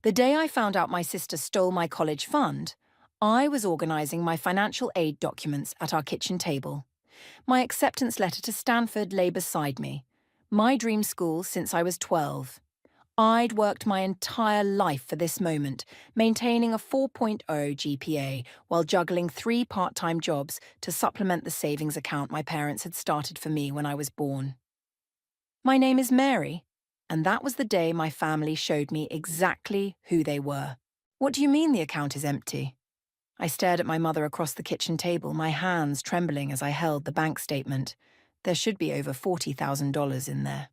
The day I found out my sister stole my college fund, I was organising my financial aid documents at our kitchen table. My acceptance letter to Stanford lay beside me. My dream school since I was 12. I'd worked my entire life for this moment, maintaining a 4.0 GPA while juggling 3 part-time jobs to supplement the savings account my parents had started for me when I was born. My name is Mary, and that was the day my family showed me exactly who they were. What do you mean the account is empty? I stared at my mother across the kitchen table, my hands trembling as I held the bank statement. There should be over $40,000 in there.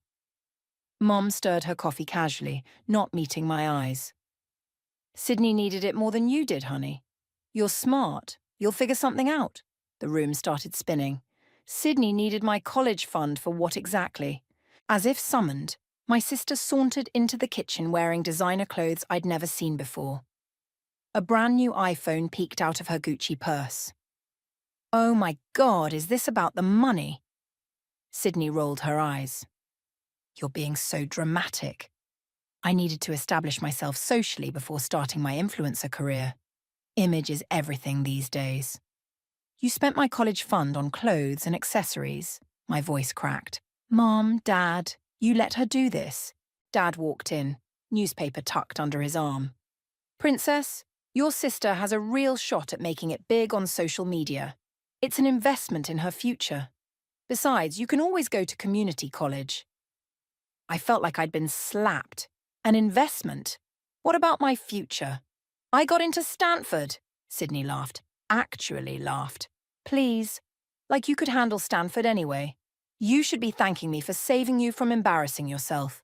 Mom stirred her coffee casually, not meeting my eyes. Sydney needed it more than you did, honey. You're smart. You'll figure something out. The room started spinning. Sydney needed my college fund for what exactly? As if summoned, my sister sauntered into the kitchen wearing designer clothes I'd never seen before. A brand new iPhone peeked out of her Gucci purse. Oh my God, is this about the money? Sydney rolled her eyes. You're being so dramatic. I needed to establish myself socially before starting my influencer career. Image is everything these days. You spent my college fund on clothes and accessories. My voice cracked. Mom, Dad, you let her do this. Dad walked in, newspaper tucked under his arm. Princess, your sister has a real shot at making it big on social media. It's an investment in her future. Besides, you can always go to community college. I felt like I'd been slapped. An investment? What about my future? I got into Stanford, Sydney laughed. Actually laughed. Please. Like you could handle Stanford anyway. You should be thanking me for saving you from embarrassing yourself.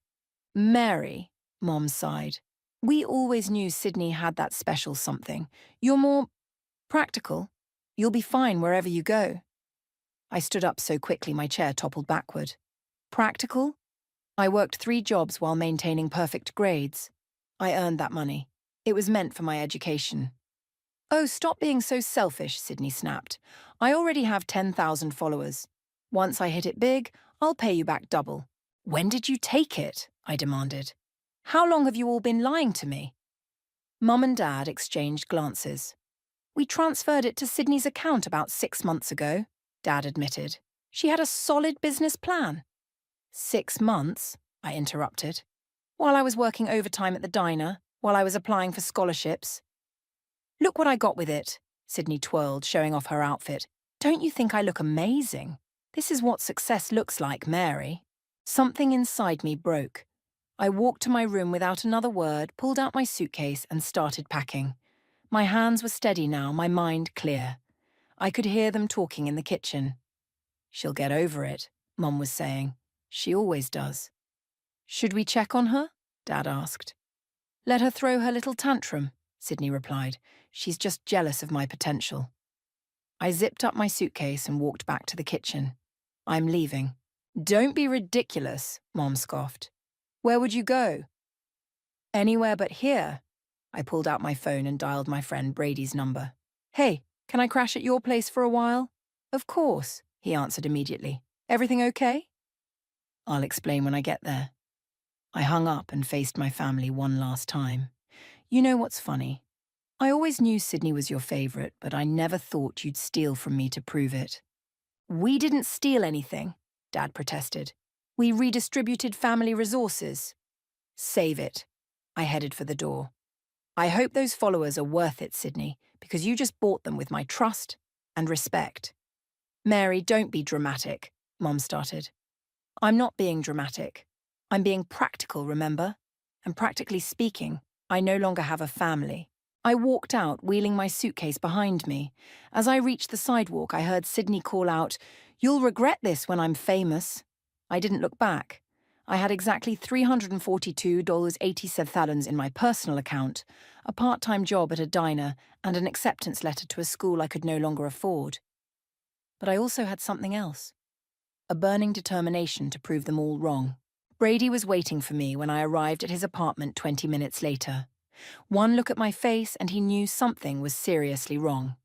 Mary, Mom sighed. We always knew Sydney had that special something. You're more practical. You'll be fine wherever you go. I stood up so quickly my chair toppled backward. Practical? I worked 3 jobs while maintaining perfect grades. I earned that money. It was meant for my education. Oh, stop being so selfish, Sydney snapped. I already have 10,000 followers. Once I hit it big, I'll pay you back double. When did you take it? I demanded. How long have you all been lying to me? Mum and Dad exchanged glances. We transferred it to Sydney's account about 6 months ago, Dad admitted. She had a solid business plan. 6 months, I interrupted. While I was working overtime at the diner, while I was applying for scholarships. Look what I got with it, Sydney twirled, showing off her outfit. Don't you think I look amazing? This is what success looks like, Mary. Something inside me broke. I walked to my room without another word, pulled out my suitcase and started packing. My hands were steady now, my mind clear. I could hear them talking in the kitchen. She'll get over it, Mum was saying. She always does. Should we check on her? Dad asked. Let her throw her little tantrum, Sydney replied. She's just jealous of my potential. I zipped up my suitcase and walked back to the kitchen. I'm leaving. Don't be ridiculous, Mom scoffed. Where would you go? Anywhere but here. I pulled out my phone and dialed my friend Brady's number. Hey, can I crash at your place for a while? Of course, he answered immediately. Everything okay? I'll explain when I get there. I hung up and faced my family one last time. You know what's funny? I always knew Sydney was your favourite, but I never thought you'd steal from me to prove it. We didn't steal anything, Dad protested. We redistributed family resources. Save it. I headed for the door. I hope those followers are worth it, Sydney, because you just bought them with my trust and respect. Mary, don't be dramatic, Mom started. I'm not being dramatic. I'm being practical, remember? And practically speaking, I no longer have a family. I walked out, wheeling my suitcase behind me. As I reached the sidewalk, I heard Sydney call out, "You'll regret this when I'm famous." I didn't look back. I had exactly $342.87 in my personal account, a part-time job at a diner, and an acceptance letter to a school I could no longer afford. But I also had something else. A burning determination to prove them all wrong. Brady was waiting for me when I arrived at his apartment 20 minutes later. One look at my face and he knew something was seriously wrong.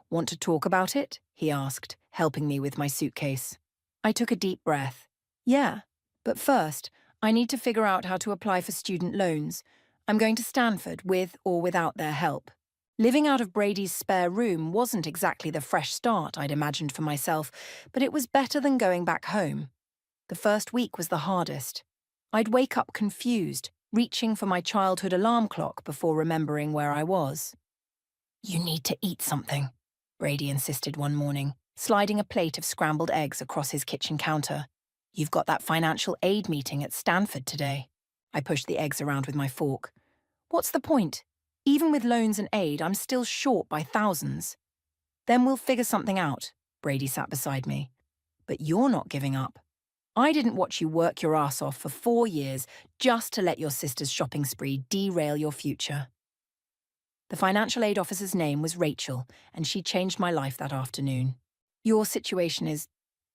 Want to talk about it? He asked, helping me with my suitcase. I took a deep breath. Yeah, but first, I need to figure out how to apply for student loans. I'm going to Stanford with or without their help. Living out of Brady's spare room wasn't exactly the fresh start I'd imagined for myself, but it was better than going back home. The first week was the hardest. I'd wake up confused, reaching for my childhood alarm clock before remembering where I was. "You need to eat something," Brady insisted one morning, sliding a plate of scrambled eggs across his kitchen counter. "You've got that financial aid meeting at Stanford today." I pushed the eggs around with my fork. "What's the point? Even with loans and aid, I'm still short by thousands." "Then we'll figure something out," Brady sat beside me. "But you're not giving up. I didn't watch you work your ass off for 4 years just to let your sister's shopping spree derail your future." The financial aid officer's name was Rachel, and she changed my life that afternoon. "Your situation is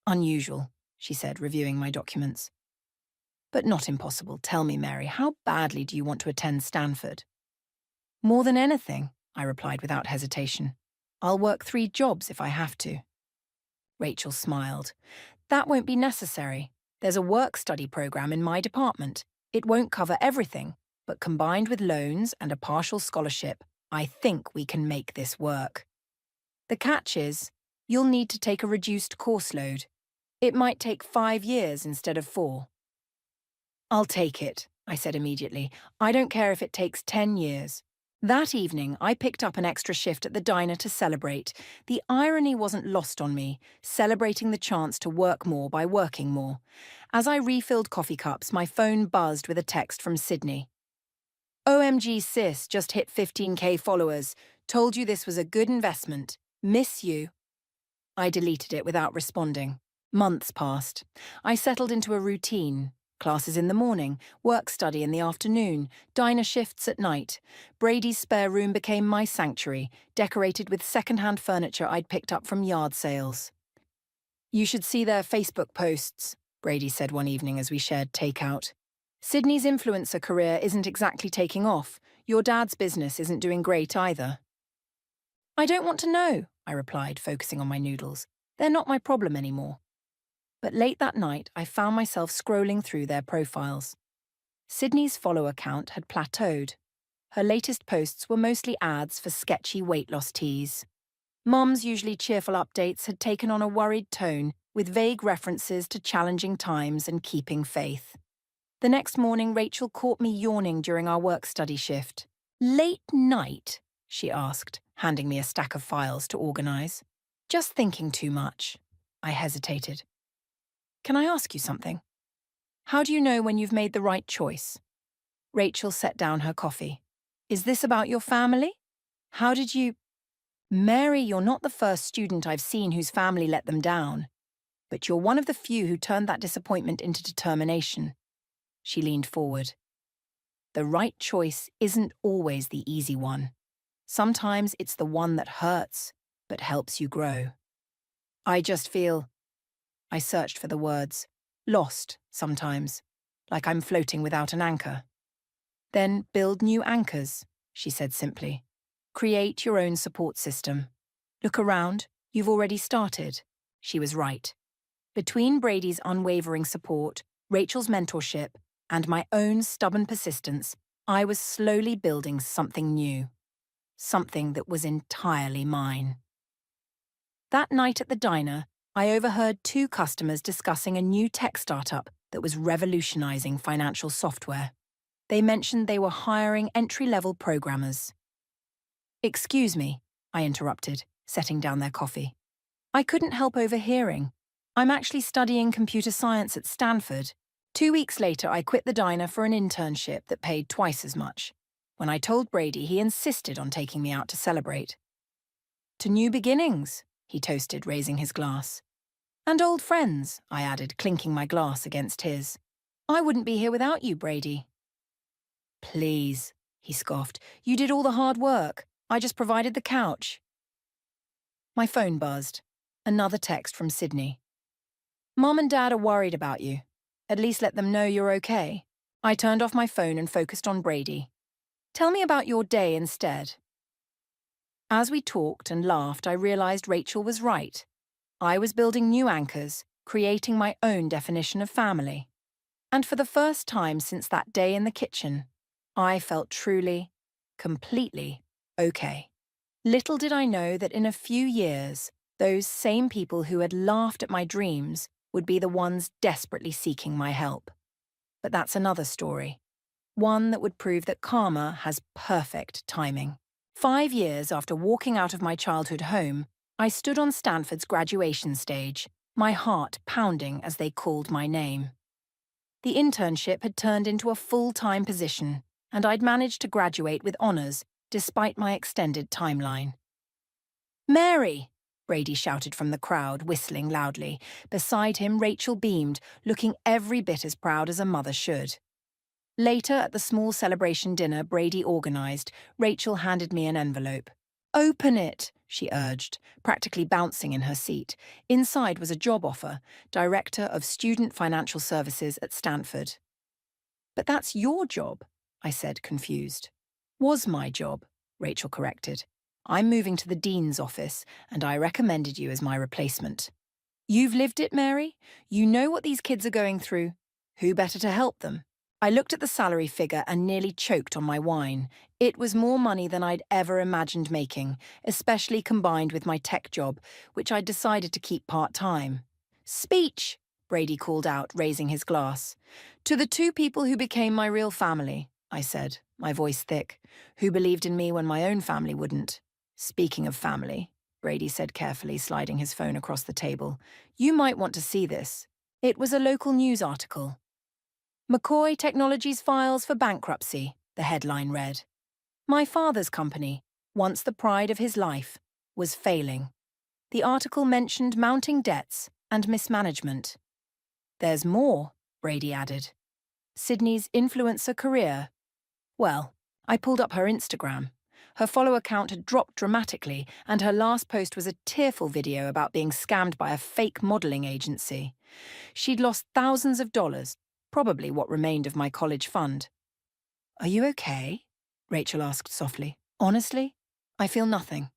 unusual," she said, reviewing my documents. "But not impossible. Tell me, Mary, how badly do you want to attend Stanford?" "More than anything," I replied without hesitation. "I'll work 3 jobs if I have to." Rachel smiled. "That won't be necessary. There's a work-study program in my department. It won't cover everything, but combined with loans and a partial scholarship, I think we can make this work. The catch is, you'll need to take a reduced course load. It might take 5 years instead of 4. "I'll take it," I said immediately. "I don't care if it takes 10 years. That evening, I picked up an extra shift at the diner to celebrate. The irony wasn't lost on me, celebrating the chance to work more by working more. As I refilled coffee cups, my phone buzzed with a text from Sydney. "OMG sis, just hit 15K followers. Told you this was a good investment. Miss you." I deleted it without responding. Months passed. I settled into a routine. Classes in the morning, work-study in the afternoon, diner shifts at night. Brady's spare room became my sanctuary, decorated with second-hand furniture I'd picked up from yard sales. "You should see their Facebook posts," Brady said one evening as we shared takeout. "Sydney's influencer career isn't exactly taking off. Your dad's business isn't doing great either." "I don't want to know," I replied, focusing on my noodles. "They're not my problem anymore." But late that night, I found myself scrolling through their profiles. Sydney's follower count had plateaued. Her latest posts were mostly ads for sketchy weight loss teas. Mum's usually cheerful updates had taken on a worried tone, with vague references to challenging times and keeping faith. The next morning, Rachel caught me yawning during our work-study shift. "Late night?" she asked, handing me a stack of files to organize. "Just thinking too much." I hesitated. "Can I ask you something? How do you know when you've made the right choice?" Rachel set down her coffee. "Is this about your family? How did you—" "Mary, you're not the first student I've seen whose family let them down. But you're one of the few who turned that disappointment into determination." She leaned forward. "The right choice isn't always the easy one. Sometimes it's the one that hurts, but helps you grow. I just feel—" I searched for the words. "Lost, sometimes. Like I'm floating without an anchor." "Then build new anchors," she said simply. "Create your own support system. Look around, you've already started." She was right. Between Brady's unwavering support, Rachel's mentorship, and my own stubborn persistence, I was slowly building something new. Something that was entirely mine. That night at the diner, I overheard 2 customers discussing a new tech startup that was revolutionizing financial software. They mentioned they were hiring entry-level programmers. "Excuse me," I interrupted, setting down their coffee. I couldn't help overhearing. "I'm actually studying computer science at Stanford." 2 weeks later, I quit the diner for an internship that paid twice as much. When I told Brady, he insisted on taking me out to celebrate. "To new beginnings," he toasted, raising his glass. "And old friends," I added, clinking my glass against his. "I wouldn't be here without you, Brady." "Please," he scoffed. "You did all the hard work. I just provided the couch." My phone buzzed. Another text from Sydney. "Mom and Dad are worried about you. At least let them know you're okay." I turned off my phone and focused on Brady. "Tell me about your day instead." As we talked and laughed, I realized Rachel was right. I was building new anchors, creating my own definition of family. And for the first time since that day in the kitchen, I felt truly, completely okay. Little did I know that in a few years, those same people who had laughed at my dreams would be the ones desperately seeking my help. But that's another story. One that would prove that karma has perfect timing. 5 years after walking out of my childhood home, I stood on Stanford's graduation stage, my heart pounding as they called my name. The internship had turned into a full-time position, and I'd managed to graduate with honors despite my extended timeline. "Mary!" Brady shouted from the crowd, whistling loudly. Beside him, Rachel beamed, looking every bit as proud as a mother should. Later, at the small celebration dinner Brady organized, Rachel handed me an envelope. "Open it," she urged, practically bouncing in her seat. Inside was a job offer, Director of Student Financial Services at Stanford. "But that's your job," I said, confused. "Was my job," Rachel corrected. "I'm moving to the dean's office, and I recommended you as my replacement." "You've lived it, Mary. You know what these kids are going through. Who better to help them?" I looked at the salary figure and nearly choked on my wine. It was more money than I'd ever imagined making, especially combined with my tech job, which I'd decided to keep part-time. "Speech!" Brady called out, raising his glass. "To the two people who became my real family," I said, my voice thick, "who believed in me when my own family wouldn't. Speaking of family," Brady said carefully, sliding his phone across the table, "you might want to see this." It was a local news article. "McCoy Technologies files for bankruptcy," the headline read. My father's company, once the pride of his life, was failing. The article mentioned mounting debts and mismanagement. "There's more," Brady added. "Sydney's influencer career." Well, I pulled up her Instagram. Her follower count had dropped dramatically, and her last post was a tearful video about being scammed by a fake modeling agency. She'd lost thousands of dollars, probably what remained of my college fund. "Are you okay?" Rachel asked softly. "Honestly, I feel nothing."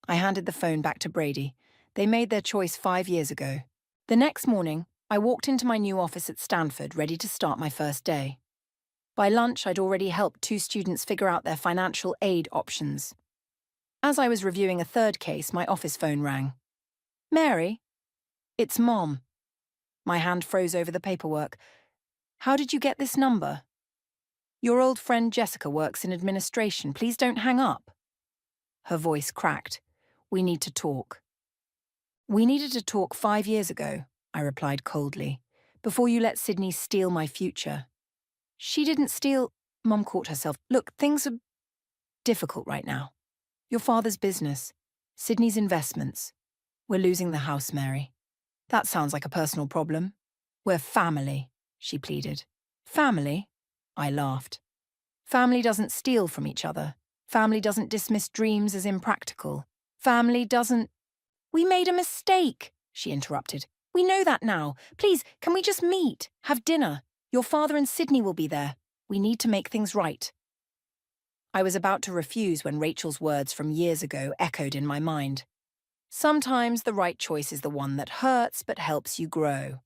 I handed the phone back to Brady. They made their choice 5 years ago. The next morning, I walked into my new office at Stanford, ready to start my first day. By lunch, I'd already helped 2 students figure out their financial aid options. As I was reviewing a third case, my office phone rang. "Mary?" "It's Mom." My hand froze over the paperwork. "How did you get this number?" "Your old friend Jessica works in administration. Please don't hang up." Her voice cracked. "We need to talk." "We needed to talk 5 years ago," I replied coldly, "before you let Sydney steal my future." "She didn't steal—" Mom caught herself. "Look, things are difficult right now. Your father's business, Sydney's investments. We're losing the house, Mary." "That sounds like a personal problem." "We're family," she pleaded. "Family?" I laughed. "Family doesn't steal from each other. Family doesn't dismiss dreams as impractical. Family doesn't—" "We made a mistake," she interrupted. "We know that now. Please, can we just meet? Have dinner? Your father and Sydney will be there. We need to make things right." I was about to refuse when Rachel's words from years ago echoed in my mind. Sometimes the right choice is the one that hurts but helps you grow.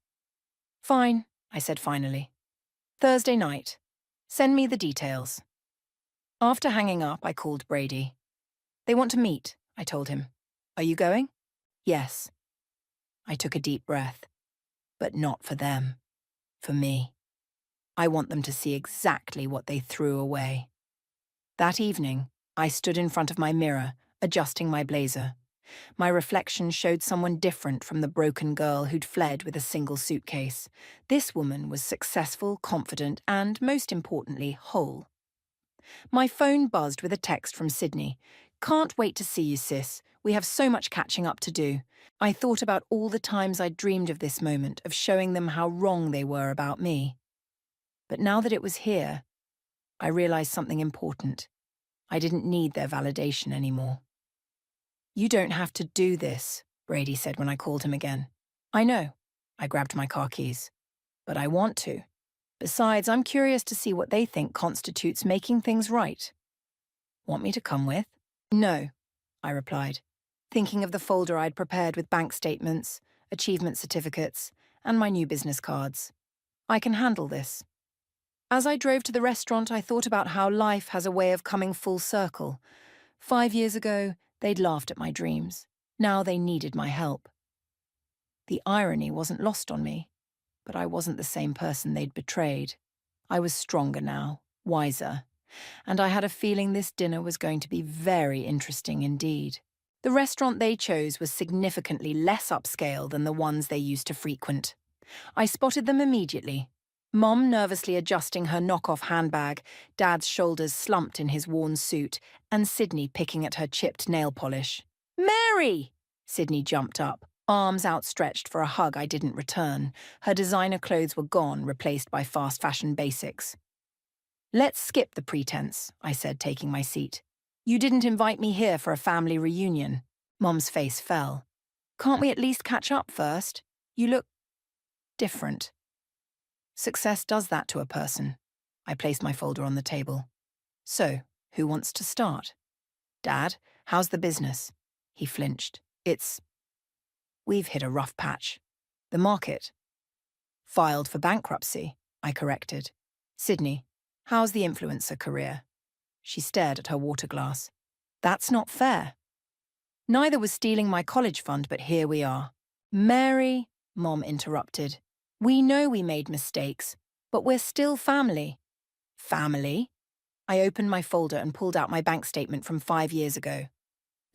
"Fine," I said finally. "Thursday night. Send me the details." After hanging up, I called Brady. "They want to meet," I told him. "Are you going?" "Yes." I took a deep breath. But not for them. For me. I want them to see exactly what they threw away. That evening, I stood in front of my mirror, adjusting my blazer. My reflection showed someone different from the broken girl who'd fled with a single suitcase. This woman was successful, confident, and, most importantly, whole. My phone buzzed with a text from Sydney. "Can't wait to see you, sis. We have so much catching up to do." I thought about all the times I'd dreamed of this moment, of showing them how wrong they were about me. But now that it was here, I realized something important. I didn't need their validation anymore. "You don't have to do this," Brady said when I called him again. "I know." I grabbed my car keys. "But I want to. Besides, I'm curious to see what they think constitutes making things right." "Want me to come with?" "No," I replied, thinking of the folder I'd prepared with bank statements, achievement certificates, and my new business cards. "I can handle this." As I drove to the restaurant, I thought about how life has a way of coming full circle. 5 years ago, they'd laughed at my dreams. Now they needed my help. The irony wasn't lost on me, but I wasn't the same person they'd betrayed. I was stronger now, wiser, and I had a feeling this dinner was going to be very interesting indeed. The restaurant they chose was significantly less upscale than the ones they used to frequent. I spotted them immediately. Mom nervously adjusting her knockoff handbag, Dad's shoulders slumped in his worn suit, and Sydney picking at her chipped nail polish. "Mary!" Sydney jumped up, arms outstretched for a hug I didn't return. Her designer clothes were gone, replaced by fast fashion basics. "Let's skip the pretense," I said, taking my seat. "You didn't invite me here for a family reunion." Mom's face fell. "Can't we at least catch up first? You look different." Success does that to a person. I placed my folder on the table. "So, who wants to start?" "Dad, how's the business?" He flinched. We've hit a rough patch." "The market?" "Filed for bankruptcy," I corrected. "Sydney, how's the influencer career?" She stared at her water glass. "That's not fair." "Neither was stealing my college fund, but here we are." "Mary," Mom interrupted. "We know we made mistakes, but we're still family." "Family?" I opened my folder and pulled out my bank statement from 5 years ago.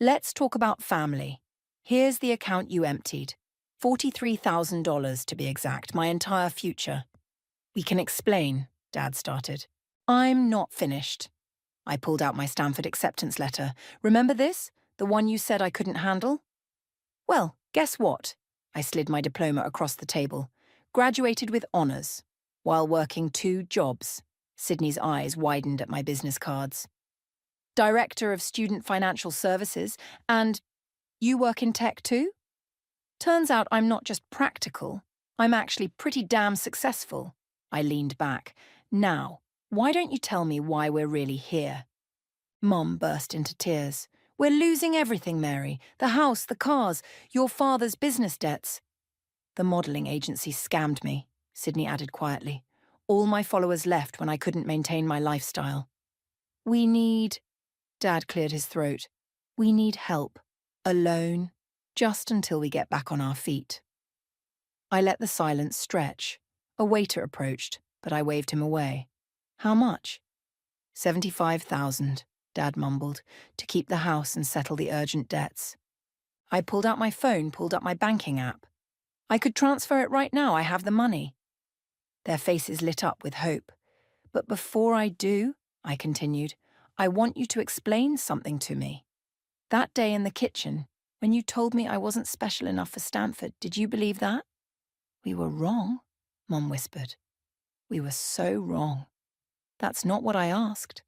"Let's talk about family. Here's the account you emptied. $43,000 to be exact, my entire future." "We can explain," Dad started. "I'm not finished." I pulled out my Stanford acceptance letter. "Remember this? The one you said I couldn't handle?" "Well, guess what?" I slid my diploma across the table. "Graduated with honours, while working 2 jobs." Sydney's eyes widened at my business cards. "Director of Student Financial Services, and you work in tech too?" "Turns out I'm not just practical, I'm actually pretty damn successful." I leaned back. "Now, why don't you tell me why we're really here?" Mom burst into tears. "We're losing everything, Mary. The house, the cars, your father's business debts." "The modelling agency scammed me," Sydney added quietly. "All my followers left when I couldn't maintain my lifestyle." "We need..." Dad cleared his throat. "We need help. A loan. Just until we get back on our feet." I let the silence stretch. A waiter approached, but I waved him away. "How much?" $75,000, Dad mumbled, "to keep the house and settle the urgent debts." I pulled out my phone, pulled up my banking app. "I could transfer it right now, I have the money." Their faces lit up with hope. "But before I do," I continued, "I want you to explain something to me. That day in the kitchen, when you told me I wasn't special enough for Stanford, did you believe that?" "We were wrong," Mom whispered. "We were so wrong." "That's not what I asked."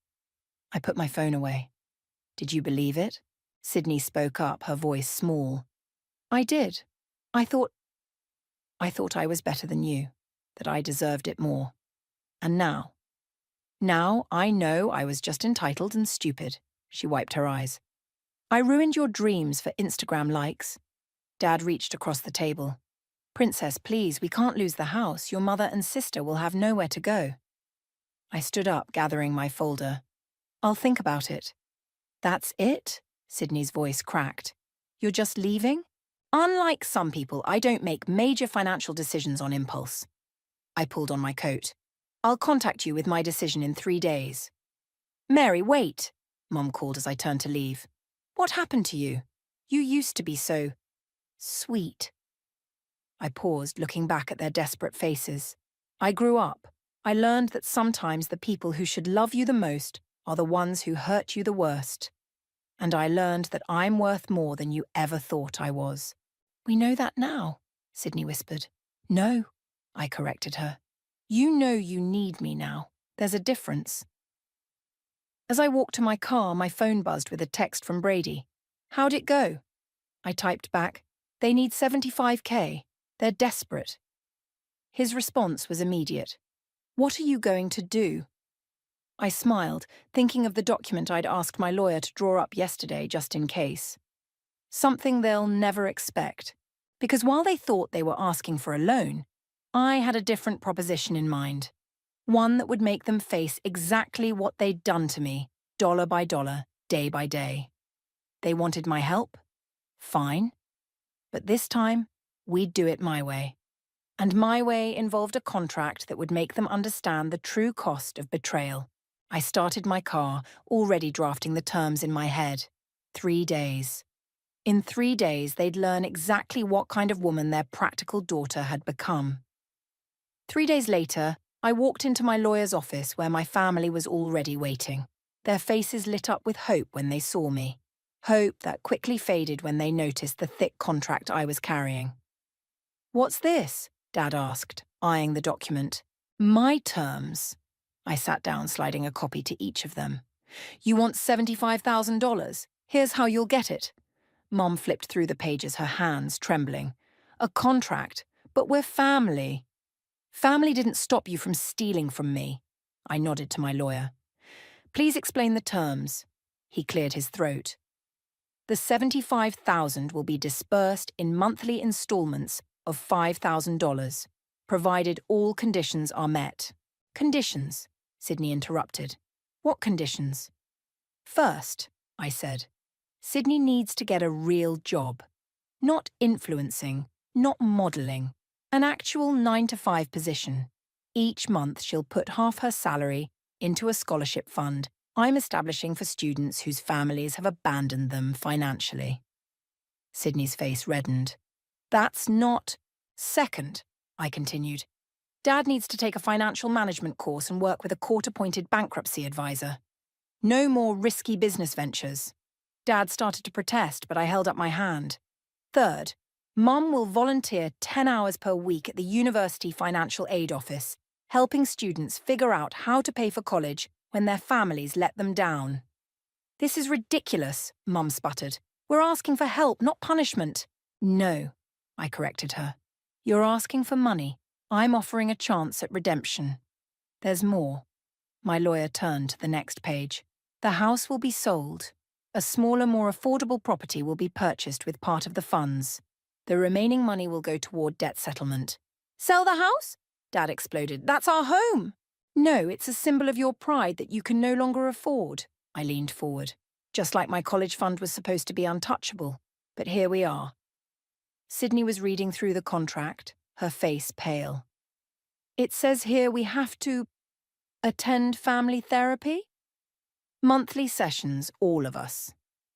I put my phone away. "Did you believe it?" Sydney spoke up, her voice small. "I did. I thought I was better than you, that I deserved it more. And now I know I was just entitled and stupid." She wiped her eyes. "I ruined your dreams for Instagram likes." Dad reached across the table. "Princess, please, we can't lose the house. Your mother and sister will have nowhere to go." I stood up, gathering my folder. "I'll think about it." "That's it?" Sydney's voice cracked. "You're just leaving?" "Unlike some people, I don't make major financial decisions on impulse." I pulled on my coat. "I'll contact you with my decision in 3 days." "Mary, wait," Mom called as I turned to leave. "What happened to you? You used to be so sweet." I paused, looking back at their desperate faces. "I grew up. I learned that sometimes the people who should love you the most are the ones who hurt you the worst. And I learned that I'm worth more than you ever thought I was." "We know that now," Sydney whispered. "No," I corrected her. "You know you need me now. There's a difference." As I walked to my car, my phone buzzed with a text from Brady. "How'd it go?" I typed back, "They need 75K. They're desperate." His response was immediate. "What are you going to do?" I smiled, thinking of the document I'd asked my lawyer to draw up yesterday just in case. Something they'll never expect. Because while they thought they were asking for a loan, I had a different proposition in mind. One that would make them face exactly what they'd done to me, dollar by dollar, day by day. They wanted my help? Fine. But this time, we'd do it my way. And my way involved a contract that would make them understand the true cost of betrayal. I started my car, already drafting the terms in my head. 3 days. In 3 days, they'd learn exactly what kind of woman their practical daughter had become. 3 days later, I walked into my lawyer's office where my family was already waiting. Their faces lit up with hope when they saw me. Hope that quickly faded when they noticed the thick contract I was carrying. "What's this?" Dad asked, eyeing the document. "My terms." I sat down, sliding a copy to each of them. "You want $75,000? Here's how you'll get it." Mom flipped through the pages, her hands trembling. "A contract, but we're family." "Family didn't stop you from stealing from me." I nodded to my lawyer. "Please explain the terms." He cleared his throat. "The $75,000 will be disbursed in monthly installments of $5,000, provided all conditions are met." "Conditions?" Sydney interrupted. "What conditions?" "First," I said, "Sydney needs to get a real job. Not influencing, not modelling. An actual 9-to-5 position. Each month she'll put half her salary into a scholarship fund I'm establishing for students whose families have abandoned them financially." Sydney's face reddened. "That's not—" "Second," I continued, "Dad needs to take a financial management course and work with a court-appointed bankruptcy advisor. No more risky business ventures." Dad started to protest, but I held up my hand. "Third, Mum will volunteer 10 hours per week at the University Financial Aid Office, helping students figure out how to pay for college when their families let them down." "This is ridiculous," Mum sputtered. "We're asking for help, not punishment." "No," I corrected her. "You're asking for money. I'm offering a chance at redemption. There's more." My lawyer turned to the next page. "The house will be sold. A smaller, more affordable property will be purchased with part of the funds. The remaining money will go toward debt settlement." "Sell the house?" Dad exploded. "That's our home." "No, it's a symbol of your pride that you can no longer afford." I leaned forward. Just like my college fund was supposed to be untouchable. But here we are. Sydney was reading through the contract, her face pale. "It says here we have to attend family therapy?" "Monthly sessions, all of us."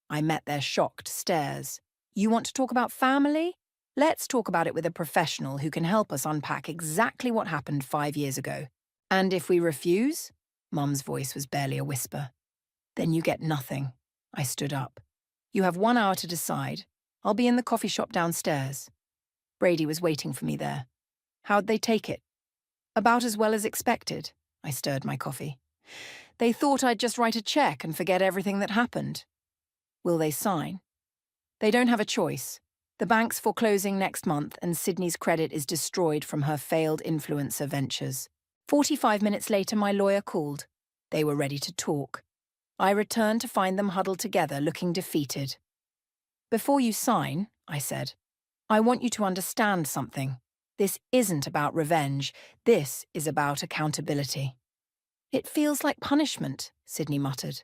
I met their shocked stares. "You want to talk about family? Let's talk about it with a professional who can help us unpack exactly what happened 5 years ago. And if we refuse?" Mum's voice was barely a whisper. "Then you get nothing." I stood up. "You have 1 hour to decide. I'll be in the coffee shop downstairs." Brady was waiting for me there. "How'd they take it?" "About as well as expected." I stirred my coffee. "They thought I'd just write a check and forget everything that happened." "Will they sign?" "They don't have a choice. The bank's foreclosing next month and Sydney's credit is destroyed from her failed influencer ventures." 45 minutes later, my lawyer called. They were ready to talk. I returned to find them huddled together, looking defeated. "Before you sign," I said, "I want you to understand something. This isn't about revenge. This is about accountability." "It feels like punishment," Sydney muttered.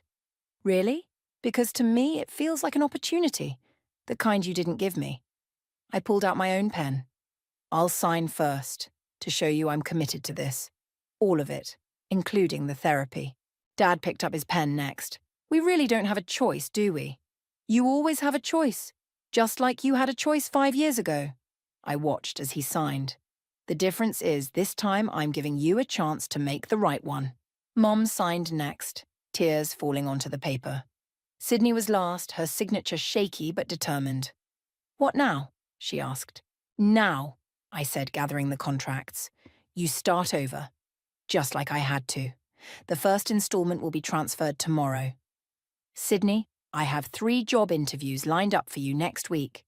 "Really? Because to me it feels like an opportunity, the kind you didn't give me." I pulled out my own pen. "I'll sign first, to show you I'm committed to this. All of it, including the therapy." Dad picked up his pen next. "We really don't have a choice, do we?" "You always have a choice, just like you had a choice 5 years ago." I watched as he signed. "The difference is this time I'm giving you a chance to make the right one." Mom signed next, tears falling onto the paper. Sydney was last, her signature shaky but determined. "What now?" she asked. "Now," I said, gathering the contracts. "You start over. Just like I had to. The first installment will be transferred tomorrow. Sydney, I have 3 job interviews lined up for you next week.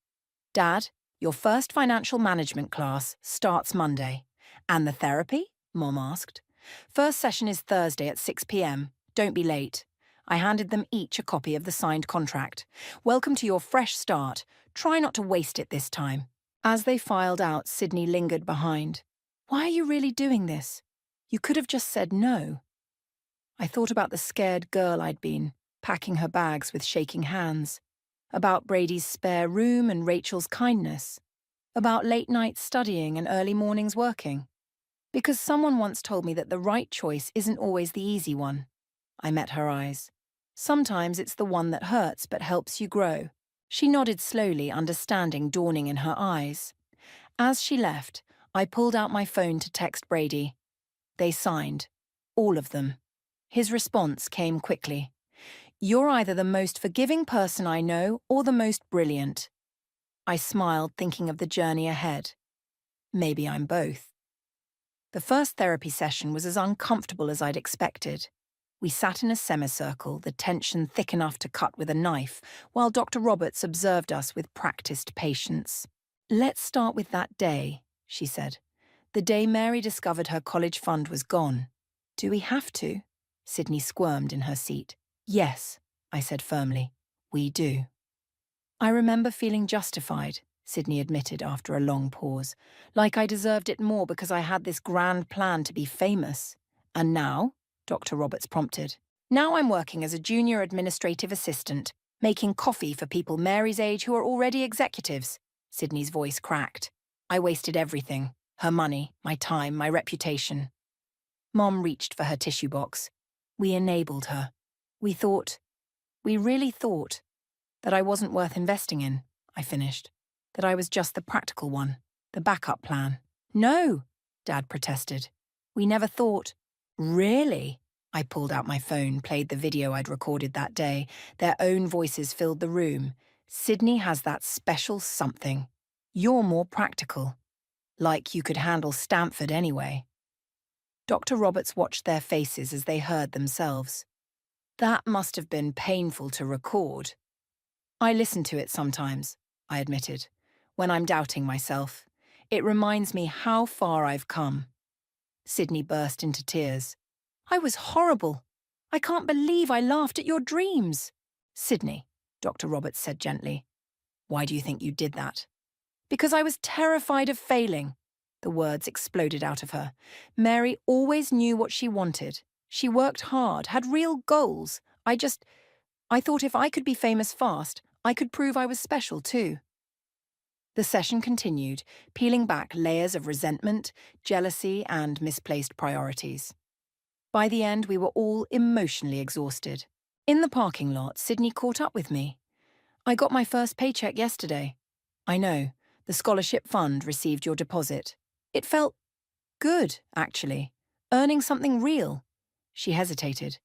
Dad, your first financial management class starts Monday. And the therapy?" Mom asked. "First session is Thursday at 6 p.m. Don't be late." I handed them each a copy of the signed contract. "Welcome to your fresh start. Try not to waste it this time." As they filed out, Sydney lingered behind. "Why are you really doing this?" You could have just said no. I thought about the scared girl I'd been, packing her bags with shaking hands, about Brady's spare room and Rachel's kindness, about late nights studying and early mornings working. Because someone once told me that the right choice isn't always the easy one. I met her eyes. Sometimes it's the one that hurts but helps you grow. She nodded slowly, understanding dawning in her eyes. As she left, I pulled out my phone to text Brady. They signed. All of them. His response came quickly. "You're either the most forgiving person I know or the most brilliant." I smiled, thinking of the journey ahead. Maybe I'm both. The first therapy session was as uncomfortable as I'd expected. We sat in a semicircle, the tension thick enough to cut with a knife, while Dr. Roberts observed us with practiced patience. "Let's start with that day," she said. "The day Mary discovered her college fund was gone." "Do we have to?" Sydney squirmed in her seat. "Yes," I said firmly. "We do." "I remember feeling justified," Sydney admitted after a long pause, "like I deserved it more because I had this grand plan to be famous. And now?" Dr. Roberts prompted. "Now I'm working as a junior administrative assistant, making coffee for people Mary's age who are already executives." Sydney's voice cracked. "I wasted everything. Her money, my time, my reputation." Mom reached for her tissue box. "We enabled her. We really thought, that I wasn't worth investing in," I finished. "That I was just the practical one, the backup plan." "No," Dad protested. "We never thought." "Really?" I pulled out my phone, played the video I'd recorded that day. Their own voices filled the room. "Sydney has that special something. You're more practical. Like you could handle Stanford anyway." Dr. Roberts watched their faces as they heard themselves. "That must have been painful to record." "I listen to it sometimes," I admitted, "when I'm doubting myself. It reminds me how far I've come." Sydney burst into tears. "I was horrible. I can't believe I laughed at your dreams." "Sydney," Dr. Roberts said gently, "why do you think you did that?" "Because I was terrified of failing." The words exploded out of her. "Mary always knew what she wanted. She worked hard, had real goals. I thought if I could be famous fast, I could prove I was special too." The session continued, peeling back layers of resentment, jealousy, and misplaced priorities. By the end, we were all emotionally exhausted. In the parking lot, Sydney caught up with me. "I got my first paycheck yesterday." "I know. The scholarship fund received your deposit." "It felt good, actually. Earning something real." She hesitated.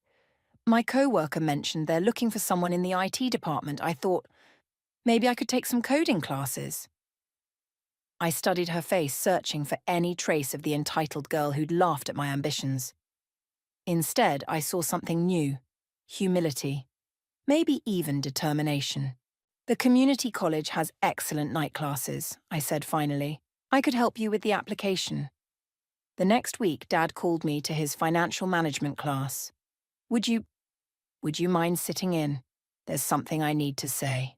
"My co-worker mentioned they're looking for someone in the IT department. I thought, maybe I could take some coding classes." I studied her face, searching for any trace of the entitled girl who'd laughed at my ambitions. Instead, I saw something new: humility, maybe even determination. "The community college has excellent night classes," I said finally. "I could help you with the application." The next week, Dad called me to his financial management class. Would you mind sitting in? There's something I need to say."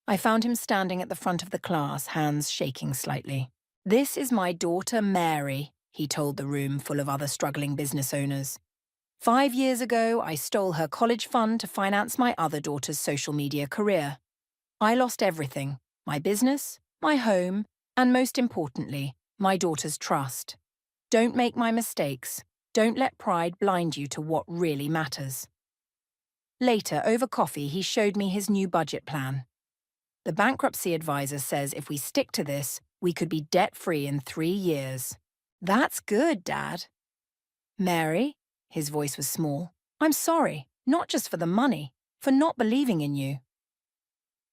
I found him standing at the front of the class, hands shaking slightly. "This is my daughter, Mary," he told the room full of other struggling business owners. "5 years ago, I stole her college fund to finance my other daughter's social media career. I lost everything: my business, my home, and most importantly, my daughter's trust. Don't make my mistakes. Don't let pride blind you to what really matters." Later, over coffee, he showed me his new budget plan. "The bankruptcy advisor says if we stick to this, we could be debt-free in 3 years." "That's good, Dad." "Mary," his voice was small, "I'm sorry, not just for the money, for not believing in you."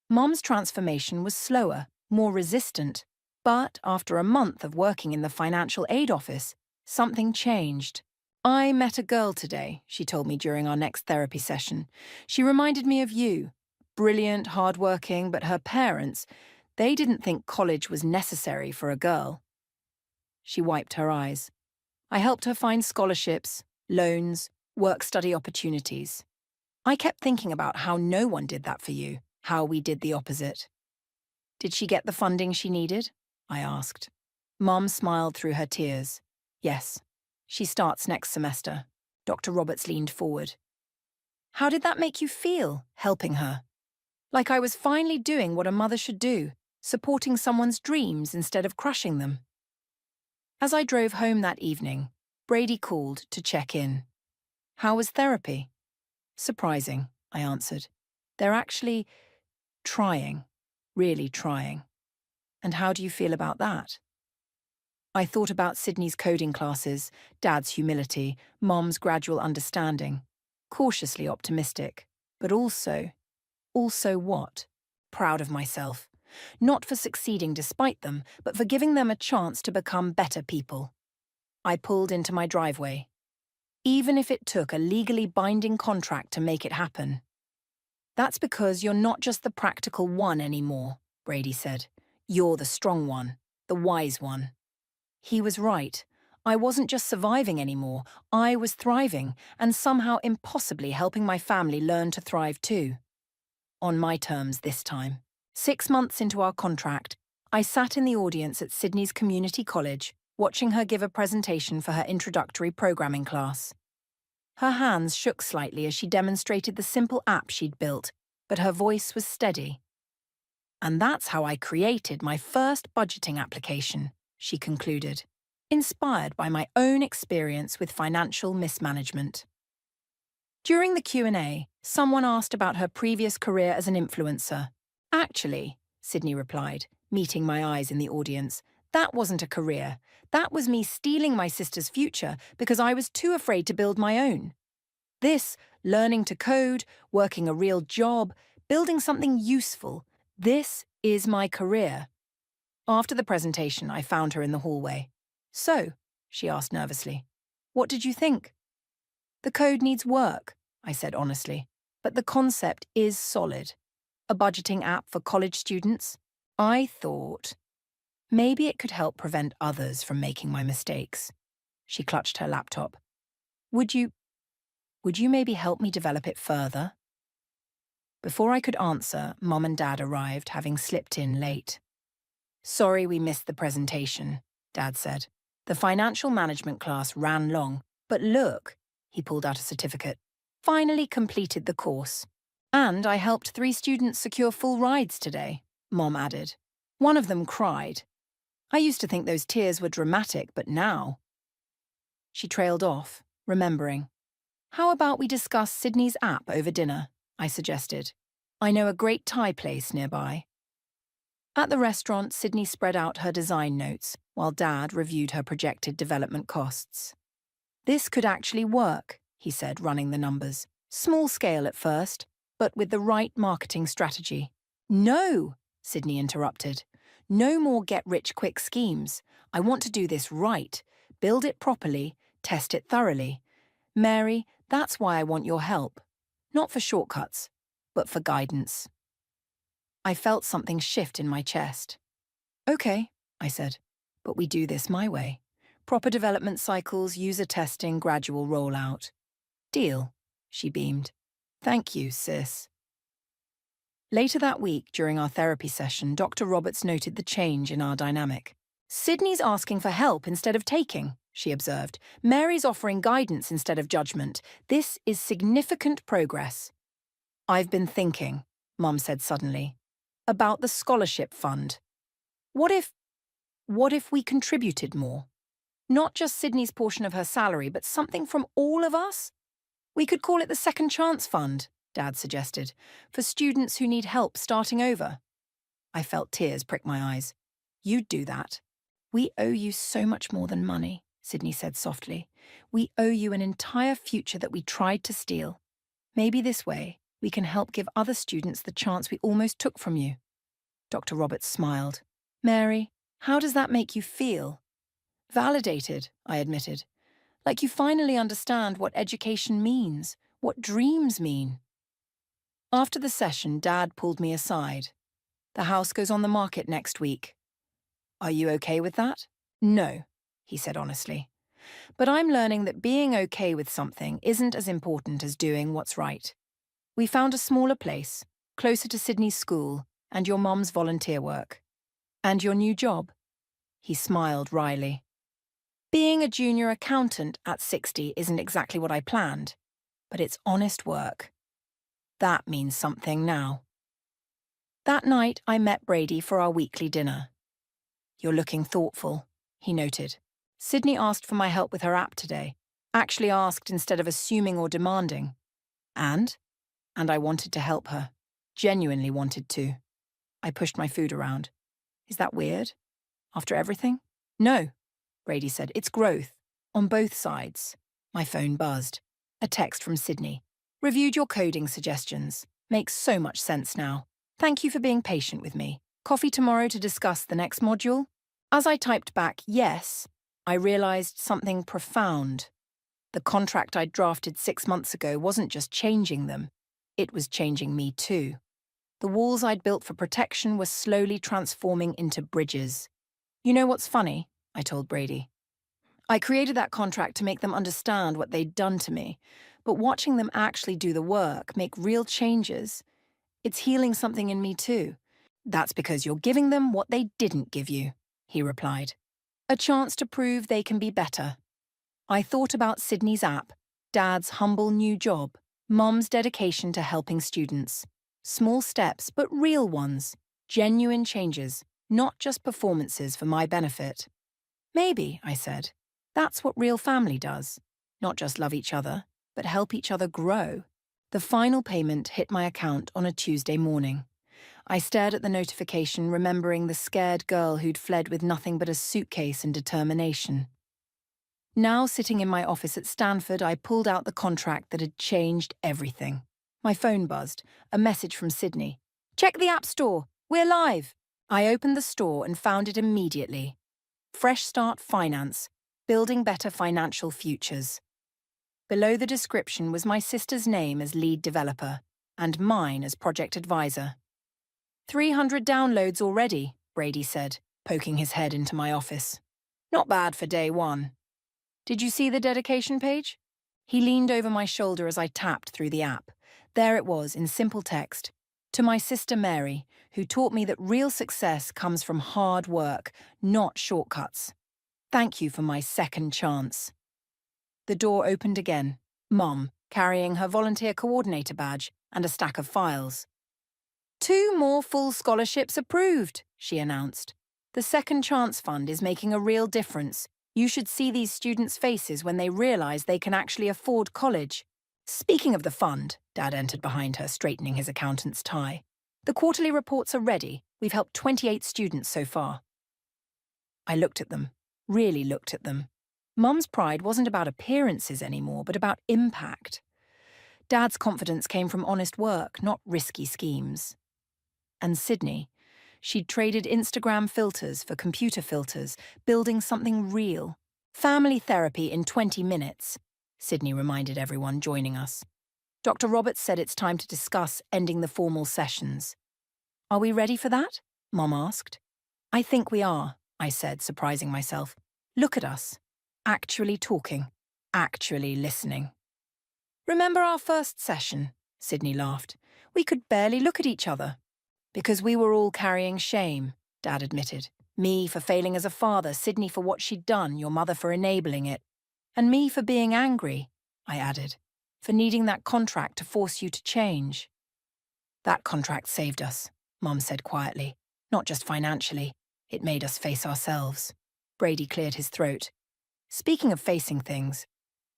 Mom's transformation was slower, more resistant, but after a month of working in the financial aid office, something changed. "I met a girl today," she told me during our next therapy session. "She reminded me of you. Brilliant, hardworking, but her parents, they didn't think college was necessary for a girl." She wiped her eyes. "I helped her find scholarships, loans, work-study opportunities. I kept thinking about how no one did that for you, how we did the opposite." "Did she get the funding she needed?" I asked. Mom smiled through her tears. "Yes. She starts next semester. Dr. Roberts leaned forward. How did that make you feel, helping her? Like I was finally doing what a mother should do, supporting someone's dreams instead of crushing them. As I drove home that evening, Brady called to check in. How was therapy? Surprising, I answered. They're actually trying, really trying. And how do you feel about that? I thought about Sydney's coding classes, Dad's humility, Mom's gradual understanding. Cautiously optimistic, but also what? Proud of myself. Not for succeeding despite them, but for giving them a chance to become better people. I pulled into my driveway. Even if it took a legally binding contract to make it happen. That's because you're not just the practical one anymore, Brady said. You're the strong one, the wise one. He was right. I wasn't just surviving anymore, I was thriving, and somehow impossibly helping my family learn to thrive too. On my terms this time. 6 months into our contract, I sat in the audience at Sydney's community college, watching her give a presentation for her introductory programming class. Her hands shook slightly as she demonstrated the simple app she'd built, but her voice was steady. And that's how I created my first budgeting application, she concluded, inspired by my own experience with financial mismanagement. During the Q&A, someone asked about her previous career as an influencer. Actually, Sydney replied, meeting my eyes in the audience, that wasn't a career. That was me stealing my sister's future because I was too afraid to build my own. This, learning to code, working a real job, building something useful, this is my career. After the presentation, I found her in the hallway. So, she asked nervously, what did you think? The code needs work, I said honestly, but the concept is solid. A budgeting app for college students. I thought maybe it could help prevent others from making my mistakes. She clutched her laptop. Would you maybe help me develop it further? Before I could answer, Mom and Dad arrived, having slipped in late. Sorry we missed the presentation, Dad said. The financial management class ran long, but look, he pulled out a certificate. Finally completed the course. And I helped 3 students secure full rides today, Mom added. One of them cried. I used to think those tears were dramatic, but now... She trailed off, remembering. How about we discuss Sydney's app over dinner? I suggested. I know a great Thai place nearby. At the restaurant, Sydney spread out her design notes, while Dad reviewed her projected development costs. This could actually work, he said, running the numbers. Small scale at first, but with the right marketing strategy. No, Sydney interrupted. No more get-rich-quick schemes. I want to do this right, build it properly, test it thoroughly. Mary, that's why I want your help. Not for shortcuts, but for guidance. I felt something shift in my chest. Okay, I said, but we do this my way. Proper development cycles, user testing, gradual rollout. Deal, she beamed. Thank you, sis. Later that week, during our therapy session, Dr. Roberts noted the change in our dynamic. Sydney's asking for help instead of taking, she observed. Mary's offering guidance instead of judgment. This is significant progress. I've been thinking, Mum said suddenly, about the scholarship fund. What if we contributed more? Not just Sydney's portion of her salary, but something from all of us? We could call it the Second Chance Fund, Dad suggested, for students who need help starting over. I felt tears prick my eyes. You'd do that. We owe you so much more than money, Sydney said softly. We owe you an entire future that we tried to steal. Maybe this way, we can help give other students the chance we almost took from you. Dr. Roberts smiled. Mary, how does that make you feel? Validated, I admitted. Like you finally understand what education means, what dreams mean. After the session, Dad pulled me aside. The house goes on the market next week. Are you okay with that? No, he said honestly. But I'm learning that being okay with something isn't as important as doing what's right. We found a smaller place, closer to Sydney's school and your mom's volunteer work. And your new job? He smiled wryly. Being a junior accountant at 60 isn't exactly what I planned, but it's honest work. That means something now. That night, I met Brady for our weekly dinner. "You're looking thoughtful," he noted. "Sydney asked for my help with her app today. Actually asked instead of assuming or demanding. And? And I wanted to help her. Genuinely wanted to." I pushed my food around. "Is that weird? After everything?" "No," Brady said. "It's growth. On both sides." My phone buzzed. A text from Sydney. "Reviewed your coding suggestions. Makes so much sense now. Thank you for being patient with me. Coffee tomorrow to discuss the next module?" As I typed back yes, I realized something profound. The contract I'd drafted 6 months ago wasn't just changing them. It was changing me too. The walls I'd built for protection were slowly transforming into bridges. "You know what's funny?" I told Brady. "I created that contract to make them understand what they'd done to me, but watching them actually do the work, make real changes, it's healing something in me too." "That's because you're giving them what they didn't give you," he replied. "A chance to prove they can be better." I thought about Sydney's app, Dad's humble new job, Mum's dedication to helping students. Small steps, but real ones. Genuine changes, not just performances for my benefit. "Maybe," I said, "that's what real family does. Not just love each other, but help each other grow." The final payment hit my account on a Tuesday morning. I stared at the notification, remembering the scared girl who'd fled with nothing but a suitcase and determination. Now, sitting in my office at Stanford, I pulled out the contract that had changed everything. My phone buzzed, a message from Sydney. "Check the App Store. We're live." I opened the store and found it immediately. Fresh Start Finance, building better financial futures. Below the description was my sister's name as lead developer, and mine as project advisor. 300 downloads already, Brady said, poking his head into my office. "Not bad for day one." "Did you see the dedication page?" He leaned over my shoulder as I tapped through the app. There it was, in simple text. "To my sister Mary, who taught me that real success comes from hard work, not shortcuts. Thank you for my second chance." The door opened again. Mum, carrying her volunteer coordinator badge and a stack of files. "2 more full scholarships approved," she announced. "The Second Chance Fund is making a real difference. You should see these students' faces when they realize they can actually afford college." "Speaking of the fund," Dad entered behind her, straightening his accountant's tie. "The quarterly reports are ready. We've helped 28 students so far." I looked at them, really looked at them. Mum's pride wasn't about appearances anymore, but about impact. Dad's confidence came from honest work, not risky schemes. And Sydney, she'd traded Instagram filters for computer filters, building something real. "Family therapy in 20 minutes, Sydney reminded everyone joining us. "Dr. Roberts said it's time to discuss ending the formal sessions." "Are we ready for that?" Mum asked. "I think we are," I said, surprising myself. "Look at us. Actually talking. Actually listening." "Remember our first session?" Sydney laughed. "We could barely look at each other." "Because we were all carrying shame," Dad admitted. "Me for failing as a father, Sydney for what she'd done, your mother for enabling it. And me for being angry," I added, "for needing that contract to force you to change." "That contract saved us," Mum said quietly. "Not just financially. It made us face ourselves." Brady cleared his throat. "Speaking of facing things,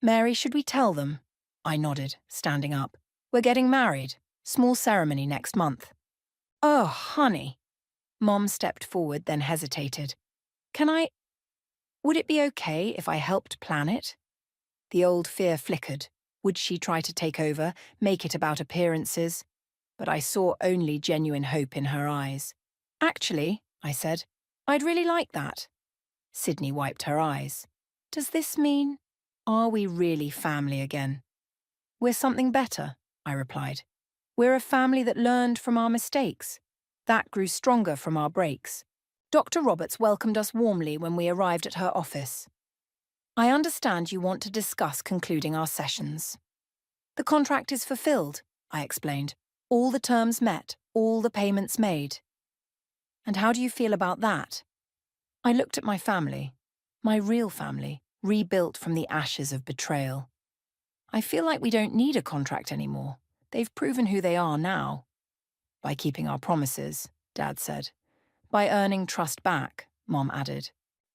Mary, should we tell them?" I nodded, standing up. "We're getting married. Small ceremony next month." "Oh, honey." Mom stepped forward, then hesitated. Would it be okay if I helped plan it?" The old fear flickered. Would she try to take over, make it about appearances? But I saw only genuine hope in her eyes. "Actually," I said, "I'd really like that." Sydney wiped her eyes. "Does this mean, are we really family again?" "We're something better," I replied. "We're a family that learned from our mistakes. That grew stronger from our breaks." Dr. Roberts welcomed us warmly when we arrived at her office. "I understand you want to discuss concluding our sessions." "The contract is fulfilled," I explained. "All the terms met, all the payments made." "And how do you feel about that?" I looked at my family, my real family, rebuilt from the ashes of betrayal. I feel like we don't need a contract anymore. They've proven who they are now. By keeping our promises, Dad said. By earning trust back, Mom added.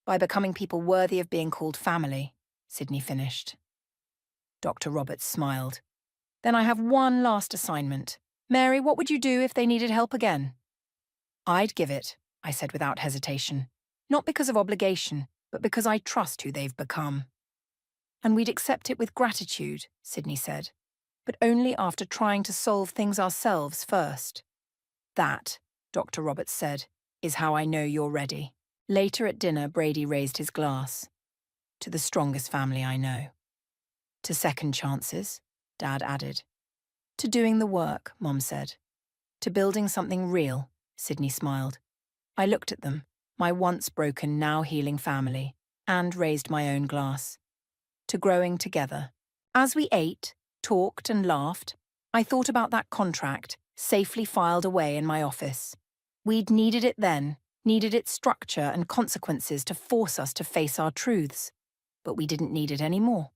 By becoming people worthy of being called family, Sydney finished. Dr. Roberts smiled. Then I have one last assignment. Mary, what would you do if they needed help again? I'd give it, I said without hesitation. Not because of obligation, but because I trust who they've become. And we'd accept it with gratitude, Sydney said, but only after trying to solve things ourselves first. That, Dr. Roberts said, is how I know you're ready. Later at dinner, Brady raised his glass. To the strongest family I know. To second chances, Dad added. To doing the work, Mom said. To building something real, Sydney smiled. I looked at them, my once broken, now healing family, and raised my own glass. To growing together. As we ate, talked and laughed, I thought about that contract, safely filed away in my office. We'd needed it then, needed its structure and consequences to force us to face our truths. But we didn't need it anymore.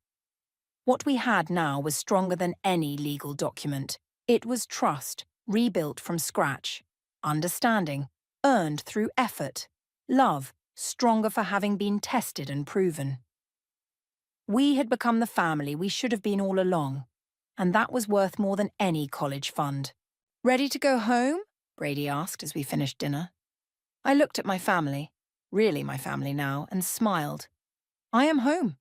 What we had now was stronger than any legal document. It was trust, rebuilt from scratch. Understanding, earned through effort. Love, stronger for having been tested and proven. We had become the family we should have been all along, and that was worth more than any college fund. Ready to go home? Brady asked as we finished dinner. I looked at my family, really my family now, and smiled. I am home.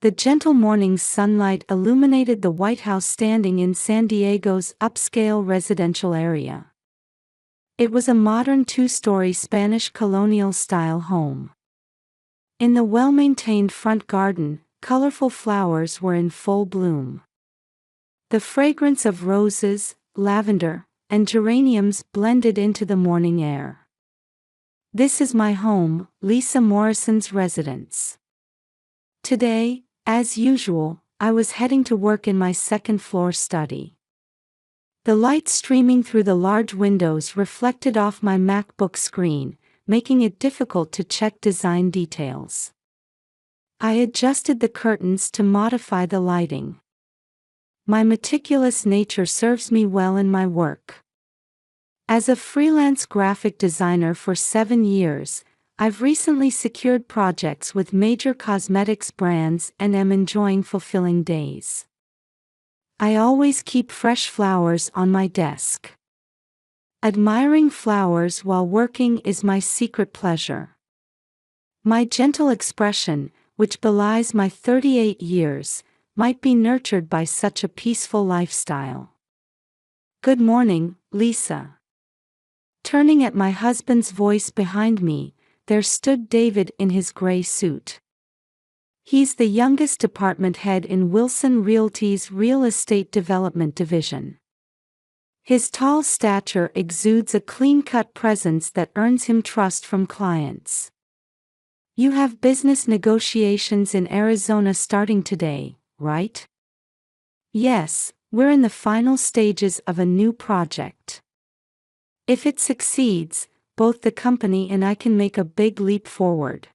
The gentle morning sunlight illuminated the White House standing in San Diego's upscale residential area. It was a modern two-story Spanish colonial-style home. In the well-maintained front garden, colorful flowers were in full bloom. The fragrance of roses, lavender, and geraniums blended into the morning air. This is my home, Lisa Morrison's residence. Today, as usual, I was heading to work in my second-floor study. The light streaming through the large windows reflected off my MacBook screen, making it difficult to check design details. I adjusted the curtains to modify the lighting. My meticulous nature serves me well in my work. As a freelance graphic designer for 7 years, I've recently secured projects with major cosmetics brands and am enjoying fulfilling days. I always keep fresh flowers on my desk. Admiring flowers while working is my secret pleasure. My gentle expression, which belies my 38 years, might be nurtured by such a peaceful lifestyle. Good morning, Lisa. Turning at my husband's voice behind me, there stood David in his gray suit. He's the youngest department head in Wilson Realty's Real Estate Development Division. His tall stature exudes a clean-cut presence that earns him trust from clients. You have business negotiations in Arizona starting today, right? Yes, we're in the final stages of a new project. If it succeeds, both the company and I can make a big leap forward.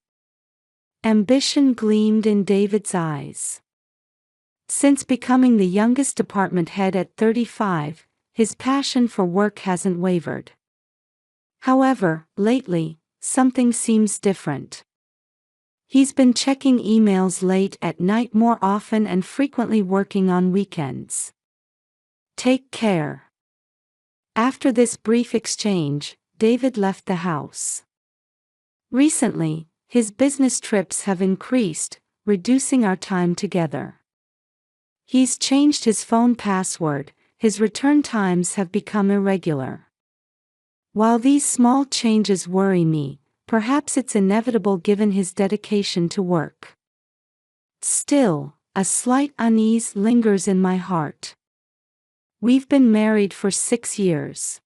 Ambition gleamed in David's eyes. Since becoming the youngest department head at 35, his passion for work hasn't wavered. However, lately, something seems different. He's been checking emails late at night more often and frequently working on weekends. Take care. After this brief exchange, David left the house. Recently, his business trips have increased, reducing our time together. He's changed his phone password, his return times have become irregular. While these small changes worry me, perhaps it's inevitable given his dedication to work. Still, a slight unease lingers in my heart. We've been married for 6 years.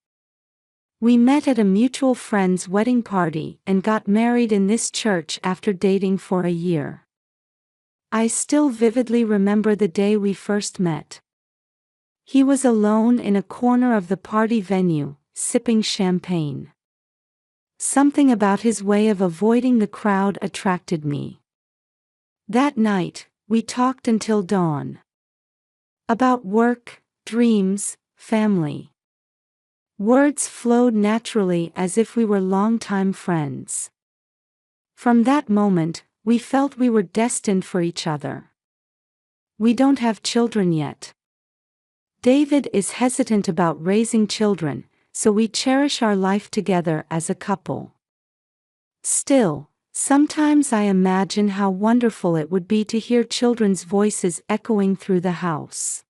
We met at a mutual friend's wedding party and got married in this church after dating for a year. I still vividly remember the day we first met. He was alone in a corner of the party venue, sipping champagne. Something about his way of avoiding the crowd attracted me. That night, we talked until dawn. About work, dreams, family. Words flowed naturally as if we were longtime friends. From that moment, we felt we were destined for each other. We don't have children yet. David is hesitant about raising children, so we cherish our life together as a couple. Still, sometimes I imagine how wonderful it would be to hear children's voices echoing through the house.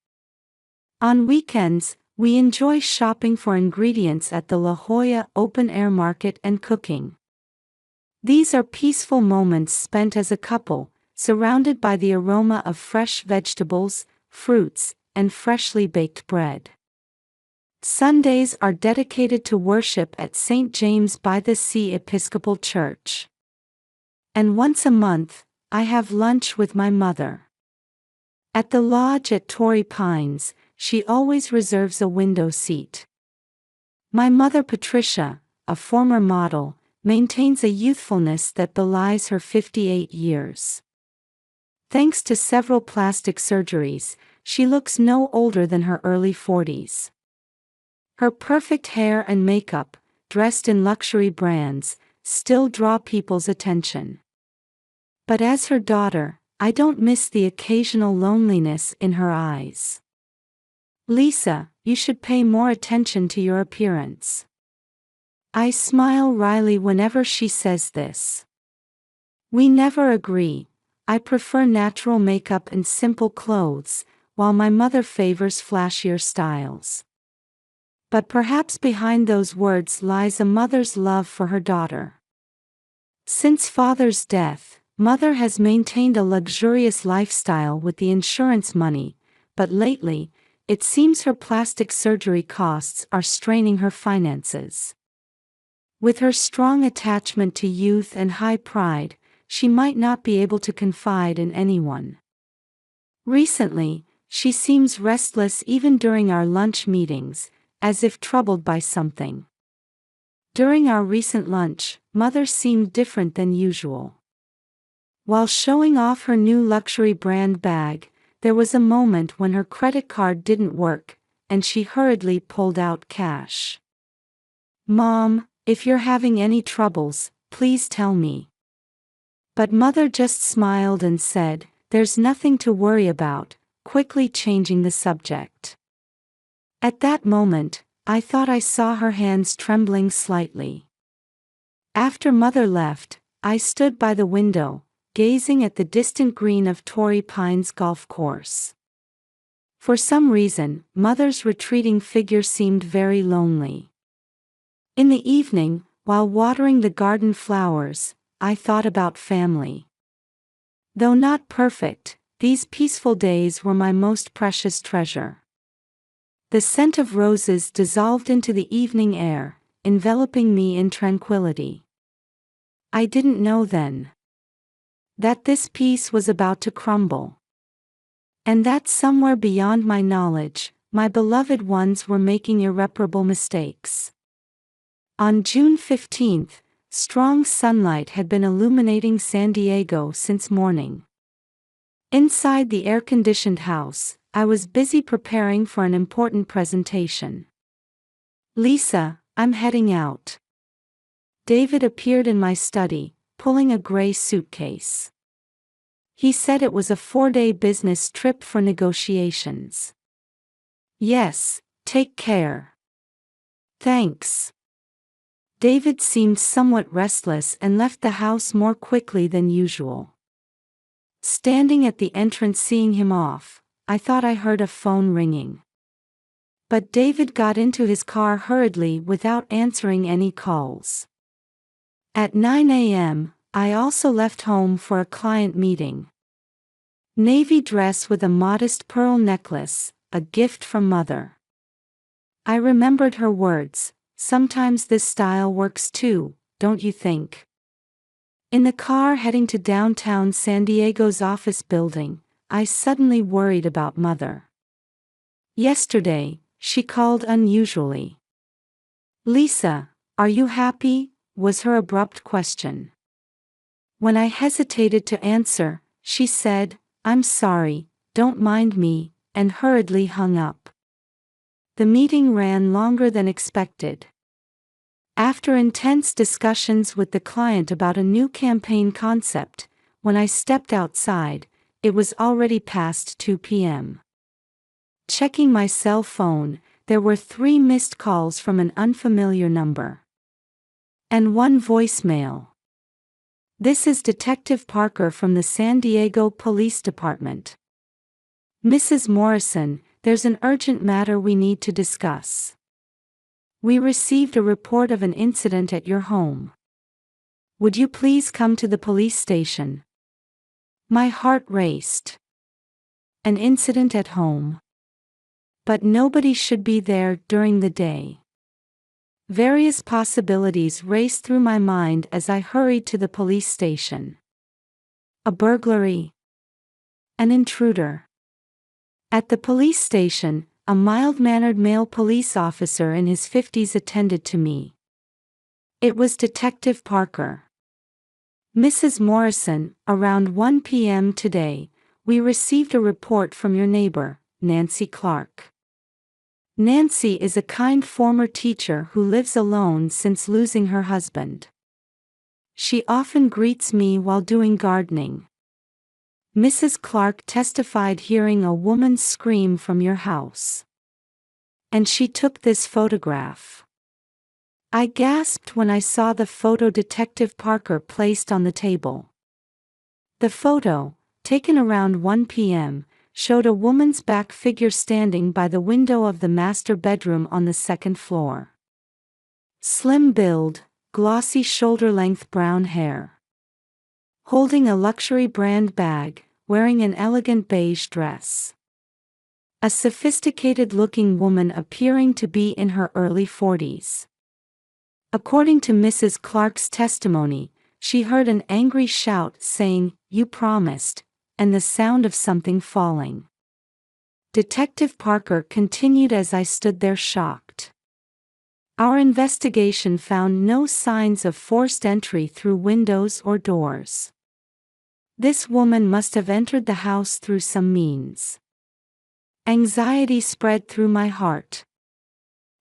On weekends, we enjoy shopping for ingredients at the La Jolla open-air market and cooking. These are peaceful moments spent as a couple, surrounded by the aroma of fresh vegetables, fruits, and freshly baked bread. Sundays are dedicated to worship at St. James by the Sea Episcopal Church. And once a month, I have lunch with my mother. At the lodge at Torrey Pines, she always reserves a window seat. My mother Patricia, a former model, maintains a youthfulness that belies her 58 years. Thanks to several plastic surgeries, she looks no older than her early 40s. Her perfect hair and makeup, dressed in luxury brands, still draw people's attention. But as her daughter, I don't miss the occasional loneliness in her eyes. "Lisa, you should pay more attention to your appearance." I smile wryly whenever she says this. We never agree. I prefer natural makeup and simple clothes, while my mother favors flashier styles. But perhaps behind those words lies a mother's love for her daughter. Since father's death, mother has maintained a luxurious lifestyle with the insurance money, but lately, it seems her plastic surgery costs are straining her finances. With her strong attachment to youth and high pride, she might not be able to confide in anyone. Recently, she seems restless even during our lunch meetings, as if troubled by something. During our recent lunch, mother seemed different than usual. While showing off her new luxury brand bag, there was a moment when her credit card didn't work, and she hurriedly pulled out cash. "Mom, if you're having any troubles, please tell me." But mother just smiled and said, "There's nothing to worry about," quickly changing the subject. At that moment, I thought I saw her hands trembling slightly. After mother left, I stood by the window, gazing at the distant green of Torrey Pines golf course. For some reason, mother's retreating figure seemed very lonely. In the evening, while watering the garden flowers, I thought about family. Though not perfect, these peaceful days were my most precious treasure. The scent of roses dissolved into the evening air, enveloping me in tranquility. I didn't know then that this peace was about to crumble. And that somewhere beyond my knowledge, my beloved ones were making irreparable mistakes. On June 15th, strong sunlight had been illuminating San Diego since morning. Inside the air-conditioned house, I was busy preparing for an important presentation. "Lisa, I'm heading out." David appeared in my study, pulling a gray suitcase. He said it was a 4-day business trip for negotiations. "Yes, take care." "Thanks." David seemed somewhat restless and left the house more quickly than usual. Standing at the entrance seeing him off, I thought I heard a phone ringing. But David got into his car hurriedly without answering any calls. At 9 a.m., I also left home for a client meeting. Navy dress with a modest pearl necklace, a gift from mother. I remembered her words, "Sometimes this style works too, don't you think?" In the car heading to downtown San Diego's office building, I suddenly worried about mother. Yesterday, she called unusually. "Lisa, are you happy? was her abrupt question. When I hesitated to answer, she said, "I'm sorry, don't mind me," and hurriedly hung up. The meeting ran longer than expected. After intense discussions with the client about a new campaign concept, when I stepped outside, it was already past 2 p.m. Checking my cell phone, there were 3 missed calls from an unfamiliar number. And 1 voicemail. "This is Detective Parker from the San Diego Police Department. Mrs. Morrison, there's an urgent matter we need to discuss. We received a report of an incident at your home. Would you please come to the police station?" My heart raced. An incident at home. But nobody should be there during the day. Various possibilities raced through my mind as I hurried to the police station. A burglary. An intruder. At the police station, a mild-mannered male police officer in his 50s attended to me. It was Detective Parker. "Mrs. Morrison, around 1 p.m. today, we received a report from your neighbor, Nancy Clark. Nancy is a kind former teacher who lives alone since losing her husband. She often greets me while doing gardening. Mrs. Clark testified hearing a woman scream from your house. And she took this photograph." I gasped when I saw the photo Detective Parker placed on the table. The photo, taken around 1 p.m., showed a woman's back figure standing by the window of the master bedroom on the 2nd floor. Slim build, glossy shoulder-length brown hair. Holding a luxury brand bag, wearing an elegant beige dress. A sophisticated-looking woman appearing to be in her early 40s. According to Mrs. Clark's testimony, she heard an angry shout saying, "You promised," and the sound of something falling. Detective Parker continued as I stood there shocked. "Our investigation found no signs of forced entry through windows or doors. This woman must have entered the house through some means." Anxiety spread through my heart.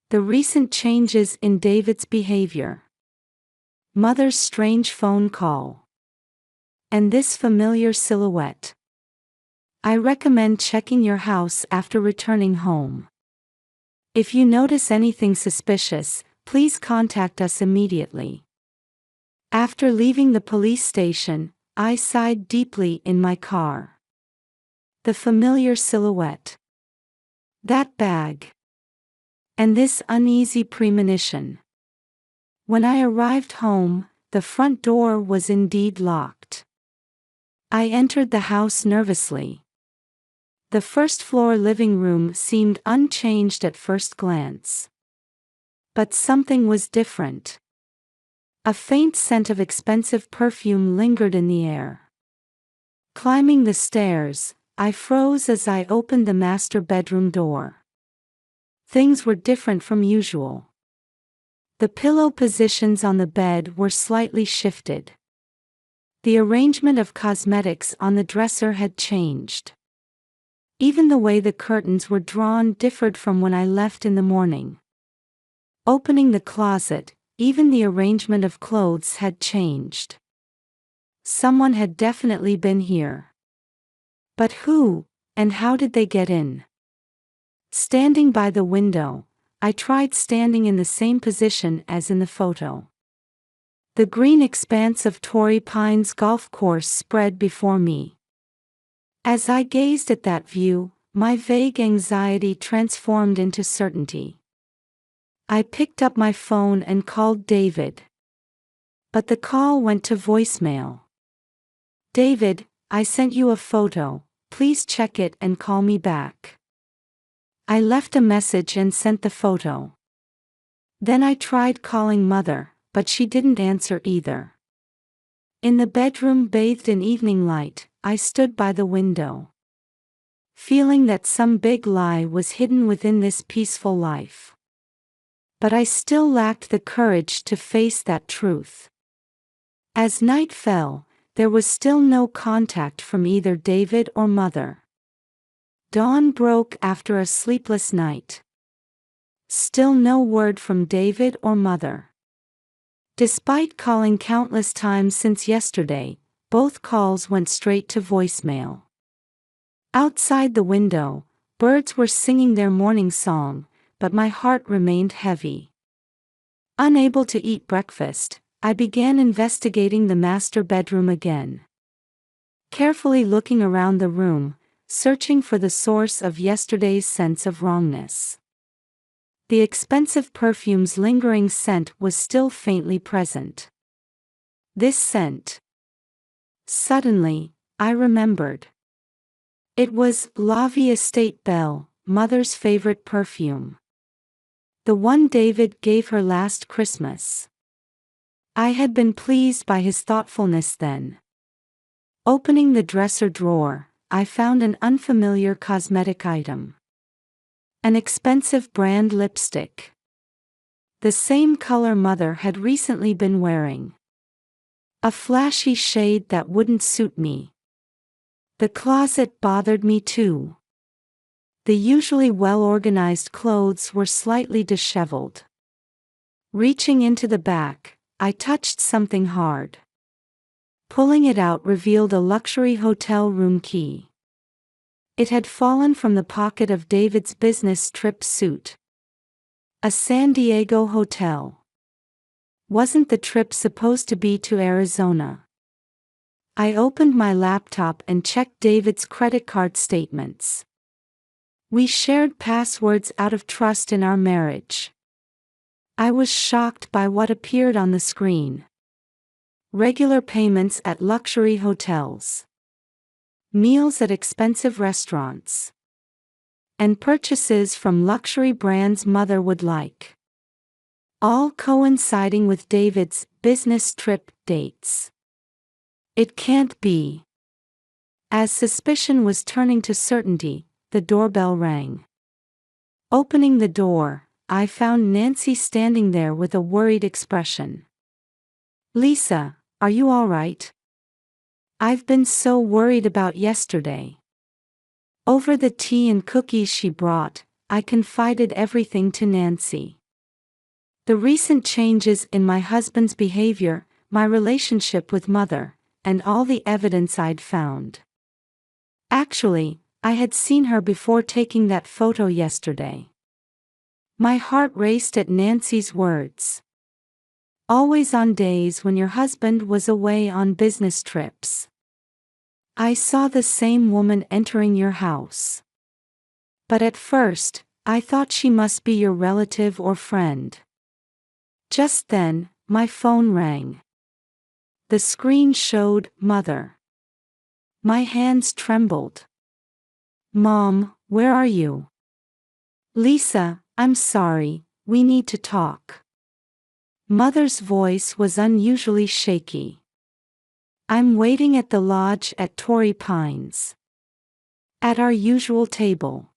The recent changes in David's behavior. Mother's strange phone call. And this familiar silhouette. I recommend checking your house after returning home. If you notice anything suspicious, please contact us immediately. After leaving the police station, I sighed deeply in my car. The familiar silhouette. That bag. And this uneasy premonition. When I arrived home, the front door was indeed locked. I entered the house nervously. The first-floor living room seemed unchanged at first glance. But something was different. A faint scent of expensive perfume lingered in the air. Climbing the stairs, I froze as I opened the master bedroom door. Things were different from usual. The pillow positions on the bed were slightly shifted. The arrangement of cosmetics on the dresser had changed. Even the way the curtains were drawn differed from when I left in the morning. Opening the closet, even the arrangement of clothes had changed. Someone had definitely been here. But who, and how did they get in? Standing by the window, I tried standing in the same position as in the photo. The green expanse of Torrey Pines golf course spread before me. As I gazed at that view, my vague anxiety transformed into certainty. I picked up my phone and called David. But the call went to voicemail. "David, I sent you a photo, please check it and call me back." I left a message and sent the photo. Then I tried calling Mother, but she didn't answer either. In the bedroom bathed in evening light, I stood by the window. Feeling that some big lie was hidden within this peaceful life. But I still lacked the courage to face that truth. As night fell, there was still no contact from either David or Mother. Dawn broke after a sleepless night. Still no word from David or Mother. Despite calling countless times since yesterday, both calls went straight to voicemail. Outside the window, birds were singing their morning song, but my heart remained heavy. Unable to eat breakfast, I began investigating the master bedroom again. Carefully looking around the room, searching for the source of yesterday's sense of wrongness. The expensive perfume's lingering scent was still faintly present. This scent. Suddenly, I remembered. It was La Vie Estate Belle, Mother's favorite perfume. The one David gave her last Christmas. I had been pleased by his thoughtfulness then. Opening the dresser drawer, I found an unfamiliar cosmetic item. An expensive brand lipstick. The same color Mother had recently been wearing. A flashy shade that wouldn't suit me. The closet bothered me too. The usually well-organized clothes were slightly disheveled. Reaching into the back, I touched something hard. Pulling it out revealed a luxury hotel room key. It had fallen from the pocket of David's business trip suit. A San Diego hotel. Wasn't the trip supposed to be to Arizona? I opened my laptop and checked David's credit card statements. We shared passwords out of trust in our marriage. I was shocked by what appeared on the screen. Regular payments at luxury hotels. Meals at expensive restaurants. And purchases from luxury brands Mother would like. All coinciding with David's business trip dates. It can't be. As suspicion was turning to certainty, the doorbell rang. Opening the door, I found Nancy standing there with a worried expression. "Lisa, are you all right? I've been so worried about yesterday." Over the tea and cookies she brought, I confided everything to Nancy. The recent changes in my husband's behavior, my relationship with Mother, and all the evidence I'd found. Actually, I had seen her before taking that photo yesterday. My heart raced at Nancy's words. Always on days when your husband was away on business trips. I saw the same woman entering your house. But at first, I thought she must be your relative or friend. Just then, my phone rang. The screen showed Mother. My hands trembled. "Mom, where are you?" "Lisa, I'm sorry, we need to talk." Mother's voice was unusually shaky. "I'm waiting at the lodge at Torrey Pines. At our usual table."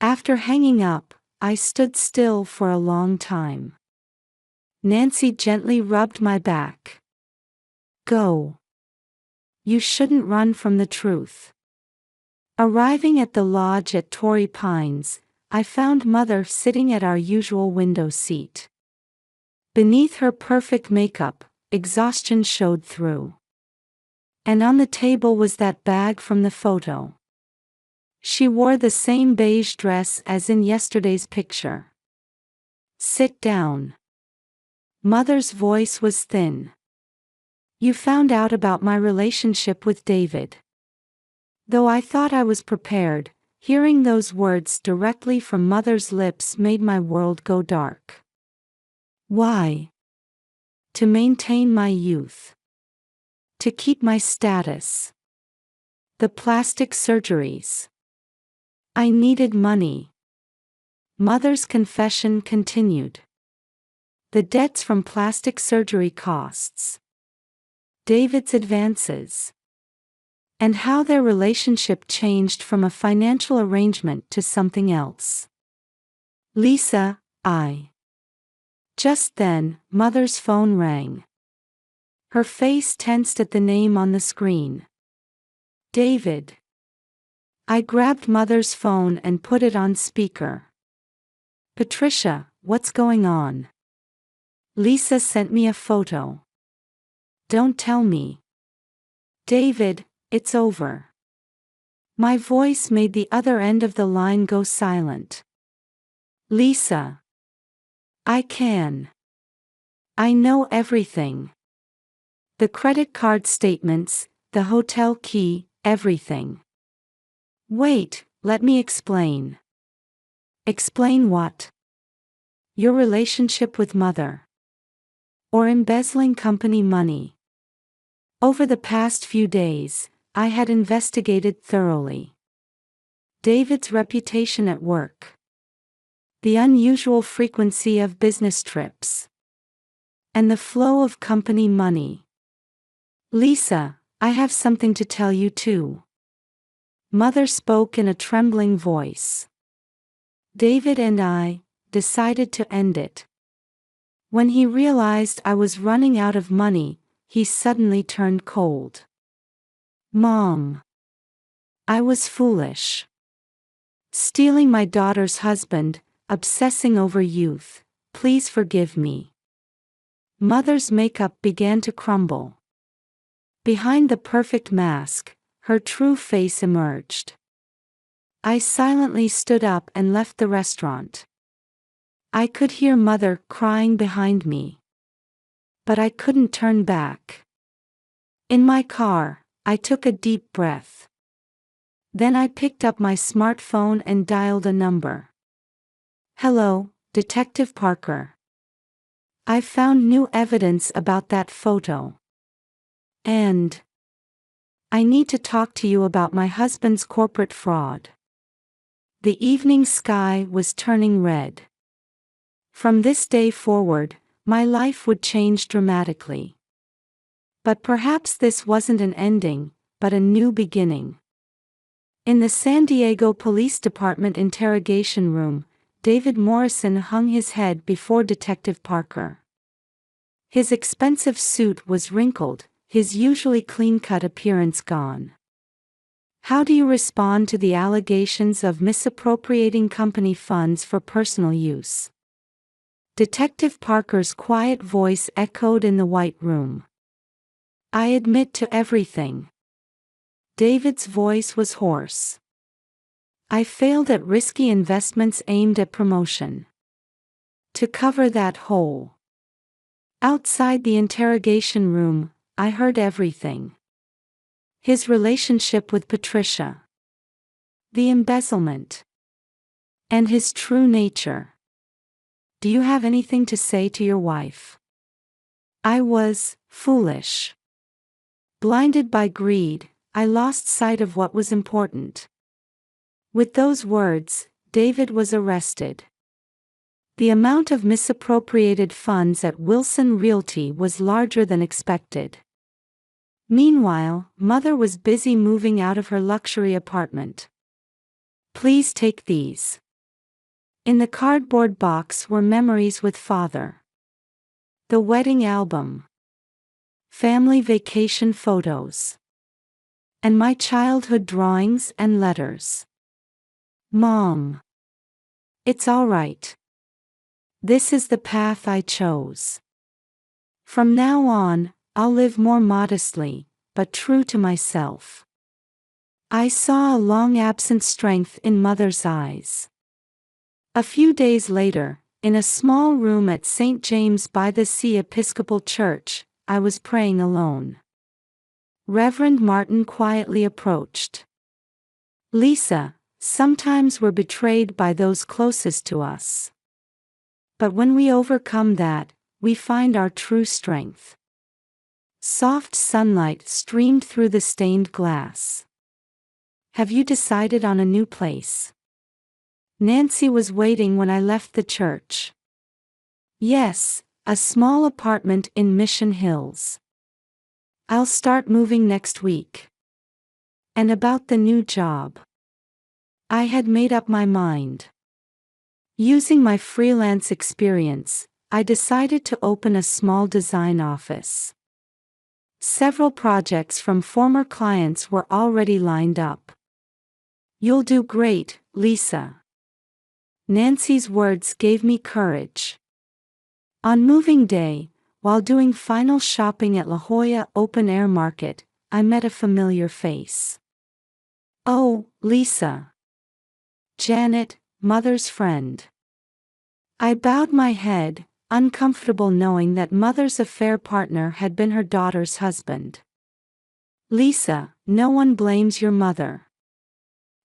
After hanging up, I stood still for a long time. Nancy gently rubbed my back. "Go. You shouldn't run from the truth." Arriving at the lodge at Torrey Pines, I found Mother sitting at our usual window seat. Beneath her perfect makeup, exhaustion showed through. And on the table was that bag from the photo. She wore the same beige dress as in yesterday's picture. "Sit down." Mother's voice was thin. "You found out about my relationship with David." Though I thought I was prepared, hearing those words directly from Mother's lips made my world go dark. Why? To maintain my youth. To keep my status. The plastic surgeries. I needed money. Mother's confession continued. The debts from plastic surgery costs. David's advances. And how their relationship changed from a financial arrangement to something else. "Lisa, I Just then, Mother's phone rang. Her face tensed at the name on the screen. David. I grabbed Mother's phone and put it on speaker. Patricia, what's going on? Lisa sent me a photo. Don't tell me. David, it's over. My voice made the other end of the line go silent. Lisa. I know everything. The credit card statements, the hotel key, everything. Wait, let me explain. Explain what? Your relationship with Mother. Or embezzling company money. Over the past few days, I had investigated thoroughly. David's reputation at work. The unusual frequency of business trips. And the flow of company money. Lisa, I have something to tell you too. Mother spoke in a trembling voice. David and I decided to end it. When he realized I was running out of money, he suddenly turned cold. Mom. I was foolish. Stealing my daughter's husband, obsessing over youth, please forgive me. Mother's makeup began to crumble. Behind the perfect mask, her true face emerged. I silently stood up and left the restaurant. I could hear Mother crying behind me. But I couldn't turn back. In my car, I took a deep breath. Then I picked up my smartphone and dialed a number. Hello, Detective Parker. I found new evidence about that photo. And I need to talk to you about my husband's corporate fraud. The evening sky was turning red. From this day forward, my life would change dramatically. But perhaps this wasn't an ending, but a new beginning. In the San Diego Police Department interrogation room, David Morrison hung his head before Detective Parker. His expensive suit was wrinkled, his usually clean-cut appearance gone. How do you respond to the allegations of misappropriating company funds for personal use? Detective Parker's quiet voice echoed in the white room. I admit to everything. David's voice was hoarse. I failed at risky investments aimed at promotion. To cover that hole. Outside the interrogation room, I heard everything. His relationship with Patricia. The embezzlement. And his true nature. Do you have anything to say to your wife? I was foolish. Blinded by greed, I lost sight of what was important. With those words, David was arrested. The amount of misappropriated funds at Wilson Realty was larger than expected. Meanwhile, Mother was busy moving out of her luxury apartment. Please take these. In the cardboard box were memories with Father. The wedding album. Family vacation photos. And my childhood drawings and letters. Mom. It's all right. This is the path I chose. From now on, I'll live more modestly, but true to myself. I saw a long-absent strength in Mother's eyes. A few days later, in a small room at St. James by the Sea Episcopal Church, I was praying alone. Reverend Martin quietly approached. Lisa, sometimes we're betrayed by those closest to us. But when we overcome that, we find our true strength. Soft sunlight streamed through the stained glass. Have you decided on a new place? Nancy was waiting when I left the church. Yes, a small apartment in Mission Hills. I'll start moving next week. And about the new job. I had made up my mind. Using my freelance experience, I decided to open a small design office. Several projects from former clients were already lined up. "You'll do great, Lisa." Nancy's words gave me courage. On moving day, while doing final shopping at La Jolla Open Air Market, I met a familiar face. "Oh, Lisa." Janet, Mother's friend. I bowed my head, uncomfortable knowing that Mother's affair partner had been her daughter's husband. "Lisa, no one blames your mother.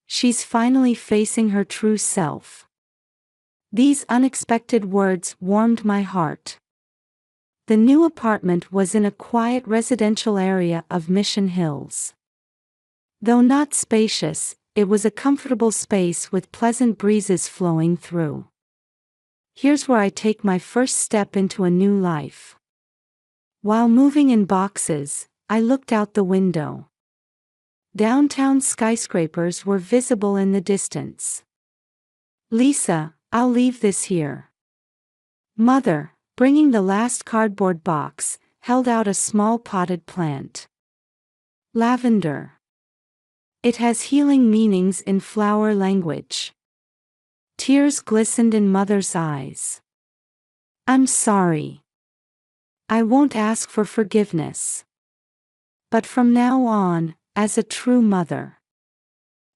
She's finally facing her true self." These unexpected words warmed my heart. The new apartment was in a quiet residential area of Mission Hills. Though not spacious, it was a comfortable space with pleasant breezes flowing through. Here's where I take my first step into a new life. While moving in boxes, I looked out the window. Downtown skyscrapers were visible in the distance. "Lisa, I'll leave this here." Mother, bringing the last cardboard box, held out a small potted plant. "Lavender. It has healing meanings in flower language." Tears glistened in Mother's eyes. "I'm sorry. I won't ask for forgiveness. But from now on, as a true mother."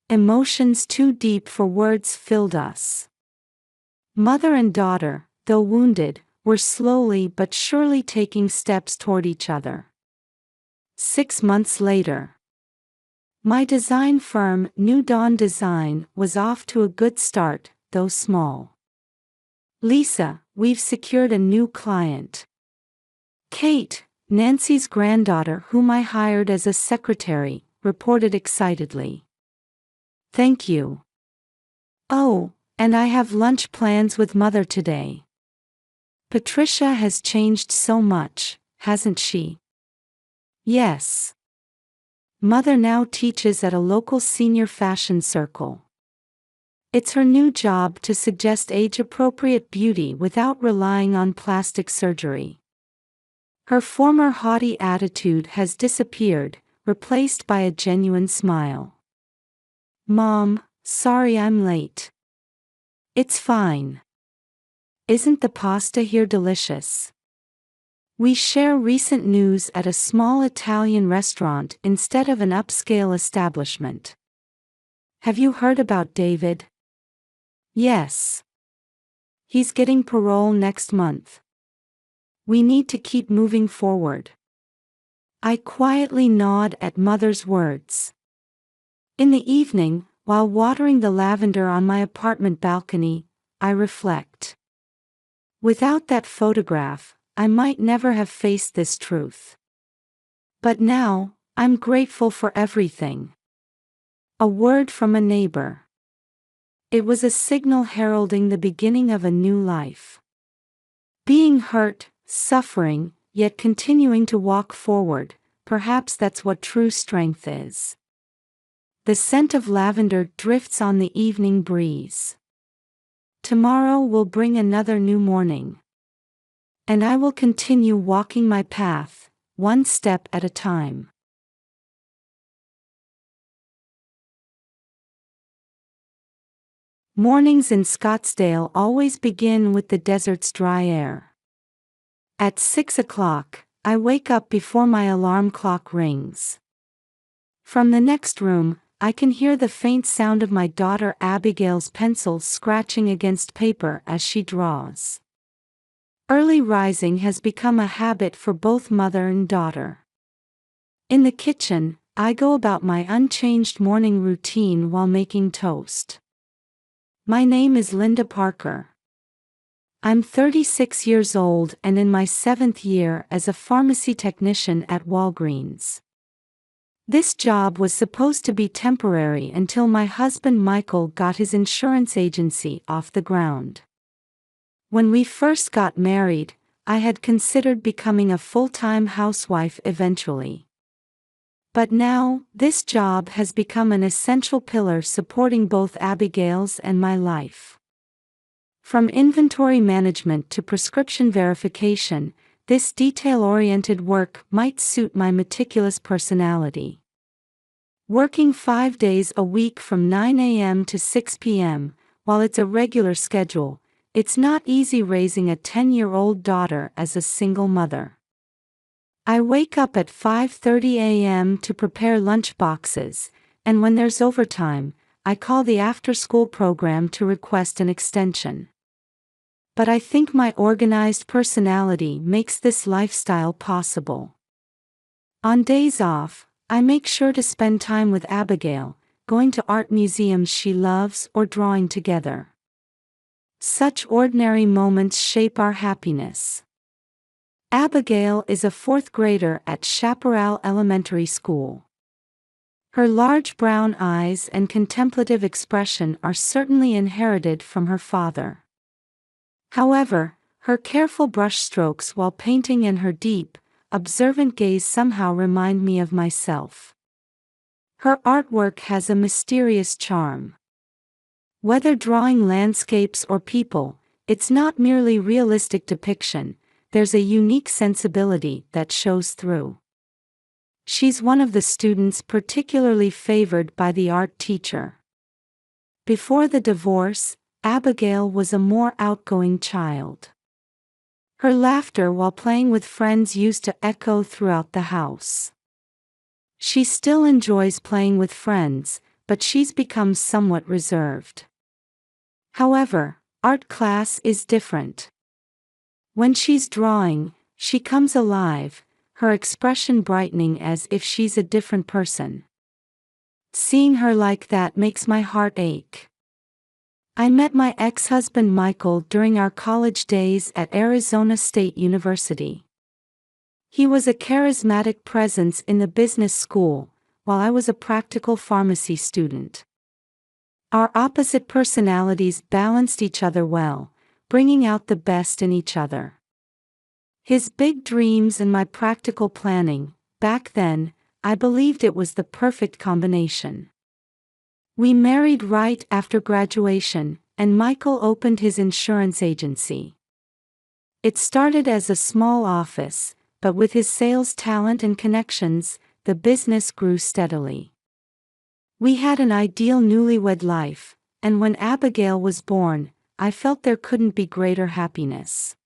Emotions too deep for words filled us. Mother and daughter, though wounded, were slowly but surely taking steps toward each other. 6 months later. My design firm, New Dawn Design, was off to a good start, though small. "Lisa, we've secured a new client." Kate, Nancy's granddaughter whom I hired as a secretary, reported excitedly. "Thank you. Oh, and I have lunch plans with Mother today. Patricia has changed so much, hasn't she?" "Yes. Mother now teaches at a local senior fashion circle. It's her new job to suggest age-appropriate beauty without relying on plastic surgery. Her former haughty attitude has disappeared, replaced by a genuine smile." "Mom, sorry I'm late." "It's fine. Isn't the pasta here delicious?" We share recent news at a small Italian restaurant instead of an upscale establishment. "Have you heard about David?" "Yes. He's getting parole next month. We need to keep moving forward." I quietly nod at Mother's words. In the evening, while watering the lavender on my apartment balcony, I reflect. Without that photograph, I might never have faced this truth. But now, I'm grateful for everything. A word from a neighbor. It was a signal heralding the beginning of a new life. Being hurt, suffering, yet continuing to walk forward, perhaps that's what true strength is. The scent of lavender drifts on the evening breeze. Tomorrow will bring another new morning. And I will continue walking my path, one step at a time. Mornings in Scottsdale always begin with the desert's dry air. At 6 o'clock, I wake up before my alarm clock rings. From the next room, I can hear the faint sound of my daughter Abigail's pencil scratching against paper as she draws. Early rising has become a habit for both mother and daughter. In the kitchen, I go about my unchanged morning routine while making toast. My name is Linda Parker. I'm 36 years old and in my 7th year as a pharmacy technician at Walgreens. This job was supposed to be temporary until my husband Michael got his insurance agency off the ground. When we first got married, I had considered becoming a full-time housewife eventually. But now, this job has become an essential pillar supporting both Abigail's and my life. From inventory management to prescription verification, this detail-oriented work might suit my meticulous personality. Working 5 days a week from 9 a.m. to 6 p.m., while it's a regular schedule, it's not easy raising a 10-year-old daughter as a single mother. I wake up at 5:30 a.m. to prepare lunch boxes, and when there's overtime, I call the after-school program to request an extension. But I think my organized personality makes this lifestyle possible. On days off, I make sure to spend time with Abigail, going to art museums she loves or drawing together. Such ordinary moments shape our happiness. Abigail is a 4th grader at Chaparral Elementary School. Her large brown eyes and contemplative expression are certainly inherited from her father. However, her careful brushstrokes while painting and her deep, observant gaze somehow remind me of myself. Her artwork has a mysterious charm. Whether drawing landscapes or people, it's not merely realistic depiction, there's a unique sensibility that shows through. She's one of the students particularly favored by the art teacher. Before the divorce, Abigail was a more outgoing child. Her laughter while playing with friends used to echo throughout the house. She still enjoys playing with friends, but she's become somewhat reserved. However, art class is different. When she's drawing, she comes alive, her expression brightening as if she's a different person. Seeing her like that makes my heart ache. I met my ex-husband Michael during our college days at Arizona State University. He was a charismatic presence in the business school, while I was a practical pharmacy student. Our opposite personalities balanced each other well, bringing out the best in each other. His big dreams and my practical planning, back then, I believed it was the perfect combination. We married right after graduation, and Michael opened his insurance agency. It started as a small office, but with his sales talent and connections, the business grew steadily. We had an ideal newlywed life, and when Abigail was born, I felt there couldn't be greater happiness.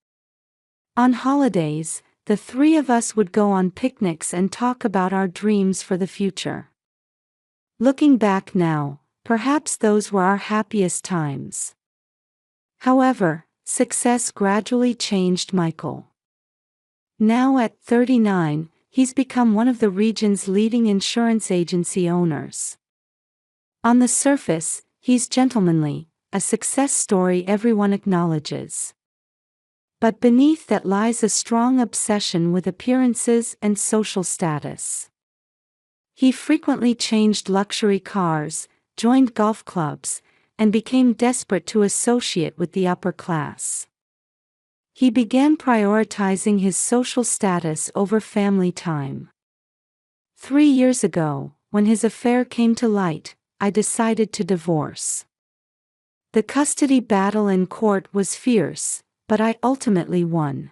On holidays, the 3 of us would go on picnics and talk about our dreams for the future. Looking back now, perhaps those were our happiest times. However, success gradually changed Michael. Now at 39, he's become one of the region's leading insurance agency owners. On the surface, he's gentlemanly, a success story everyone acknowledges. But beneath that lies a strong obsession with appearances and social status. He frequently changed luxury cars, joined golf clubs, and became desperate to associate with the upper class. He began prioritizing his social status over family time. 3 years ago, when his affair came to light, I decided to divorce. The custody battle in court was fierce, but I ultimately won.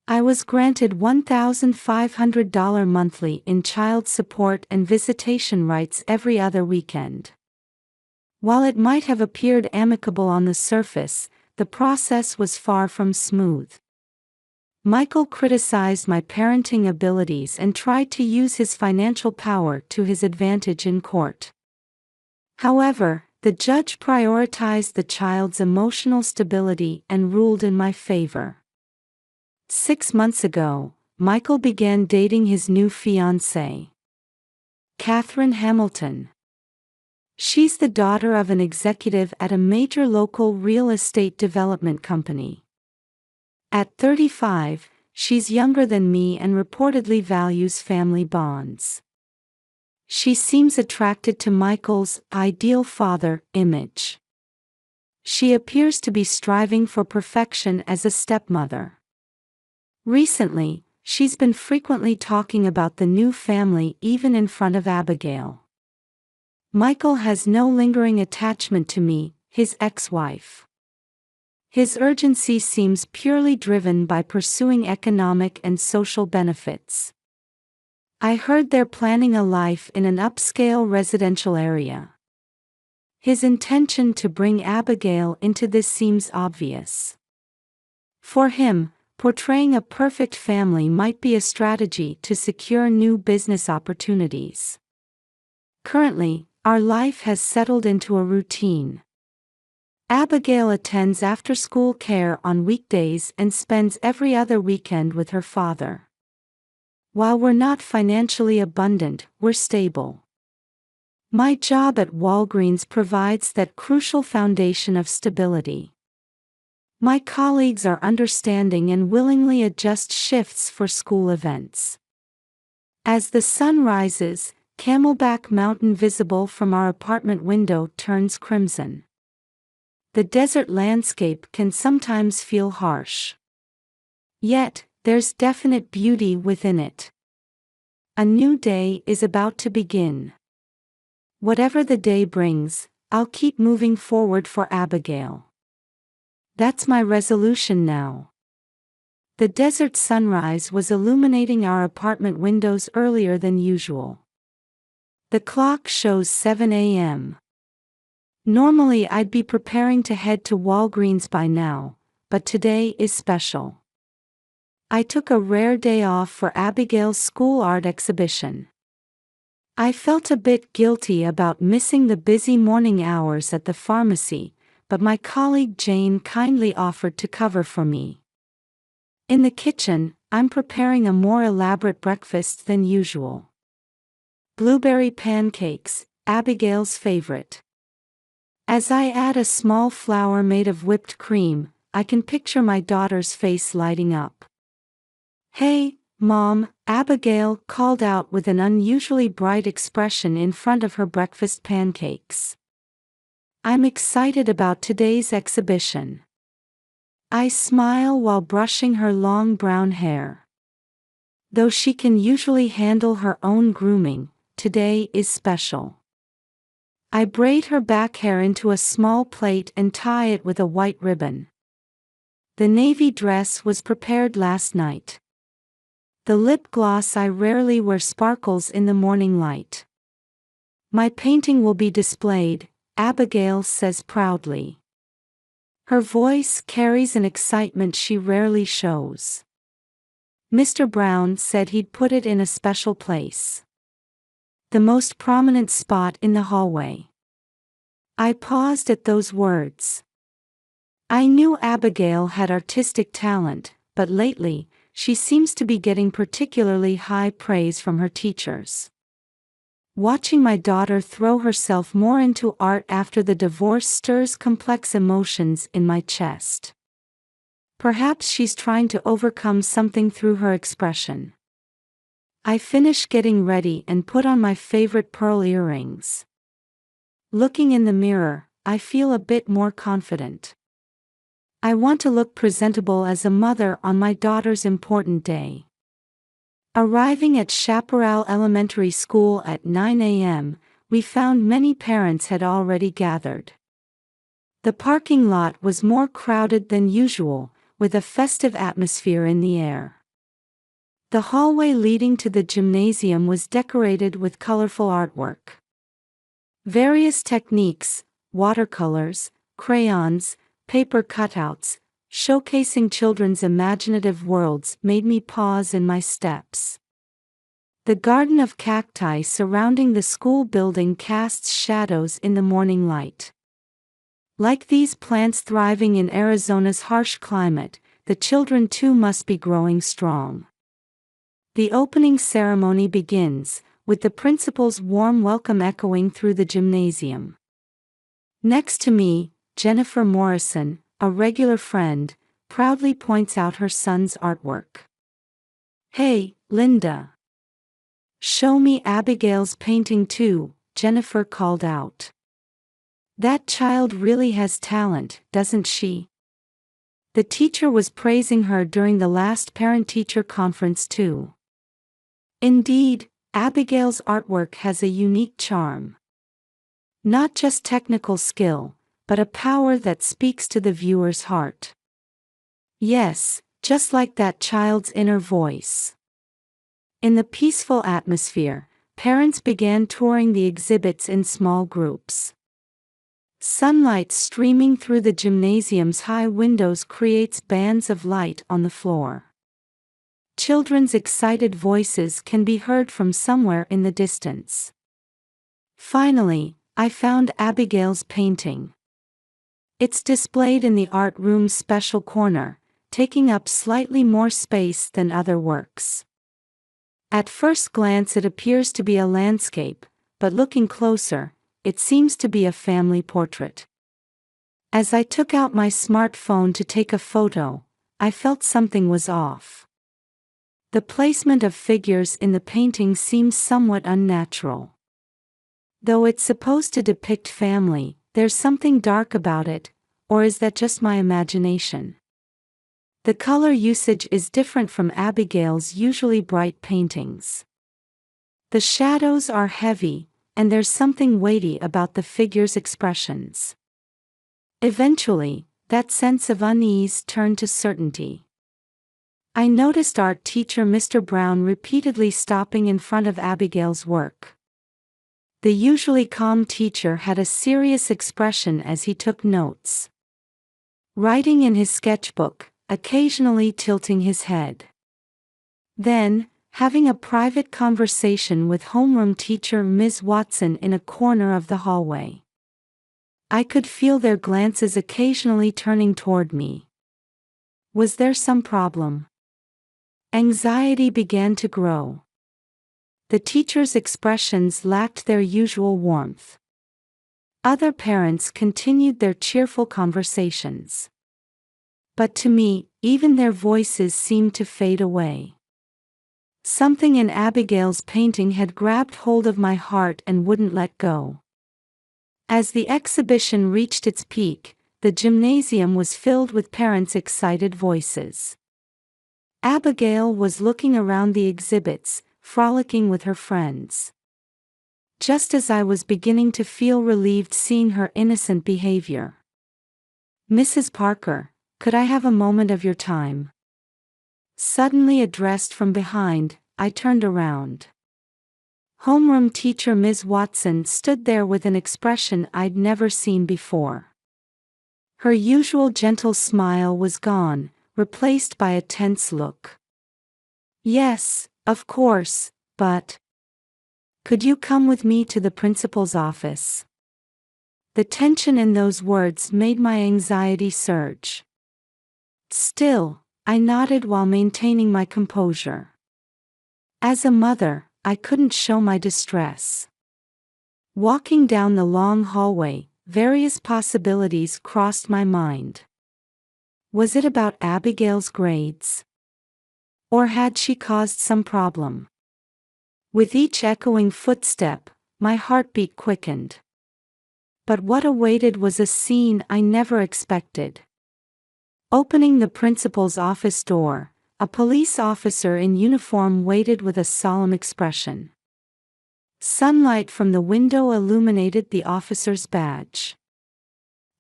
I was granted $1,500 monthly in child support and visitation rights every other weekend. While it might have appeared amicable on the surface, the process was far from smooth. Michael criticized my parenting abilities and tried to use his financial power to his advantage in court. However, the judge prioritized the child's emotional stability and ruled in my favor. 6 months ago, Michael began dating his new fiancée, Catherine Hamilton. She's the daughter of an executive at a major local real estate development company. At 35, she's younger than me and reportedly values family bonds. She seems attracted to Michael's ideal father image. She appears to be striving for perfection as a stepmother. Recently, she's been frequently talking about the new family even in front of Abigail. Michael has no lingering attachment to me, his ex-wife. His urgency seems purely driven by pursuing economic and social benefits. I heard they're planning a life in an upscale residential area. His intention to bring Abigail into this seems obvious. For him, portraying a perfect family might be a strategy to secure new business opportunities. Currently, our life has settled into a routine. Abigail attends after-school care on weekdays and spends every other weekend with her father. While we're not financially abundant, we're stable. My job at Walgreens provides that crucial foundation of stability. My colleagues are understanding and willingly adjust shifts for school events. As the sun rises, Camelback Mountain visible from our apartment window turns crimson. The desert landscape can sometimes feel harsh. Yet, there's definite beauty within it. A new day is about to begin. Whatever the day brings, I'll keep moving forward for Abigail. That's my resolution now. The desert sunrise was illuminating our apartment windows earlier than usual. The clock shows 7 a.m. Normally I'd be preparing to head to Walgreens by now, but today is special. I took a rare day off for Abigail's school art exhibition. I felt a bit guilty about missing the busy morning hours at the pharmacy, but my colleague Jane kindly offered to cover for me. In the kitchen, I'm preparing a more elaborate breakfast than usual. Blueberry pancakes, Abigail's favorite. As I add a small flower made of whipped cream, I can picture my daughter's face lighting up. "Hey, Mom," Abigail called out with an unusually bright expression in front of her breakfast pancakes. "I'm excited about today's exhibition." I smile while brushing her long brown hair. Though she can usually handle her own grooming, today is special. I braid her back hair into a small plait and tie it with a white ribbon. The navy dress was prepared last night. The lip gloss I rarely wear sparkles in the morning light. "My painting will be displayed," Abigail says proudly. Her voice carries an excitement she rarely shows. "Mr. Brown said he'd put it in a special place. The most prominent spot in the hallway." I paused at those words. I knew Abigail had artistic talent, but lately, she seems to be getting particularly high praise from her teachers. Watching my daughter throw herself more into art after the divorce stirs complex emotions in my chest. Perhaps she's trying to overcome something through her expression. I finish getting ready and put on my favorite pearl earrings. Looking in the mirror, I feel a bit more confident. I want to look presentable as a mother on my daughter's important day. Arriving at Chaparral Elementary School at 9 a.m., we found many parents had already gathered. The parking lot was more crowded than usual, with a festive atmosphere in the air. The hallway leading to the gymnasium was decorated with colorful artwork. Various techniques, watercolors, crayons, paper cutouts, showcasing children's imaginative worlds made me pause in my steps. The garden of cacti surrounding the school building casts shadows in the morning light. Like these plants thriving in Arizona's harsh climate, the children too must be growing strong. The opening ceremony begins, with the principal's warm welcome echoing through the gymnasium. Next to me, Jennifer Morrison, a regular friend, proudly points out her son's artwork. "Hey, Linda. Show me Abigail's painting too," Jennifer called out. "That child really has talent, doesn't she?" The teacher was praising her during the last parent-teacher conference too. Indeed, Abigail's artwork has a unique charm. Not just technical skill, but a power that speaks to the viewer's heart. Yes, just like that child's inner voice. In the peaceful atmosphere, parents began touring the exhibits in small groups. Sunlight streaming through the gymnasium's high windows creates bands of light on the floor. Children's excited voices can be heard from somewhere in the distance. Finally, I found Abigail's painting. It's displayed in the art room's special corner, taking up slightly more space than other works. At first glance it appears to be a landscape, but looking closer, it seems to be a family portrait. As I took out my smartphone to take a photo, I felt something was off. The placement of figures in the painting seems somewhat unnatural. Though it's supposed to depict family, there's something dark about it, or is that just my imagination? The color usage is different from Abigail's usually bright paintings. The shadows are heavy, and there's something weighty about the figures' expressions. Eventually, that sense of unease turned to certainty. I noticed art teacher Mr. Brown repeatedly stopping in front of Abigail's work. The usually calm teacher had a serious expression as he took notes. Writing in his sketchbook, occasionally tilting his head. Then, having a private conversation with homeroom teacher Ms. Watson in a corner of the hallway. I could feel their glances occasionally turning toward me. Was there some problem? Anxiety began to grow. The teacher's expressions lacked their usual warmth. Other parents continued their cheerful conversations. But to me, even their voices seemed to fade away. Something in Abigail's painting had grabbed hold of my heart and wouldn't let go. As the exhibition reached its peak, the gymnasium was filled with parents' excited voices. Abigail was looking around the exhibits, frolicking with her friends. Just as I was beginning to feel relieved seeing her innocent behavior. "Mrs. Parker, could I have a moment of your time?" Suddenly addressed from behind, I turned around. Homeroom teacher Ms. Watson stood there with an expression I'd never seen before. Her usual gentle smile was gone, replaced by a tense look. "Yes, of course, but could you come with me to the principal's office?" The tension in those words made my anxiety surge. Still, I nodded while maintaining my composure. As a mother, I couldn't show my distress. Walking down the long hallway, various possibilities crossed my mind. Was it about Abigail's grades? Or had she caused some problem? With each echoing footstep, my heartbeat quickened. But what awaited was a scene I never expected. Opening the principal's office door, a police officer in uniform waited with a solemn expression. Sunlight from the window illuminated the officer's badge.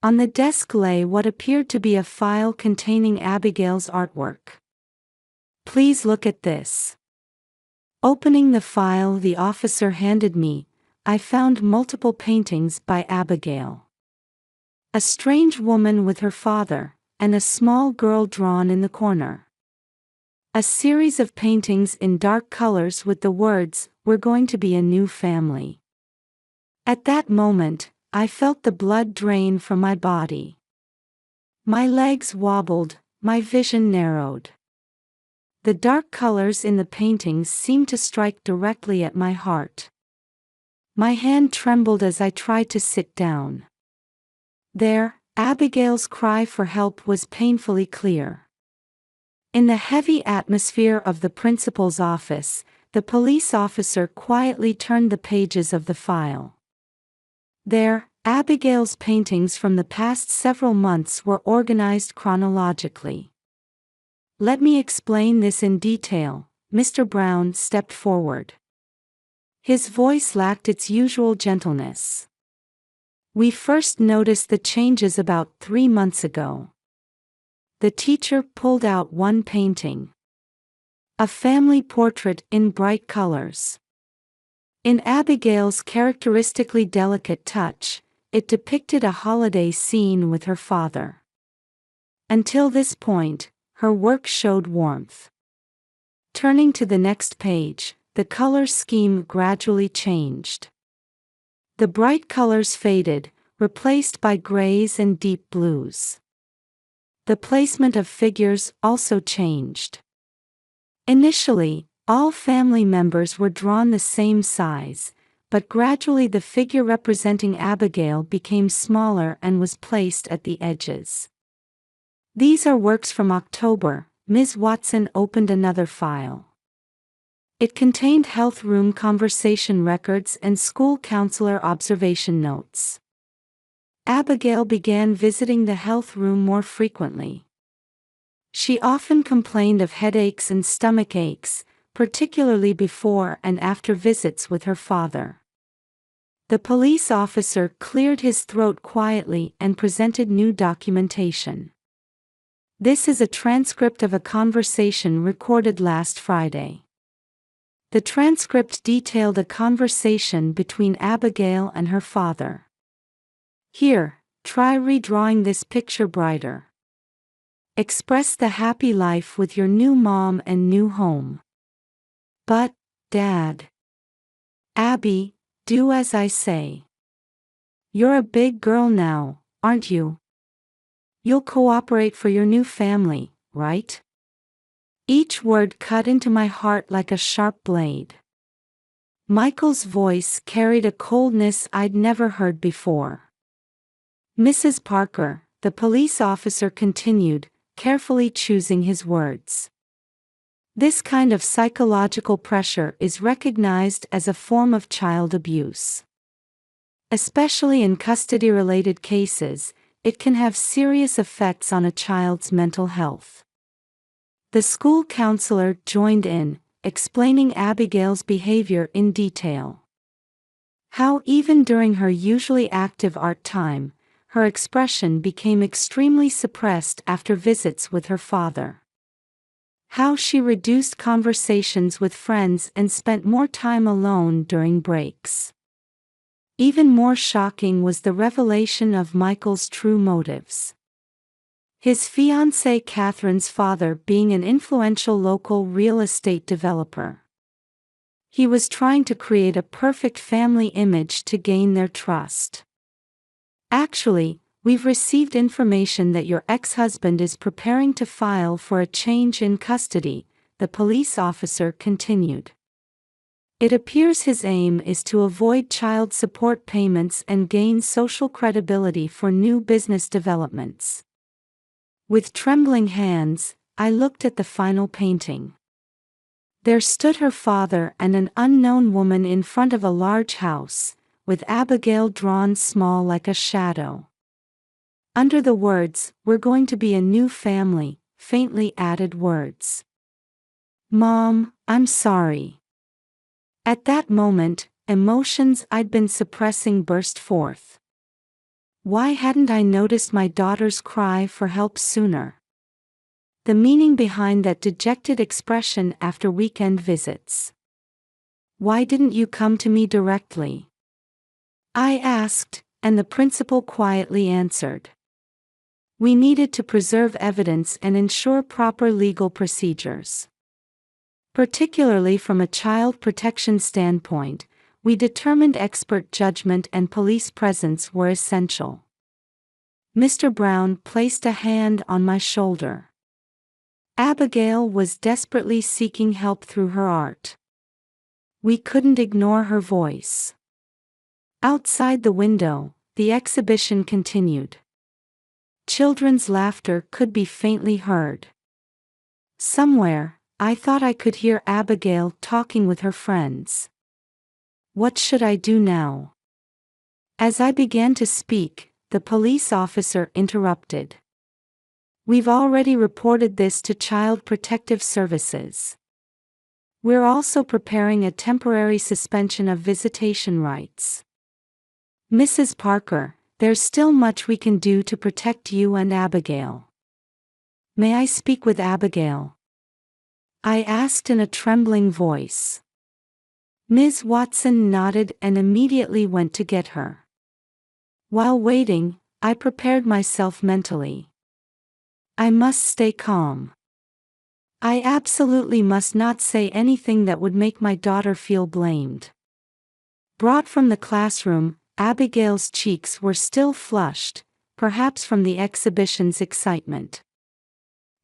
On the desk lay what appeared to be a file containing Abigail's artwork. "Please look at this." Opening the file the officer handed me, I found multiple paintings by Abigail. A strange woman with her father, and a small girl drawn in the corner. A series of paintings in dark colors with the words, "We're going to be a new family." At that moment, I felt the blood drain from my body. My legs wobbled, my vision narrowed. The dark colors in the paintings seemed to strike directly at my heart. My hand trembled as I tried to sit down. There, Abigail's cry for help was painfully clear. In the heavy atmosphere of the principal's office, the police officer quietly turned the pages of the file. There, Abigail's paintings from the past several months were organized chronologically. "Let me explain this in detail," Mr. Brown stepped forward. His voice lacked its usual gentleness. We first noticed the changes about 3 months ago. The teacher pulled out one painting. A family portrait in bright colors. In Abigail's characteristically delicate touch, it depicted a holiday scene with her father. Until this point, her work showed warmth. Turning to the next page, the color scheme gradually changed. The bright colors faded, replaced by grays and deep blues. The placement of figures also changed. Initially, all family members were drawn the same size, but gradually the figure representing Abigail became smaller and was placed at the edges. These are works from October. Ms. Watson opened another file. It contained health room conversation records and school counselor observation notes. Abigail began visiting the health room more frequently. She often complained of headaches and stomach aches, particularly before and after visits with her father. The police officer cleared his throat quietly and presented new documentation. This is a transcript of a conversation recorded last Friday. The transcript detailed a conversation between Abigail and her father. Here, try redrawing this picture brighter. Express the happy life with your new mom and new home. But, Dad. Abby, do as I say. You're a big girl now, aren't you? You'll cooperate for your new family, right? Each word cut into my heart like a sharp blade. Michael's voice carried a coldness I'd never heard before. Mrs. Parker, the police officer continued, carefully choosing his words. This kind of psychological pressure is recognized as a form of child abuse. Especially in custody-related cases, it can have serious effects on a child's mental health. The school counselor joined in, explaining Abigail's behavior in detail. How even during her usually active art time, her expression became extremely suppressed after visits with her father. How she reduced conversations with friends and spent more time alone during breaks. Even more shocking was the revelation of Michael's true motives. His fiancée Catherine's father being an influential local real estate developer. He was trying to create a perfect family image to gain their trust. Actually, we've received information that your ex-husband is preparing to file for a change in custody, the police officer continued. It appears his aim is to avoid child support payments and gain social credibility for new business developments. With trembling hands, I looked at the final painting. There stood her father and an unknown woman in front of a large house, with Abigail drawn small like a shadow. Under the words, "We're going to be a new family," faintly added words. "Mom, I'm sorry." At that moment, emotions I'd been suppressing burst forth. Why hadn't I noticed my daughter's cry for help sooner? The meaning behind that dejected expression after weekend visits. "Why didn't you come to me directly?" I asked, and the principal quietly answered. We needed to preserve evidence and ensure proper legal procedures. Particularly from a child protection standpoint, we determined expert judgment and police presence were essential. Mr. Brown placed a hand on my shoulder. Abigail was desperately seeking help through her art. We couldn't ignore her voice. Outside the window, the exhibition continued. Children's laughter could be faintly heard. Somewhere, I thought I could hear Abigail talking with her friends. What should I do now? As I began to speak, the police officer interrupted. We've already reported this to Child Protective Services. We're also preparing a temporary suspension of visitation rights. Mrs. Parker, There's still much we can do to protect you and Abigail. May I speak with Abigail? I asked in a trembling voice. Ms. Watson nodded and immediately went to get her. While waiting, I prepared myself mentally. I must stay calm. I absolutely must not say anything that would make my daughter feel blamed. Brought from the classroom, Abigail's cheeks were still flushed, perhaps from the exhibition's excitement.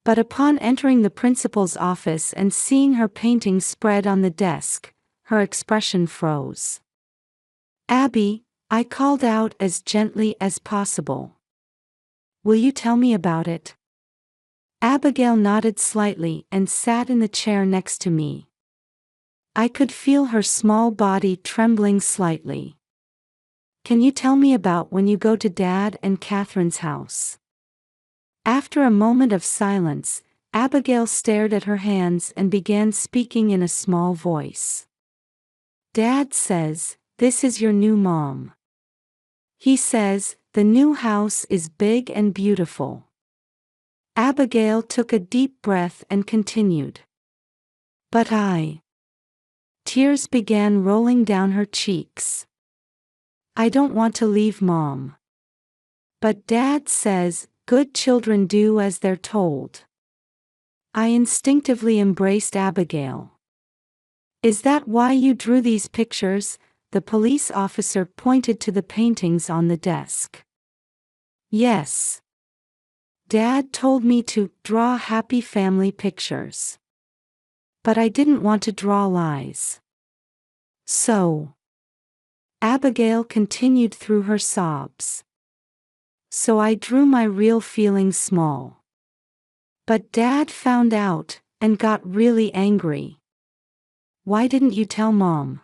But upon entering the principal's office and seeing her painting spread on the desk, her expression froze. "Abby," I called out as gently as possible. "Will you tell me about it?" Abigail nodded slightly and sat in the chair next to me. I could feel her small body trembling slightly. "Can you tell me about when you go to Dad and Catherine's house?" After a moment of silence, Abigail stared at her hands and began speaking in a small voice. "Dad says, this is your new mom. He says, the new house is big and beautiful." Abigail took a deep breath and continued. "But Tears began rolling down her cheeks. "I don't want to leave Mom. But Dad says, good children do as they're told." I instinctively embraced Abigail. "Is that why you drew these pictures?" The police officer pointed to the paintings on the desk. "Yes. Dad told me to draw happy family pictures. But I didn't want to draw lies. So," Abigail continued through her sobs, "so I drew my real feelings small. But Dad found out, and got really angry." "Why didn't you tell Mom?"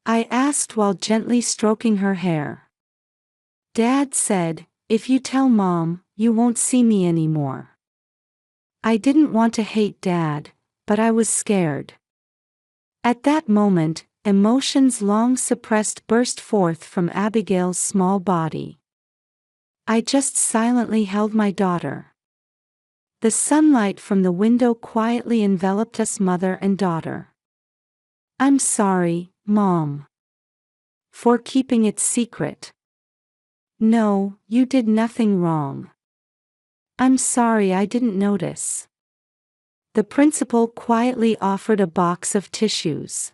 I asked while gently stroking her hair. "Dad said, if you tell Mom, you won't see me anymore." I didn't want to hate Dad, but I was scared. At that moment, emotions long suppressed burst forth from Abigail's small body. I just silently held my daughter. The sunlight from the window quietly enveloped us, mother and daughter. "I'm sorry, Mom. For keeping it secret." "No, you did nothing wrong. I'm sorry I didn't notice." The principal quietly offered a box of tissues.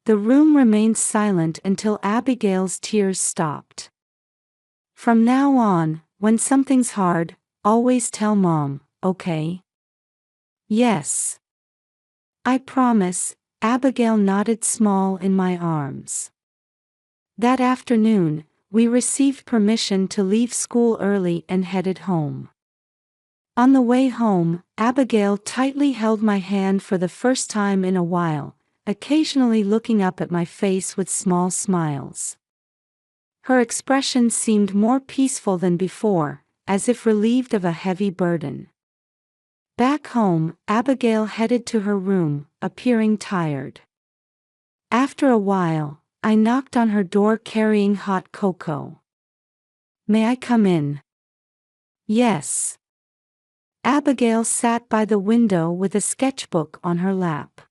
The room remained silent until Abigail's tears stopped. "From now on, when something's hard, always tell Mom, okay?" "Yes. I promise." Abigail nodded, small in my arms. That afternoon, we received permission to leave school early and headed home. On the way home, Abigail tightly held my hand for the first time in a while, occasionally looking up at my face with small smiles. Her expression seemed more peaceful than before, as if relieved of a heavy burden. Back home, Abigail headed to her room, appearing tired. After a while, I knocked on her door carrying hot cocoa. "May I come in?" "Yes." Abigail sat by the window with a sketchbook on her lap.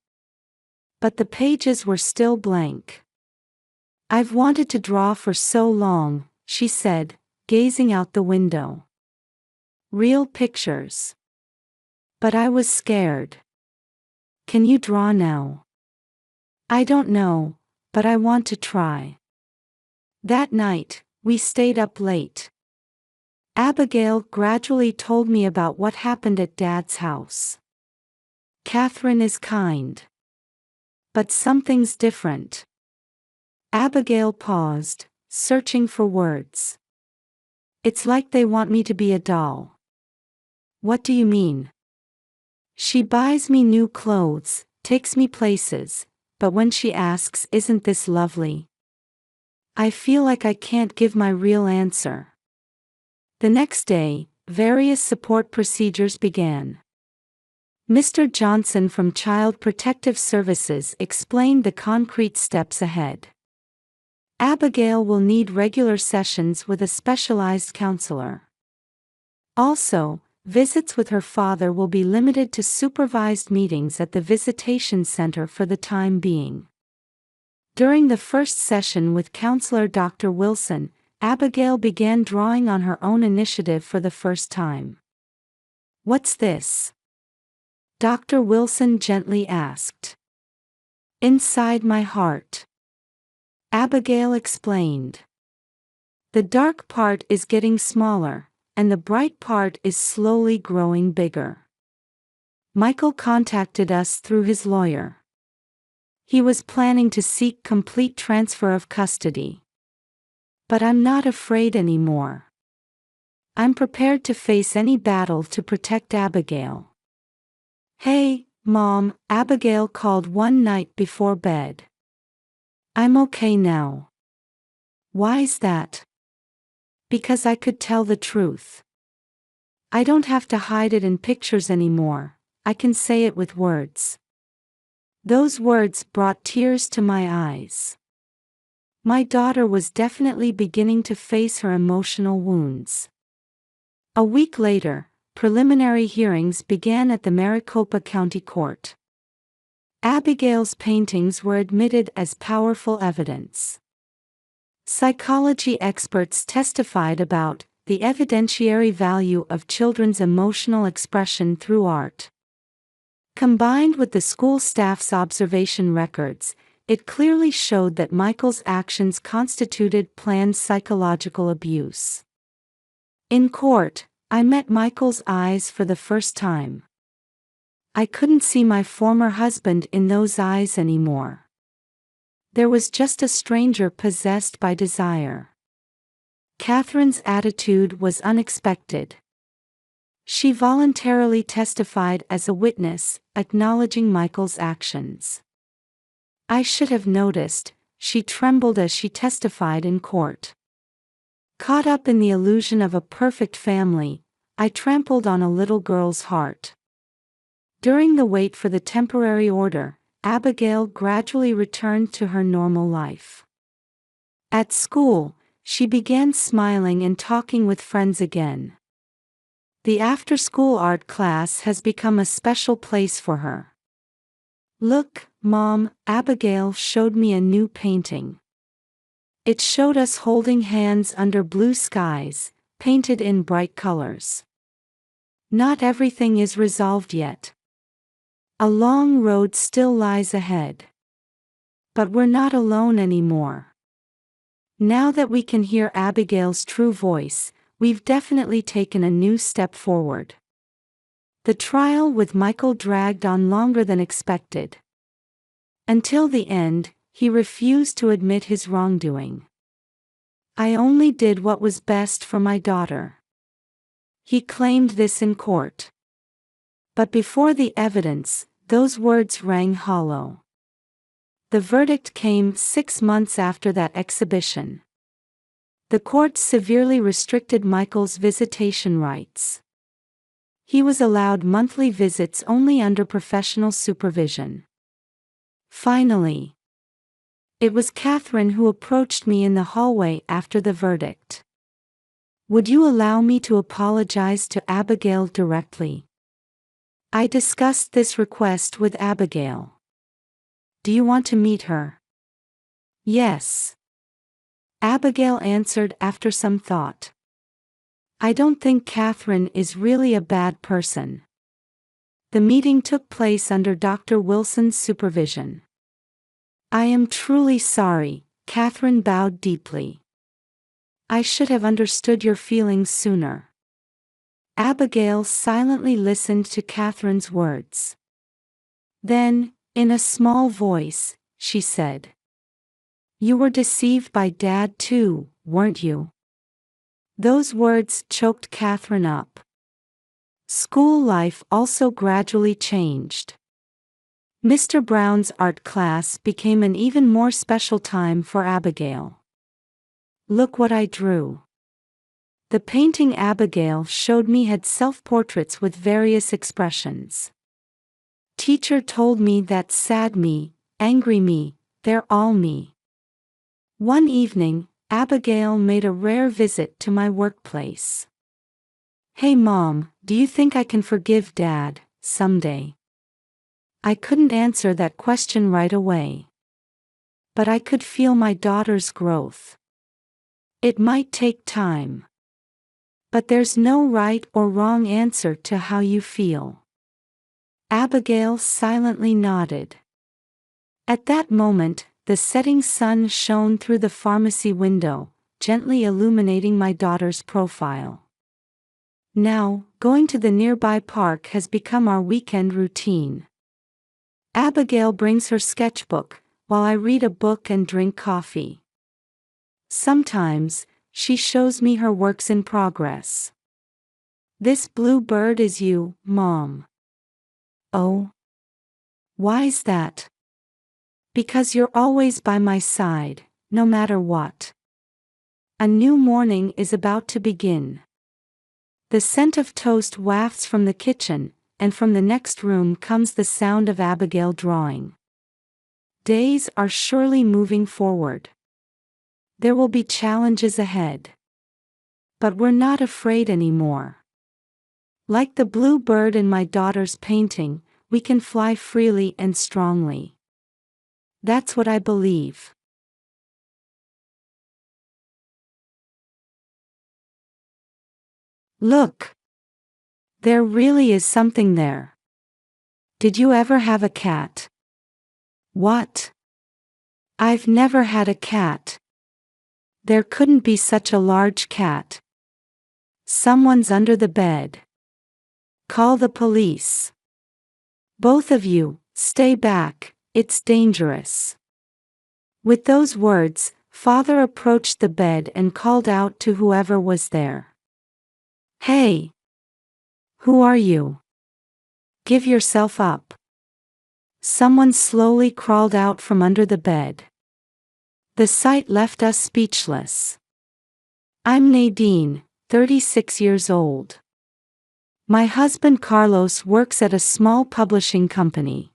But the pages were still blank. "I've wanted to draw for so long," she said, gazing out the window. "Real pictures. But I was scared." "Can you draw now?" "I don't know, but I want to try." That night, we stayed up late. Abigail gradually told me about what happened at Dad's house. "Catherine is kind. But something's different." Abigail paused, searching for words. "It's like they want me to be a doll." "What do you mean?" "She buys me new clothes, takes me places, but when she asks, 'Isn't this lovely?' I feel like I can't give my real answer." The next day, various support procedures began. Mr. Johnson from Child Protective Services explained the concrete steps ahead. Abigail will need regular sessions with a specialized counselor. Also, visits with her father will be limited to supervised meetings at the visitation center for the time being. During the first session with counselor Dr. Wilson, Abigail began drawing on her own initiative for the first time. "What's this?" Dr. Wilson gently asked. "Inside my heart," Abigail explained. "The dark part is getting smaller, and the bright part is slowly growing bigger. Michael contacted us through his lawyer. He was planning to seek complete transfer of custody. But I'm not afraid anymore. I'm prepared to face any battle to protect Abigail." "Hey, Mom," Abigail called one night before bed. "I'm okay now." "Why's that?" "Because I could tell the truth. I don't have to hide it in pictures anymore, I can say it with words." Those words brought tears to my eyes. My daughter was definitely beginning to face her emotional wounds. A week later, preliminary hearings began at the Maricopa County Court. Abigail's paintings were admitted as powerful evidence. Psychology experts testified about the evidentiary value of children's emotional expression through art. Combined with the school staff's observation records, it clearly showed that Michael's actions constituted planned psychological abuse. In court, I met Michael's eyes for the first time. I couldn't see my former husband in those eyes anymore. There was just a stranger possessed by desire. Catherine's attitude was unexpected. She voluntarily testified as a witness, acknowledging Michael's actions. I should have noticed, she trembled as she testified in court. Caught up in the illusion of a perfect family, I trampled on a little girl's heart. During the wait for the temporary order, Abigail gradually returned to her normal life. At school, she began smiling and talking with friends again. The after-school art class has become a special place for her. "Look, Mom," Abigail showed me a new painting. It showed us holding hands under blue skies, painted in bright colors. Not everything is resolved yet. A long road still lies ahead. But we're not alone anymore. Now that we can hear Abigail's true voice, we've definitely taken a new step forward. The trial with Michael dragged on longer than expected. Until the end, he refused to admit his wrongdoing. "I only did what was best for my daughter." He claimed this in court. But before the evidence, those words rang hollow. The verdict came 6 months after that exhibition. The court severely restricted Michael's visitation rights. He was allowed monthly visits only under professional supervision. Finally, it was Catherine who approached me in the hallway after the verdict. "Would you allow me to apologize to Abigail directly?" I discussed this request with Abigail. "Do you want to meet her?" "Yes," Abigail answered after some thought. "I don't think Catherine is really a bad person." The meeting took place under Dr. Wilson's supervision. "I am truly sorry," Catherine bowed deeply. "I should have understood your feelings sooner." Abigail silently listened to Catherine's words. Then, in a small voice, she said, "You were deceived by Dad too, weren't you?" Those words choked Catherine up. School life also gradually changed. Mr. Brown's art class became an even more special time for Abigail. "Look what I drew." The painting Abigail showed me had self-portraits with various expressions. "Teacher told me that's sad me, angry me, they're all me." One evening, Abigail made a rare visit to my workplace. "Hey Mom, do you think I can forgive Dad someday?" I couldn't answer that question right away. But I could feel my daughter's growth. It might take time. But there's no right or wrong answer to how you feel. Abigail silently nodded. At that moment, the setting sun shone through the pharmacy window, gently illuminating my daughter's profile. Now, going to the nearby park has become our weekend routine. Abigail brings her sketchbook, while I read a book and drink coffee. Sometimes, she shows me her works in progress. "This blue bird is you, Mom." "Oh? Why's that?" "Because you're always by my side, no matter what. A new morning is about to begin." The scent of toast wafts from the kitchen, and from the next room comes the sound of Abigail drawing. Days are surely moving forward. There will be challenges ahead. But we're not afraid anymore. Like the blue bird in my daughter's painting, we can fly freely and strongly. That's what I believe. Look! There really is something there. Did you ever have a cat? What? I've never had a cat. There couldn't be such a large cat. Someone's under the bed. Call the police. Both of you, stay back, it's dangerous. With those words, Father approached the bed and called out to whoever was there. "Hey! Who are you? Give yourself up." Someone slowly crawled out from under the bed. The sight left us speechless. "I'm Nadine, 36 years old. My husband Carlos works at a small publishing company.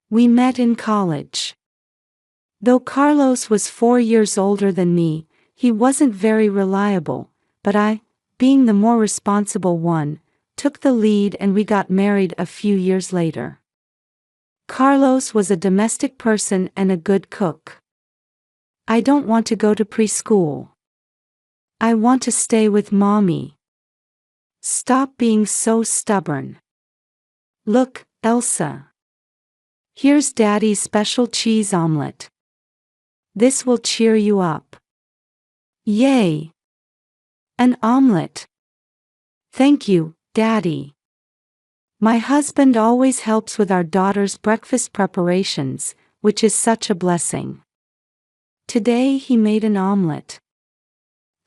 We met in college. Though Carlos was 4 years older than me, he wasn't very reliable, but I, being the more responsible one, took the lead and we got married a few years later. Carlos was a domestic person and a good cook. I don't want to go to preschool. I want to stay with Mommy. Stop being so stubborn. Look, Elsa. Here's Daddy's special cheese omelet. This will cheer you up." Yay! An omelet. Thank you, Daddy. My husband always helps with our daughter's breakfast preparations, which is such a blessing. Today he made an omelet.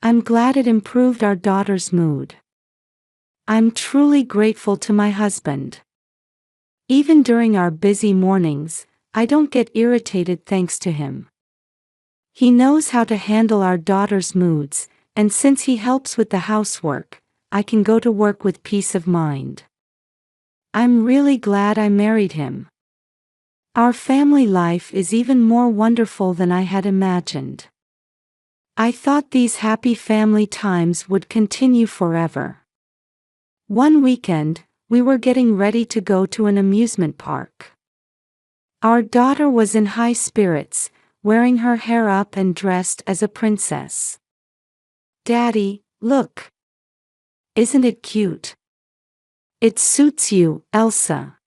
I'm glad it improved our daughter's mood. I'm truly grateful to my husband. Even during our busy mornings, I don't get irritated thanks to him. He knows how to handle our daughter's moods, and since he helps with the housework, I can go to work with peace of mind. I'm really glad I married him. Our family life is even more wonderful than I had imagined. I thought these happy family times would continue forever. One weekend, we were getting ready to go to an amusement park. Our daughter was in high spirits, wearing her hair up and dressed as a princess. "Daddy, look! Isn't it cute? It suits you, Elsa.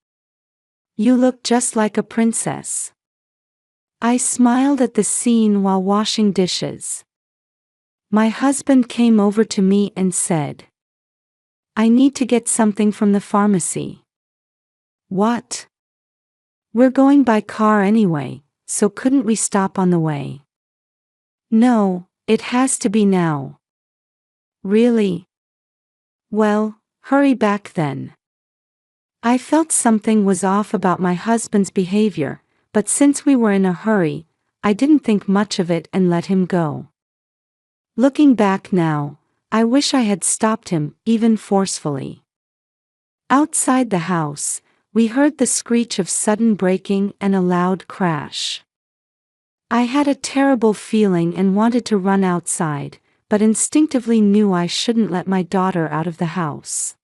You look just like a princess." I smiled at the scene while washing dishes. My husband came over to me and said, "I need to get something from the pharmacy." "What?" "We're going by car anyway, so couldn't we stop on the way?" "No, it has to be now." "Really? Well, hurry back then." I felt something was off about my husband's behavior, but since we were in a hurry, I didn't think much of it and let him go. Looking back now, I wish I had stopped him, even forcefully. Outside the house, we heard the screech of sudden braking and a loud crash. I had a terrible feeling and wanted to run outside, but instinctively knew I shouldn't let my daughter out of the house.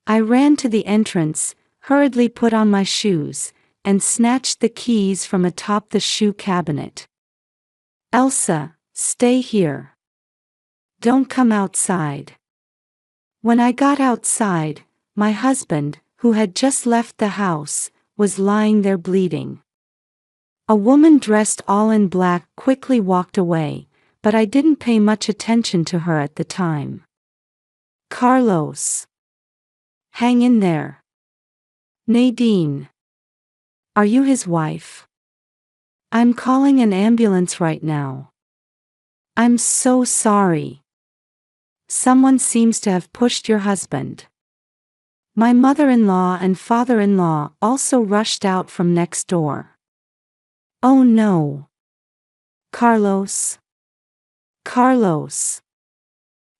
I ran to the entrance, hurriedly put on my shoes, and snatched the keys from atop the shoe cabinet. Elsa, stay here. Don't come outside. When I got outside, my husband, who had just left the house, was lying there bleeding. A woman dressed all in black quickly walked away, but I didn't pay much attention to her at the time. Carlos. Hang in there. Nadine. Are you his wife? I'm calling an ambulance right now. I'm so sorry. Someone seems to have pushed your husband. My mother-in-law and father-in-law also rushed out from next door. Oh no. Carlos. Carlos.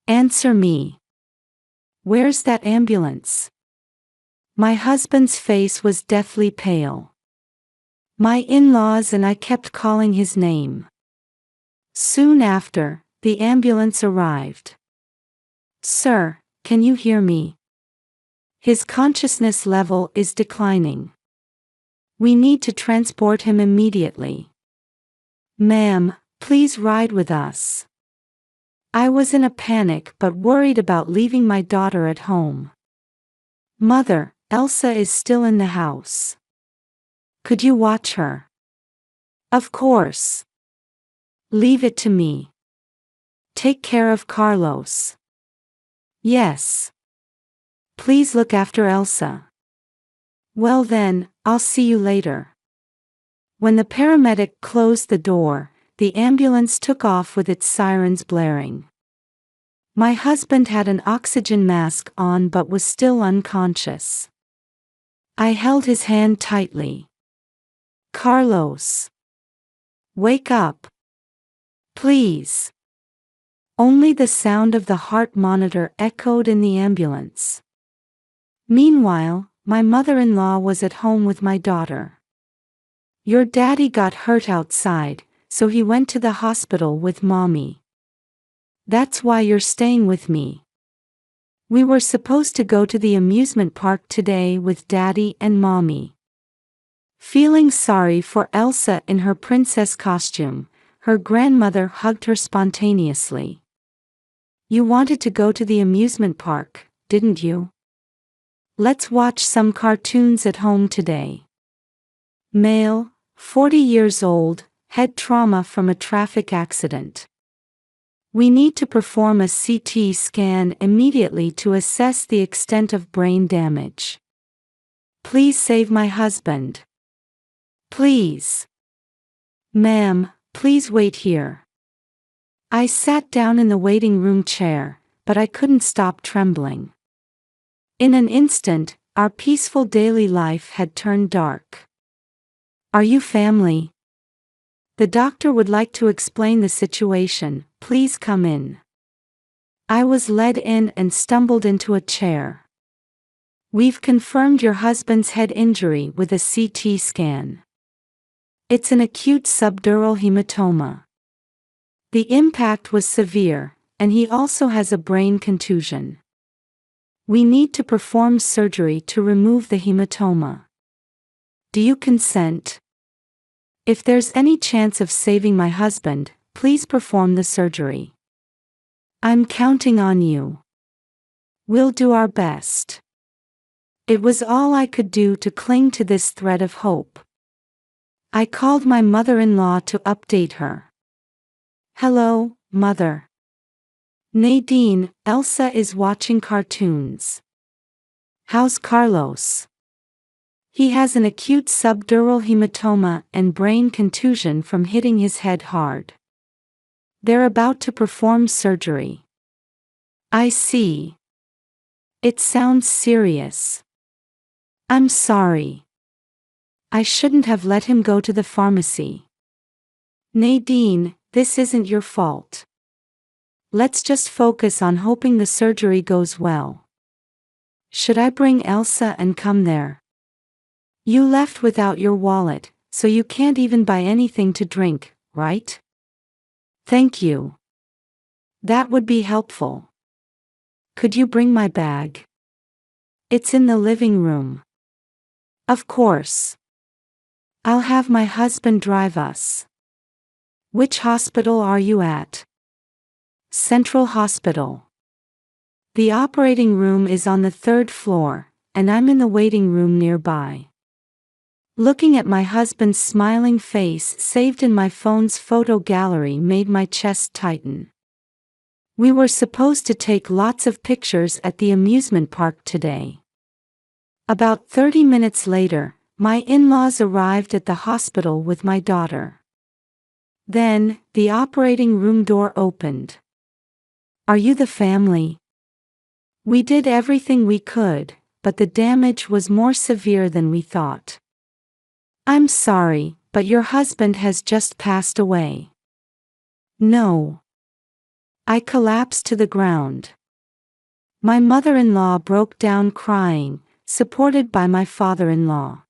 Answer me. Where's that ambulance? My husband's face was deathly pale. My in-laws and I kept calling his name. Soon after, the ambulance arrived. Sir, can you hear me? His consciousness level is declining. We need to transport him immediately. Ma'am, please ride with us. I was in a panic but worried about leaving my daughter at home. Mother, Elsa is still in the house. Could you watch her? Of course. Leave it to me. Take care of Carlos. Yes. Please look after Elsa. Well then, I'll see you later. When the paramedic closed the door, the ambulance took off with its sirens blaring. My husband had an oxygen mask on but was still unconscious. I held his hand tightly. Carlos. Wake up. Please. Only the sound of the heart monitor echoed in the ambulance. Meanwhile, my mother-in-law was at home with my daughter. Your daddy got hurt outside, so he went to the hospital with mommy. That's why you're staying with me. We were supposed to go to the amusement park today with daddy and mommy. Feeling sorry for Elsa in her princess costume, her grandmother hugged her spontaneously. You wanted to go to the amusement park, didn't you? Let's watch some cartoons at home today. Male, 40 years old, head trauma from a traffic accident. We need to perform a CT scan immediately to assess the extent of brain damage. Please save my husband. Please. Ma'am, please wait here. I sat down in the waiting room chair, but I couldn't stop trembling. In an instant, our peaceful daily life had turned dark. Are you family? The doctor would like to explain the situation, please come in. I was led in and stumbled into a chair. We've confirmed your husband's head injury with a CT scan. It's an acute subdural hematoma. The impact was severe, and he also has a brain contusion. We need to perform surgery to remove the hematoma. Do you consent? If there's any chance of saving my husband, please perform the surgery. I'm counting on you. We'll do our best. It was all I could do to cling to this thread of hope. I called my mother-in-law to update her. Hello, Mother. Nadine, Elsa is watching cartoons. How's Carlos? He has an acute subdural hematoma and brain contusion from hitting his head hard. They're about to perform surgery. I see. It sounds serious. I'm sorry. I shouldn't have let him go to the pharmacy. Nadine, this isn't your fault. Let's just focus on hoping the surgery goes well. Should I bring Elsa and come there? You left without your wallet, so you can't even buy anything to drink, right? Thank you. That would be helpful. Could you bring my bag? It's in the living room. Of course. I'll have my husband drive us. Which hospital are you at? Central Hospital. The operating room is on the 3rd floor, and I'm in the waiting room nearby. Looking at my husband's smiling face saved in my phone's photo gallery made my chest tighten. We were supposed to take lots of pictures at the amusement park today. About 30 minutes later, my in-laws arrived at the hospital with my daughter. Then, the operating room door opened. Are you the family? We did everything we could, but the damage was more severe than we thought. I'm sorry, but your husband has just passed away. No. I collapsed to the ground. My mother-in-law broke down crying, supported by my father-in-law.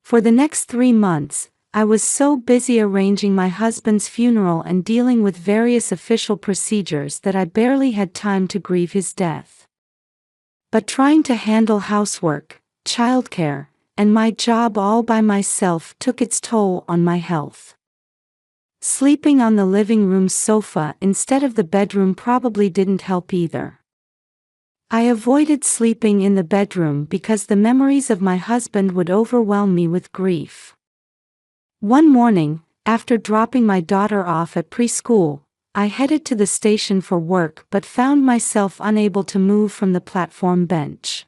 For the next 3 months, I was so busy arranging my husband's funeral and dealing with various official procedures that I barely had time to grieve his death. But trying to handle housework, childcare, and my job all by myself took its toll on my health. Sleeping on the living room sofa instead of the bedroom probably didn't help either. I avoided sleeping in the bedroom because the memories of my husband would overwhelm me with grief. One morning, after dropping my daughter off at preschool, I headed to the station for work but found myself unable to move from the platform bench.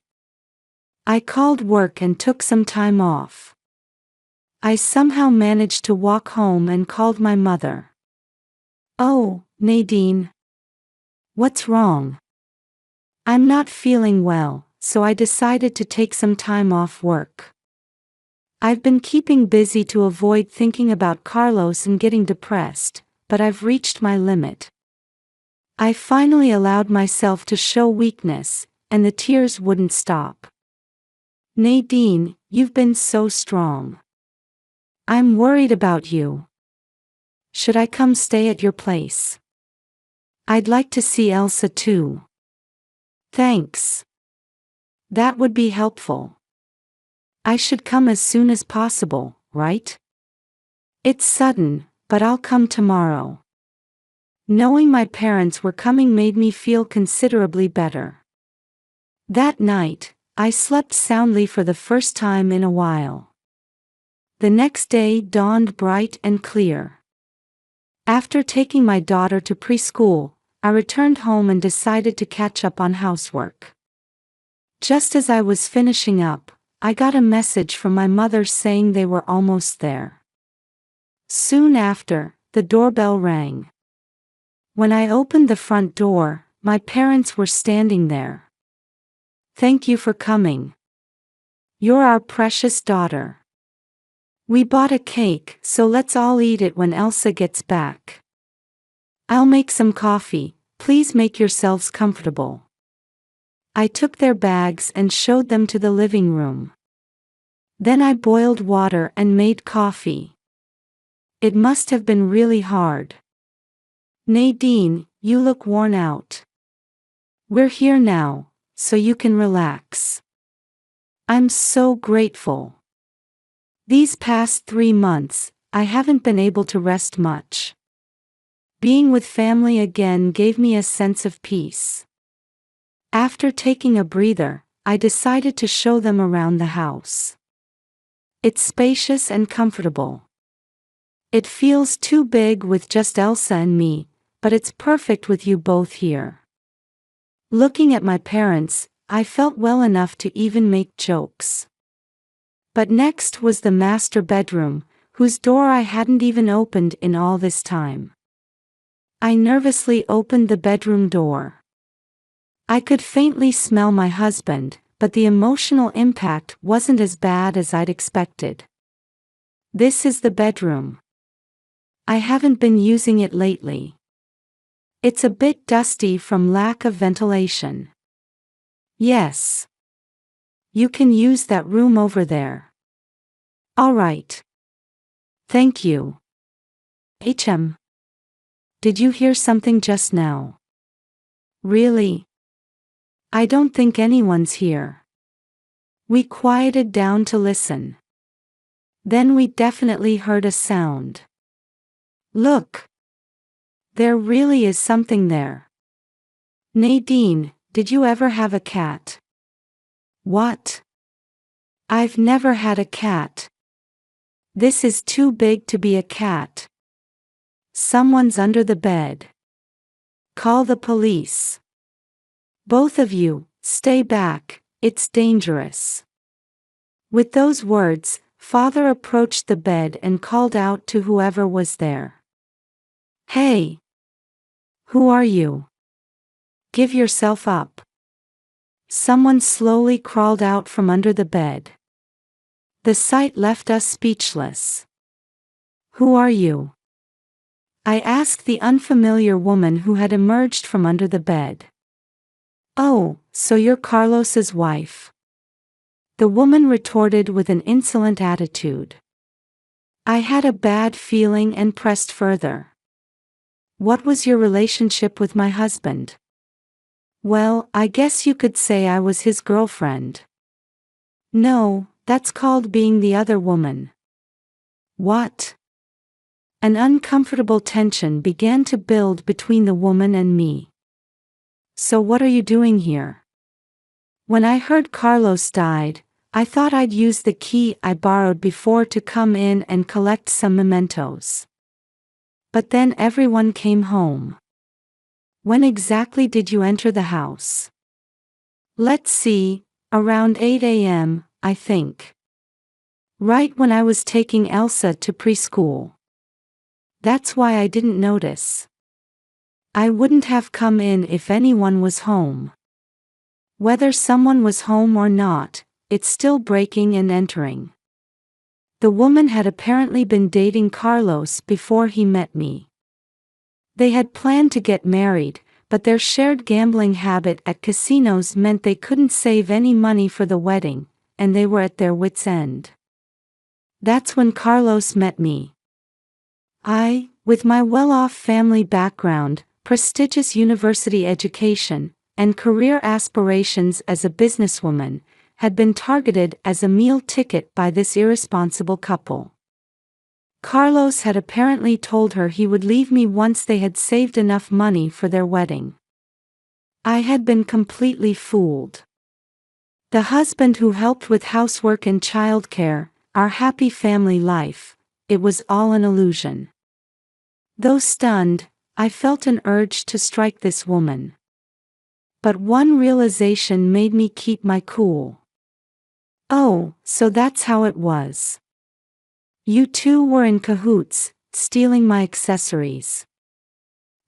I called work and took some time off. I somehow managed to walk home and called my mother. "Oh, Nadine. What's wrong?" "I'm not feeling well, so I decided to take some time off work. I've been keeping busy to avoid thinking about Carlos and getting depressed, but I've reached my limit." I finally allowed myself to show weakness, and the tears wouldn't stop. "Nadine, you've been so strong. I'm worried about you. Should I come stay at your place? I'd like to see Elsa too." "Thanks. That would be helpful. I should come as soon as possible, right? It's sudden, but I'll come tomorrow." Knowing my parents were coming made me feel considerably better. That night, I slept soundly for the first time in a while. The next day dawned bright and clear. After taking my daughter to preschool, I returned home and decided to catch up on housework. Just as I was finishing up, I got a message from my mother saying they were almost there. Soon after, the doorbell rang. When I opened the front door, my parents were standing there. "Thank you for coming. You're our precious daughter. We bought a cake, so let's all eat it when Elsa gets back. I'll make some coffee, please make yourselves comfortable." I took their bags and showed them to the living room. Then I boiled water and made coffee. It must have been really hard. "Nadine, you look worn out. We're here now, so you can relax." I'm so grateful. These past 3 months, I haven't been able to rest much. Being with family again gave me a sense of peace. After taking a breather, I decided to show them around the house. It's spacious and comfortable. It feels too big with just Elsa and me, but it's perfect with you both here. Looking at my parents, I felt well enough to even make jokes. But next was the master bedroom, whose door I hadn't even opened in all this time. I nervously opened the bedroom door. I could faintly smell my husband, but the emotional impact wasn't as bad as I'd expected. This is the bedroom. I haven't been using it lately. It's a bit dusty from lack of ventilation. Yes. You can use that room over there. All right. Thank you. HM. Did you hear something just now? Really? I don't think anyone's here. We quieted down to listen. Then we definitely heard a sound. Look! There really is something there. Nadine, did you ever have a cat? What? I've never had a cat. This is too big to be a cat. Someone's under the bed. Call the police. Both of you, stay back, it's dangerous. With those words, Father approached the bed and called out to whoever was there. Hey! Who are you? Give yourself up. Someone slowly crawled out from under the bed. The sight left us speechless. Who are you? I asked the unfamiliar woman who had emerged from under the bed. Oh, so you're Carlos's wife. The woman retorted with an insolent attitude. I had a bad feeling and pressed further. What was your relationship with my husband? Well, I guess you could say I was his girlfriend. No, that's called being the other woman. What? An uncomfortable tension began to build between the woman and me. So what are you doing here? When I heard Carlos died, I thought I'd use the key I borrowed before to come in and collect some mementos. But then everyone came home. When exactly did you enter the house? Let's see, around 8 a.m., I think. Right when I was taking Elsa to preschool. That's why I didn't notice. I wouldn't have come in if anyone was home. Whether someone was home or not, it's still breaking and entering. The woman had apparently been dating Carlos before he met me. They had planned to get married, but their shared gambling habit at casinos meant they couldn't save any money for the wedding, and they were at their wits' end. That's when Carlos met me. I, with my well-off family background, prestigious university education, and career aspirations as a businesswoman, had been targeted as a meal ticket by this irresponsible couple. Carlos had apparently told her he would leave me once they had saved enough money for their wedding. I had been completely fooled. The husband who helped with housework and childcare, our happy family life, it was all an illusion. Though stunned, I felt an urge to strike this woman. But one realization made me keep my cool. Oh, so that's how it was. You two were in cahoots, stealing my accessories.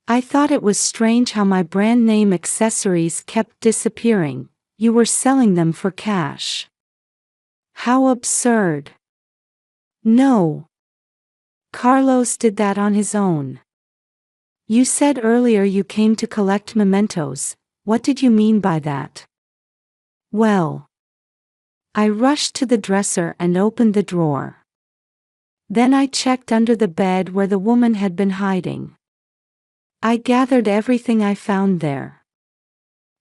I thought it was strange how my brand name accessories kept disappearing. You were selling them for cash. How absurd. No. Carlos did that on his own. You said earlier you came to collect mementos. What did you mean by that? Well, I rushed to the dresser and opened the drawer. Then I checked under the bed where the woman had been hiding. I gathered everything I found there.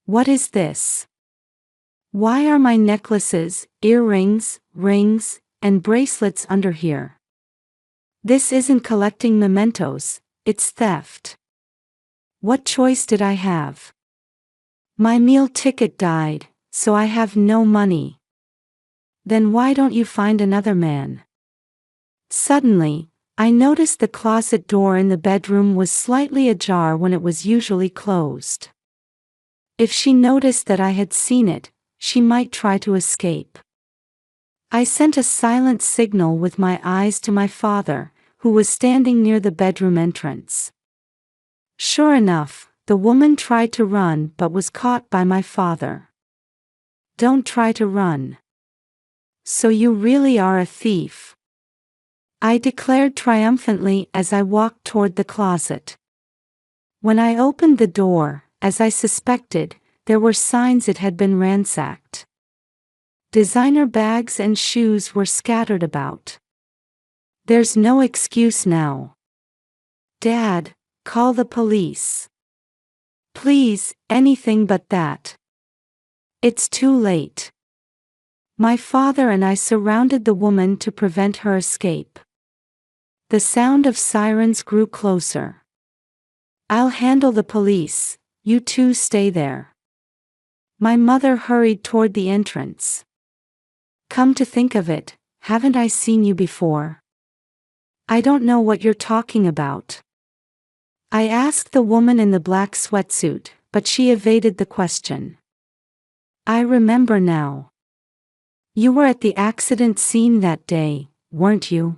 What is this? Why are my necklaces, earrings, rings, and bracelets under here? This isn't collecting mementos, it's theft. What choice did I have? My meal ticket died, so I have no money. Then why don't you find another man? Suddenly, I noticed the closet door in the bedroom was slightly ajar when it was usually closed. If she noticed that I had seen it, she might try to escape. I sent a silent signal with my eyes to my father, who was standing near the bedroom entrance. Sure enough, the woman tried to run but was caught by my father. Don't try to run. So you really are a thief, I declared triumphantly as I walked toward the closet. When I opened the door, as I suspected, there were signs it had been ransacked. Designer bags and shoes were scattered about. There's no excuse now. Dad, call the police. Please, anything but that. It's too late. My father and I surrounded the woman to prevent her escape. The sound of sirens grew closer. I'll handle the police, you two stay there. My mother hurried toward the entrance. Come to think of it, haven't I seen you before? I don't know what you're talking about. I asked the woman in the black sweatsuit, but she evaded the question. I remember now. You were at the accident scene that day, weren't you?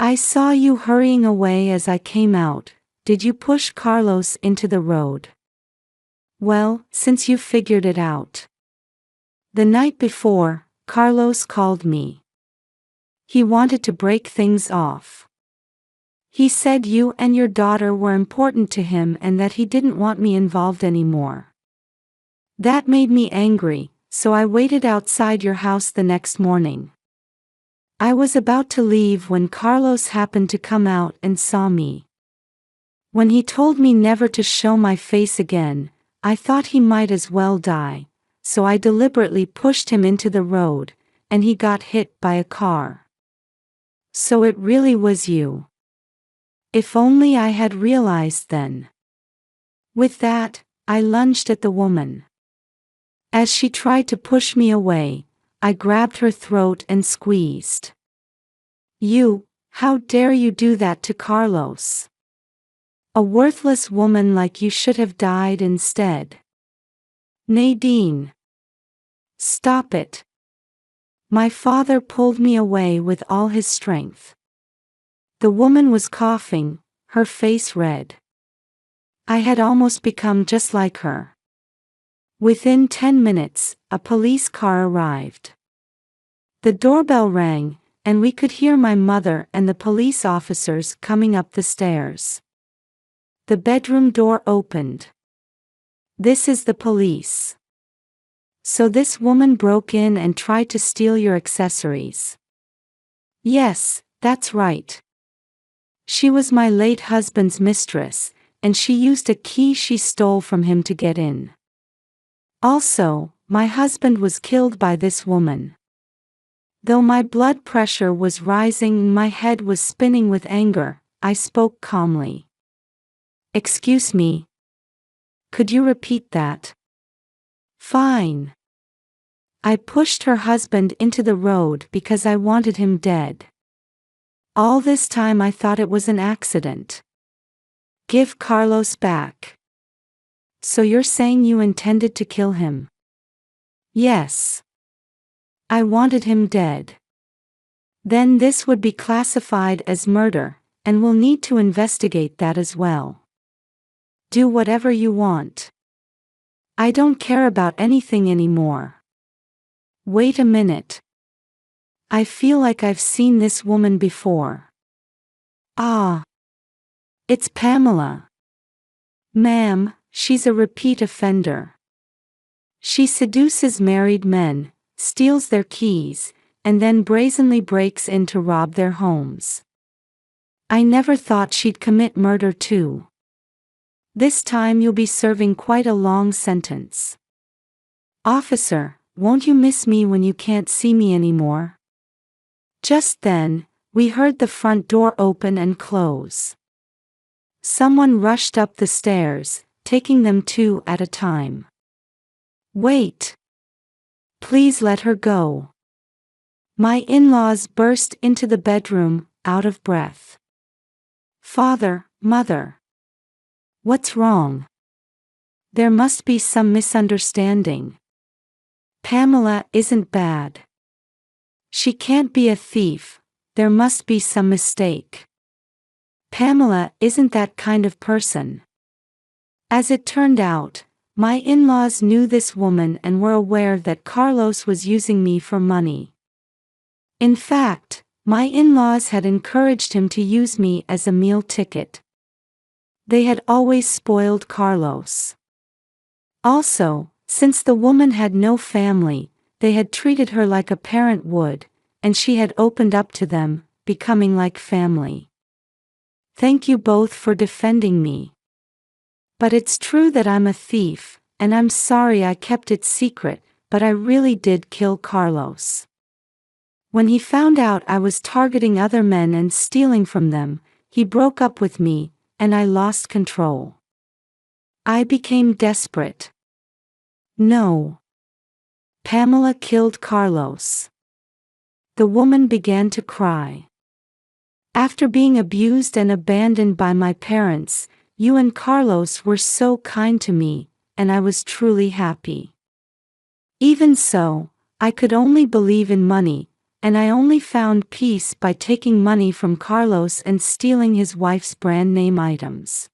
I saw you hurrying away as I came out. Did you push Carlos into the road? Well, since you figured it out. The night before, Carlos called me. He wanted to break things off. He said you and your daughter were important to him and that he didn't want me involved anymore. That made me angry, so I waited outside your house the next morning. I was about to leave when Carlos happened to come out and saw me. When he told me never to show my face again, I thought he might as well die, so I deliberately pushed him into the road, and he got hit by a car. So it really was you. If only I had realized then. With that, I lunged at the woman. As she tried to push me away, I grabbed her throat and squeezed. You, how dare you do that to Carlos? A worthless woman like you should have died instead. Nadine. Stop it. My father pulled me away with all his strength. The woman was coughing, her face red. I had almost become just like her. Within 10 minutes, a police car arrived. The doorbell rang, and we could hear my mother and the police officers coming up the stairs. The bedroom door opened. This is the police. So this woman broke in and tried to steal your accessories. Yes, that's right. She was my late husband's mistress, and she used a key she stole from him to get in. Also, my husband was killed by this woman. Though my blood pressure was rising and my head was spinning with anger, I spoke calmly. Excuse me. Could you repeat that? Fine. I pushed her husband into the road because I wanted him dead. All this time I thought it was an accident. Give Carlos back. So you're saying you intended to kill him? Yes. I wanted him dead. Then this would be classified as murder, and we'll need to investigate that as well. Do whatever you want. I don't care about anything anymore. Wait a minute. I feel like I've seen this woman before. Ah. It's Pamela. Ma'am, she's a repeat offender. She seduces married men, steals their keys, and then brazenly breaks in to rob their homes. I never thought she'd commit murder too. This time you'll be serving quite a long sentence. Officer, won't you miss me when you can't see me anymore? Just then, we heard the front door open and close. Someone rushed up the stairs, taking them two at a time. Wait. Please let her go. My in-laws burst into the bedroom, out of breath. Father, Mother. What's wrong? There must be some misunderstanding. Pamela isn't bad. She can't be a thief, there must be some mistake. Pamela isn't that kind of person. As it turned out, my in-laws knew this woman and were aware that Carlos was using me for money. In fact, my in-laws had encouraged him to use me as a meal ticket. They had always spoiled Carlos. Also, since the woman had no family, they had treated her like a parent would, and she had opened up to them, becoming like family. Thank you both for defending me. But it's true that I'm a thief, and I'm sorry I kept it secret, but I really did kill Carlos. When he found out I was targeting other men and stealing from them, he broke up with me, and I lost control. I became desperate. No. Pamela killed Carlos. The woman began to cry. After being abused and abandoned by my parents, you and Carlos were so kind to me, and I was truly happy. Even so, I could only believe in money, and I only found peace by taking money from Carlos and stealing his wife's brand name items.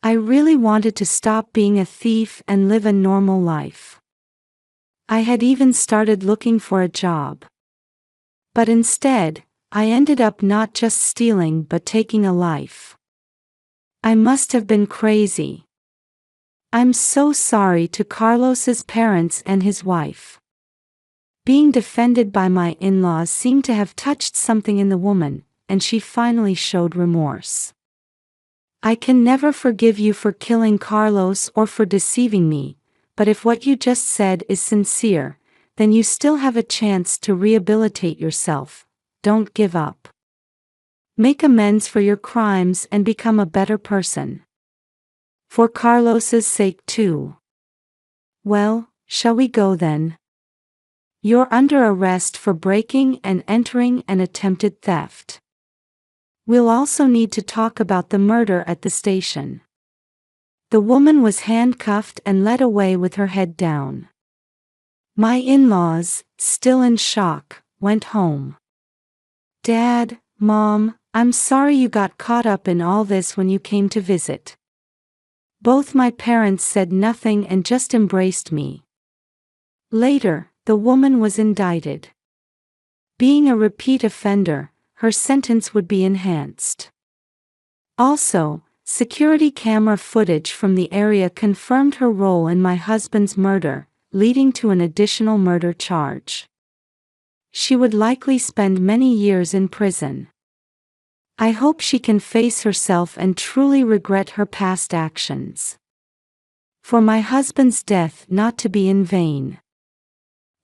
I really wanted to stop being a thief and live a normal life. I had even started looking for a job. But instead, I ended up not just stealing but taking a life. I must have been crazy. I'm so sorry to Carlos's parents and his wife. Being defended by my in-laws seemed to have touched something in the woman, and she finally showed remorse. I can never forgive you for killing Carlos or for deceiving me, but if what you just said is sincere, then you still have a chance to rehabilitate yourself. Don't give up. Make amends for your crimes and become a better person. For Carlos's sake too. Well, shall we go then? You're under arrest for breaking and entering and attempted theft. We'll also need to talk about the murder at the station. The woman was handcuffed and led away with her head down. My in-laws, still in shock, went home. Dad, Mom, I'm sorry you got caught up in all this when you came to visit. Both my parents said nothing and just embraced me. Later, the woman was indicted. Being a repeat offender, her sentence would be enhanced. Also, security camera footage from the area confirmed her role in my husband's murder, leading to an additional murder charge. She would likely spend many years in prison. I hope she can face herself and truly regret her past actions. For my husband's death not to be in vain.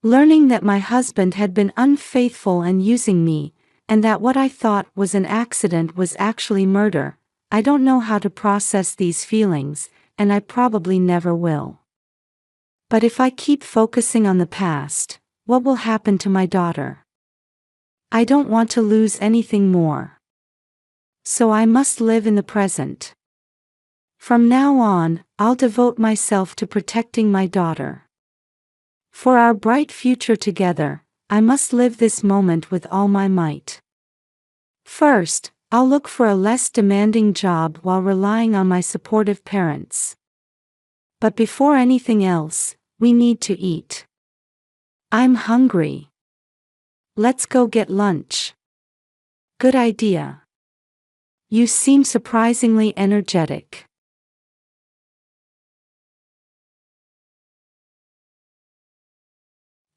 Learning that my husband had been unfaithful and using me, and that what I thought was an accident was actually murder, I don't know how to process these feelings, and I probably never will. But if I keep focusing on the past, what will happen to my daughter? I don't want to lose anything more. So I must live in the present. From now on, I'll devote myself to protecting my daughter. For our bright future together, I must live this moment with all my might. First, I'll look for a less demanding job while relying on my supportive parents. But before anything else, we need to eat. I'm hungry. Let's go get lunch. Good idea. You seem surprisingly energetic.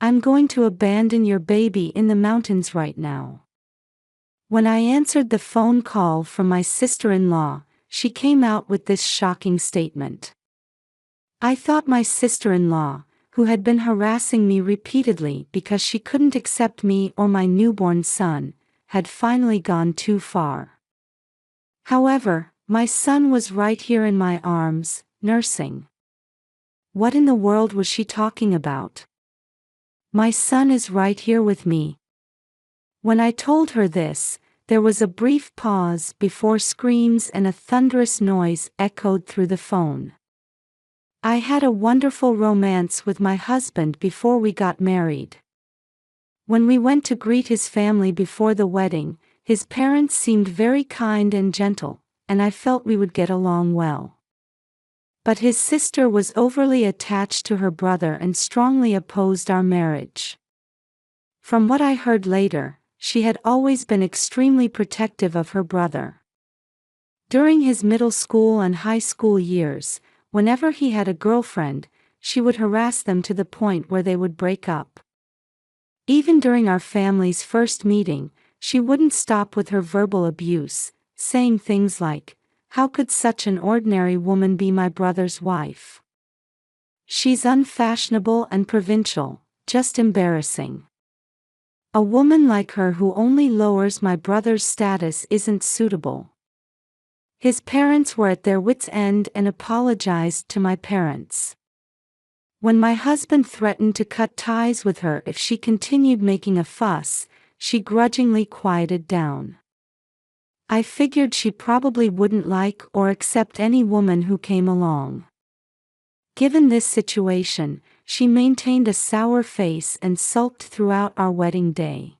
I'm going to abandon your baby in the mountains right now. When I answered the phone call from my sister-in-law, she came out with this shocking statement. I thought my sister-in-law, who had been harassing me repeatedly because she couldn't accept me or my newborn son, had finally gone too far. However, my son was right here in my arms, nursing. What in the world was she talking about? My son is right here with me. When I told her this, there was a brief pause before screams and a thunderous noise echoed through the phone. I had a wonderful romance with my husband before we got married. When we went to greet his family before the wedding, his parents seemed very kind and gentle, and I felt we would get along well. But his sister was overly attached to her brother and strongly opposed our marriage. From what I heard later, she had always been extremely protective of her brother. During his middle school and high school years, whenever he had a girlfriend, she would harass them to the point where they would break up. Even during our family's first meeting, she wouldn't stop with her verbal abuse, saying things like, "How could such an ordinary woman be my brother's wife? She's unfashionable and provincial, just embarrassing. A woman like her who only lowers my brother's status isn't suitable." His parents were at their wits' end and apologized to my parents. When my husband threatened to cut ties with her if she continued making a fuss, she grudgingly quieted down. I figured she probably wouldn't like or accept any woman who came along. Given this situation, she maintained a sour face and sulked throughout our wedding day.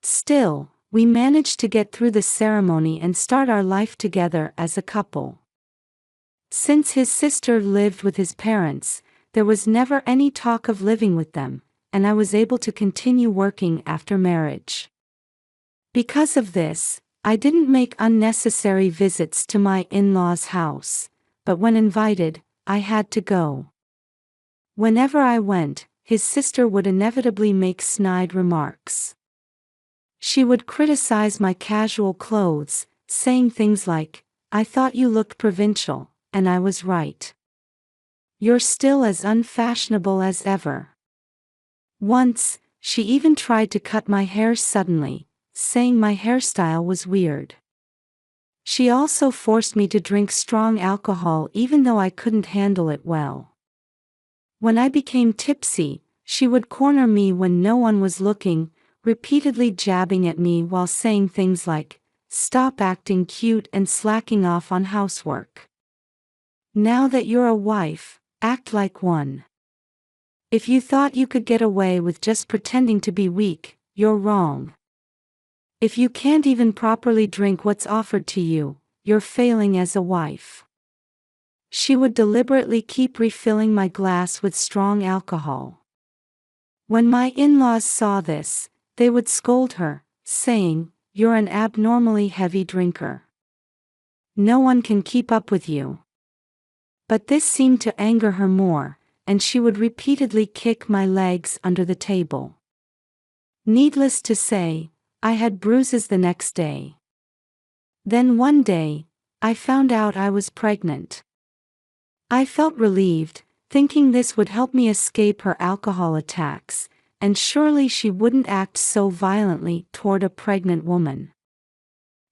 Still, we managed to get through the ceremony and start our life together as a couple. Since his sister lived with his parents, there was never any talk of living with them, and I was able to continue working after marriage. Because of this, I didn't make unnecessary visits to my in-laws' house, but when invited, I had to go. Whenever I went, his sister would inevitably make snide remarks. She would criticize my casual clothes, saying things like, "I thought you looked provincial," and I was right. "You're still as unfashionable as ever." Once, she even tried to cut my hair suddenly, saying my hairstyle was weird. She also forced me to drink strong alcohol even though I couldn't handle it well. When I became tipsy, she would corner me when no one was looking, repeatedly jabbing at me while saying things like, "Stop acting cute and slacking off on housework. Now that you're a wife, act like one. If you thought you could get away with just pretending to be weak, you're wrong. If you can't even properly drink what's offered to you, you're failing as a wife." She would deliberately keep refilling my glass with strong alcohol. When my in-laws saw this, they would scold her, saying, "You're an abnormally heavy drinker. No one can keep up with you." But this seemed to anger her more, and she would repeatedly kick my legs under the table. Needless to say, I had bruises the next day. Then one day, I found out I was pregnant. I felt relieved, thinking this would help me escape her alcohol attacks, and surely she wouldn't act so violently toward a pregnant woman.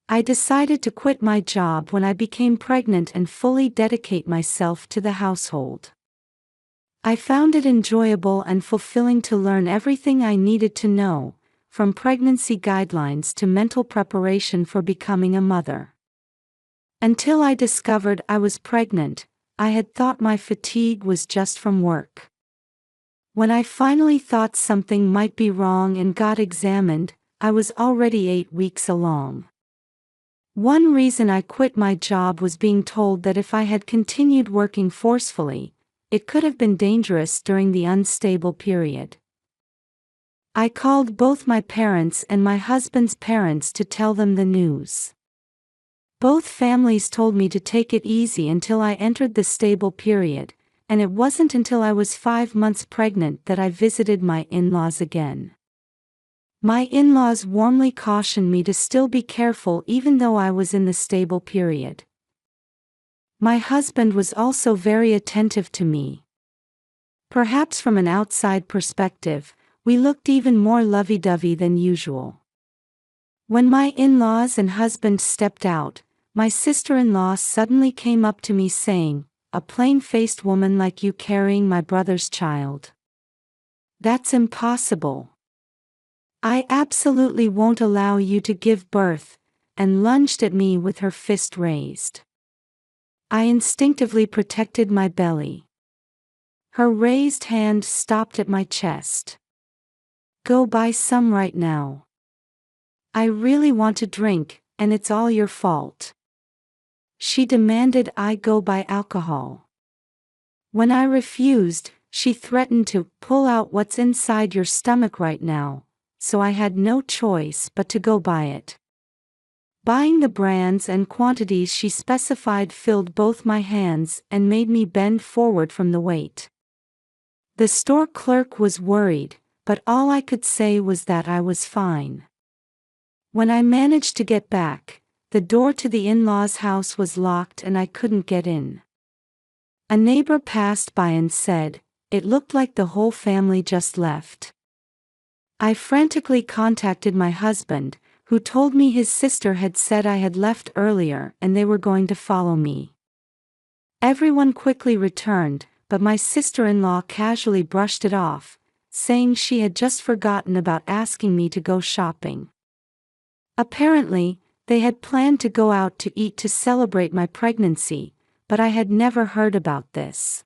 I decided to quit my job when I became pregnant and fully dedicate myself to the household. I found it enjoyable and fulfilling to learn everything I needed to know, from pregnancy guidelines to mental preparation for becoming a mother. Until I discovered I was pregnant, I had thought my fatigue was just from work. When I finally thought something might be wrong and got examined, I was already 8 weeks along. One reason I quit my job was being told that if I had continued working forcefully, it could have been dangerous during the unstable period. I called both my parents and my husband's parents to tell them the news. Both families told me to take it easy until I entered the stable period, and it wasn't until I was 5 months pregnant that I visited my in-laws again. My in-laws warmly cautioned me to still be careful even though I was in the stable period. My husband was also very attentive to me. Perhaps from an outside perspective, we looked even more lovey-dovey than usual. When my in-laws and husband stepped out, my sister-in-law suddenly came up to me saying, "A plain-faced woman like you carrying my brother's child? That's impossible. I absolutely won't allow you to give birth," and lunged at me with her fist raised. I instinctively protected my belly. Her raised hand stopped at my chest. "Go buy some right now. I really want to drink, and it's all your fault." She demanded I go buy alcohol. When I refused, she threatened to "pull out what's inside your stomach right now," so I had no choice but to go buy it. Buying the brands and quantities she specified filled both my hands and made me bend forward from the weight. The store clerk was worried, but all I could say was that I was fine. When I managed to get back, the door to the in-laws' house was locked and I couldn't get in. A neighbor passed by and said, "It looked like the whole family just left." I frantically contacted my husband, who told me his sister had said I had left earlier and they were going to follow me. Everyone quickly returned, but my sister-in-law casually brushed it off, saying she had just forgotten about asking me to go shopping. Apparently, they had planned to go out to eat to celebrate my pregnancy, but I had never heard about this.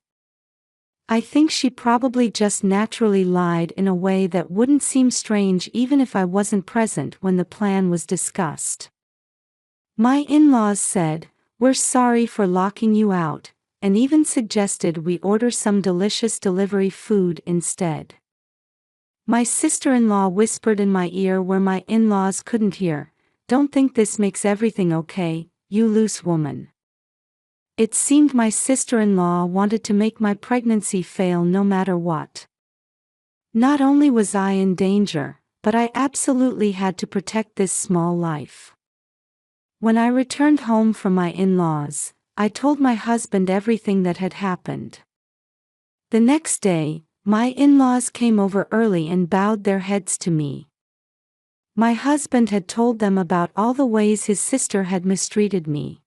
I think she probably just naturally lied in a way that wouldn't seem strange even if I wasn't present when the plan was discussed. My in-laws said, "We're sorry for locking you out," and even suggested we order some delicious delivery food instead. My sister-in-law whispered in my ear where my in-laws couldn't hear, "Don't think this makes everything okay, you loose woman." It seemed my sister-in-law wanted to make my pregnancy fail no matter what. Not only was I in danger, but I absolutely had to protect this small life. When I returned home from my in-laws, I told my husband everything that had happened. The next day, my in-laws came over early and bowed their heads to me. My husband had told them about all the ways his sister had mistreated me.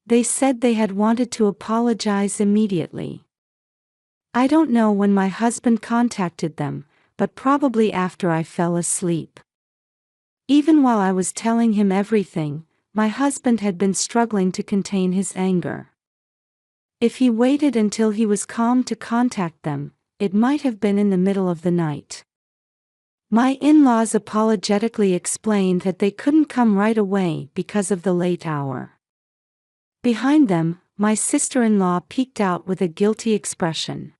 They said they had wanted to apologize immediately. I don't know when my husband contacted them, but probably after I fell asleep. Even while I was telling him everything, my husband had been struggling to contain his anger. If he waited until he was calm to contact them, it might have been in the middle of the night. My in-laws apologetically explained that they couldn't come right away because of the late hour. Behind them, my sister-in-law peeked out with a guilty expression.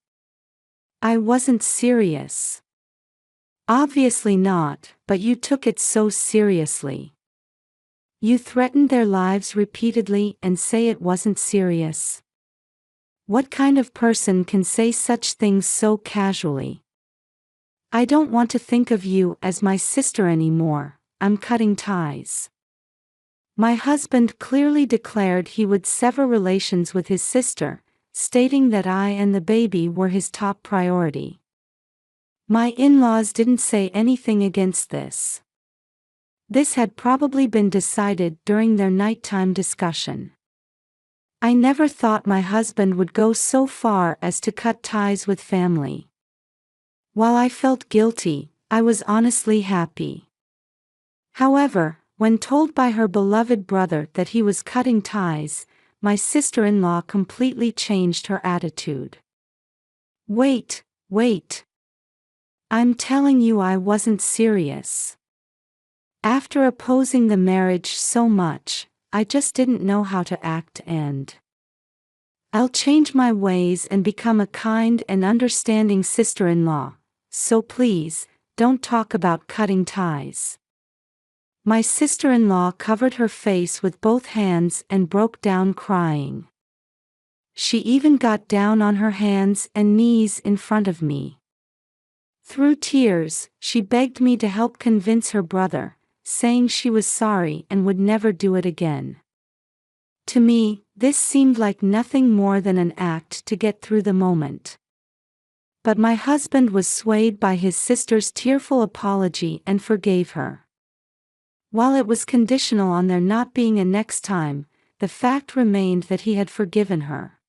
"I wasn't serious." "Obviously not, but you took it so seriously. You threatened their lives repeatedly and say it wasn't serious. What kind of person can say such things so casually? I don't want to think of you as my sister anymore, I'm cutting ties." My husband clearly declared he would sever relations with his sister, stating that I and the baby were his top priority. My in-laws didn't say anything against this. This had probably been decided during their nighttime discussion. I never thought my husband would go so far as to cut ties with family. While I felt guilty, I was honestly happy. However, when told by her beloved brother that he was cutting ties, my sister-in-law completely changed her attitude. Wait. I'm telling you I wasn't serious. After opposing the marriage so much, I just didn't know how to act and I'll change my ways and become a kind and understanding sister-in-law, so please, don't talk about cutting ties. My sister-in-law covered her face with both hands and broke down crying. She even got down on her hands and knees in front of me. Through tears, she begged me to help convince her brother, saying she was sorry and would never do it again. To me, this seemed like nothing more than an act to get through the moment. But my husband was swayed by his sister's tearful apology and forgave her. While it was conditional on there not being a next time, the fact remained that he had forgiven her.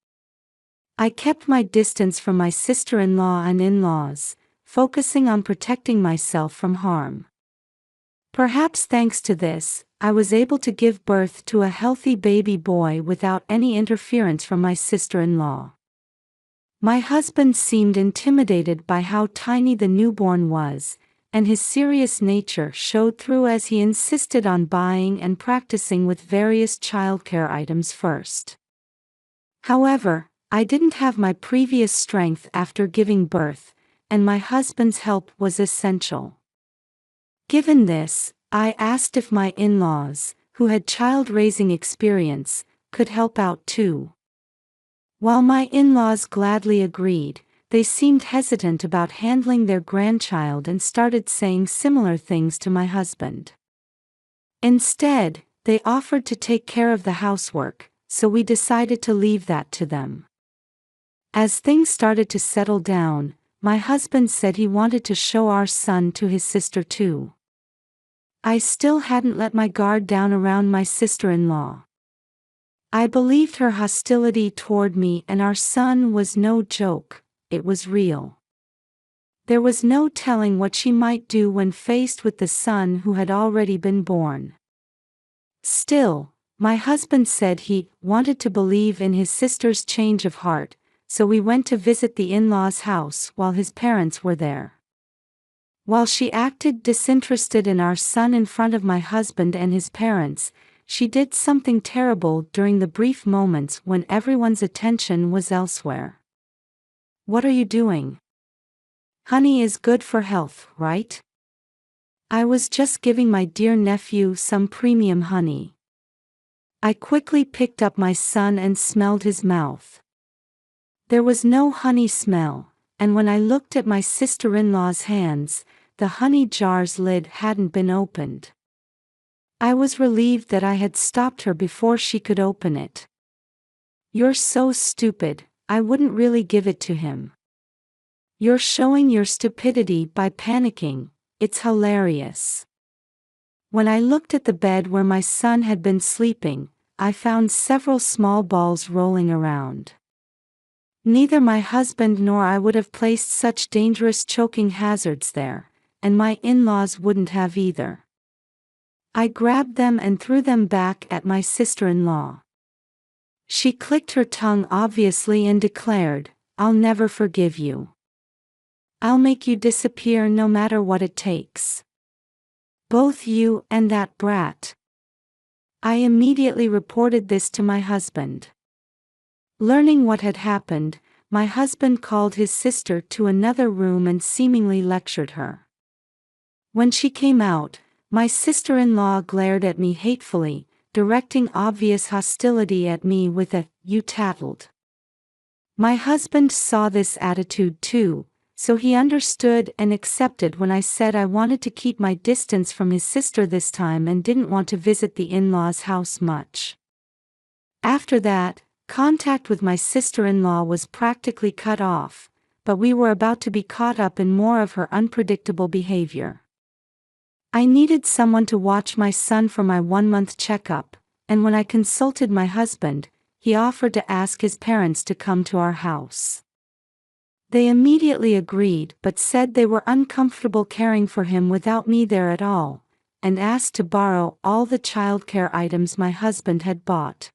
I kept my distance from my sister-in-law and in-laws, focusing on protecting myself from harm. Perhaps thanks to this, I was able to give birth to a healthy baby boy without any interference from my sister-in-law. My husband seemed intimidated by how tiny the newborn was, and his serious nature showed through as he insisted on buying and practicing with various childcare items first. However, I didn't have my previous strength after giving birth, and my husband's help was essential. Given this, I asked if my in-laws, who had child-raising experience, could help out too. While my in-laws gladly agreed, they seemed hesitant about handling their grandchild and started saying similar things to my husband. Instead, they offered to take care of the housework, so we decided to leave that to them. As things started to settle down, my husband said he wanted to show our son to his sister too. I still hadn't let my guard down around my sister-in-law. I believed her hostility toward me and our son was no joke, it was real. There was no telling what she might do when faced with the son who had already been born. Still, my husband said he wanted to believe in his sister's change of heart, so we went to visit the in-laws' house while his parents were there. While she acted disinterested in our son in front of my husband and his parents, she did something terrible during the brief moments when everyone's attention was elsewhere. "What are you doing? Honey is good for health, right?" I was just giving my dear nephew some premium honey. I quickly picked up my son and smelled his mouth. There was no honey smell, and when I looked at my sister-in-law's hands, the honey jar's lid hadn't been opened. I was relieved that I had stopped her before she could open it. "You're so stupid, I wouldn't really give it to him." "You're showing your stupidity by panicking, it's hilarious." When I looked at the bed where my son had been sleeping, I found several small balls rolling around. Neither my husband nor I would have placed such dangerous choking hazards there, and my in-laws wouldn't have either. I grabbed them and threw them back at my sister-in-law. She clicked her tongue obviously and declared, "I'll never forgive you. I'll make you disappear no matter what it takes. Both you and that brat." I immediately reported this to my husband. Learning what had happened, my husband called his sister to another room and seemingly lectured her. When she came out, my sister-in-law glared at me hatefully, directing obvious hostility at me with a "you tattled." My husband saw this attitude too, so he understood and accepted when I said I wanted to keep my distance from his sister this time and didn't want to visit the in-laws' house much. After that, contact with my sister-in-law was practically cut off, but we were about to be caught up in more of her unpredictable behavior. I needed someone to watch my son for my 1-month checkup, and when I consulted my husband, he offered to ask his parents to come to our house. They immediately agreed but said they were uncomfortable caring for him without me there at all, and asked to borrow all the childcare items my husband had bought.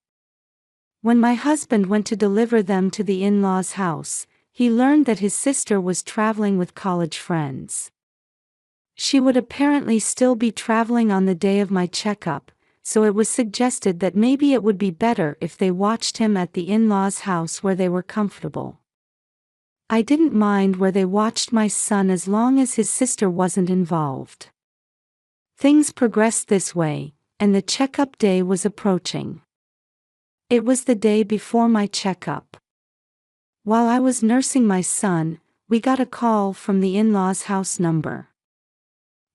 When my husband went to deliver them to the in-laws' house, he learned that his sister was traveling with college friends. She would apparently still be traveling on the day of my checkup, so it was suggested that maybe it would be better if they watched him at the in-laws' house where they were comfortable. I didn't mind where they watched my son as long as his sister wasn't involved. Things progressed this way, and the checkup day was approaching. It was the day before my checkup. While I was nursing my son, we got a call from the in-laws' house number.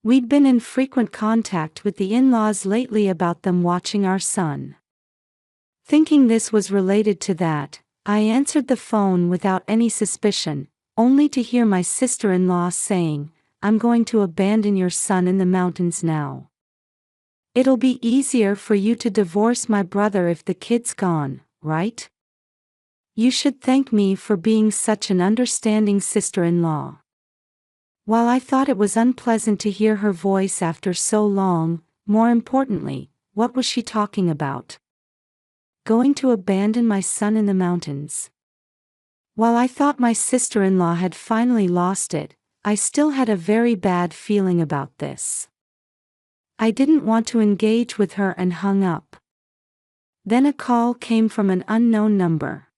We'd been in frequent contact with the in-laws lately about them watching our son. Thinking this was related to that, I answered the phone without any suspicion, only to hear my sister-in-law saying, "I'm going to abandon your son in the mountains now. It'll be easier for you to divorce my brother if the kid's gone, right? You should thank me for being such an understanding sister-in-law." While I thought it was unpleasant to hear her voice after so long, more importantly, what was she talking about? Going to abandon my son in the mountains? While I thought my sister-in-law had finally lost it, I still had a very bad feeling about this. I didn't want to engage with her and hung up. Then a call came from an unknown number.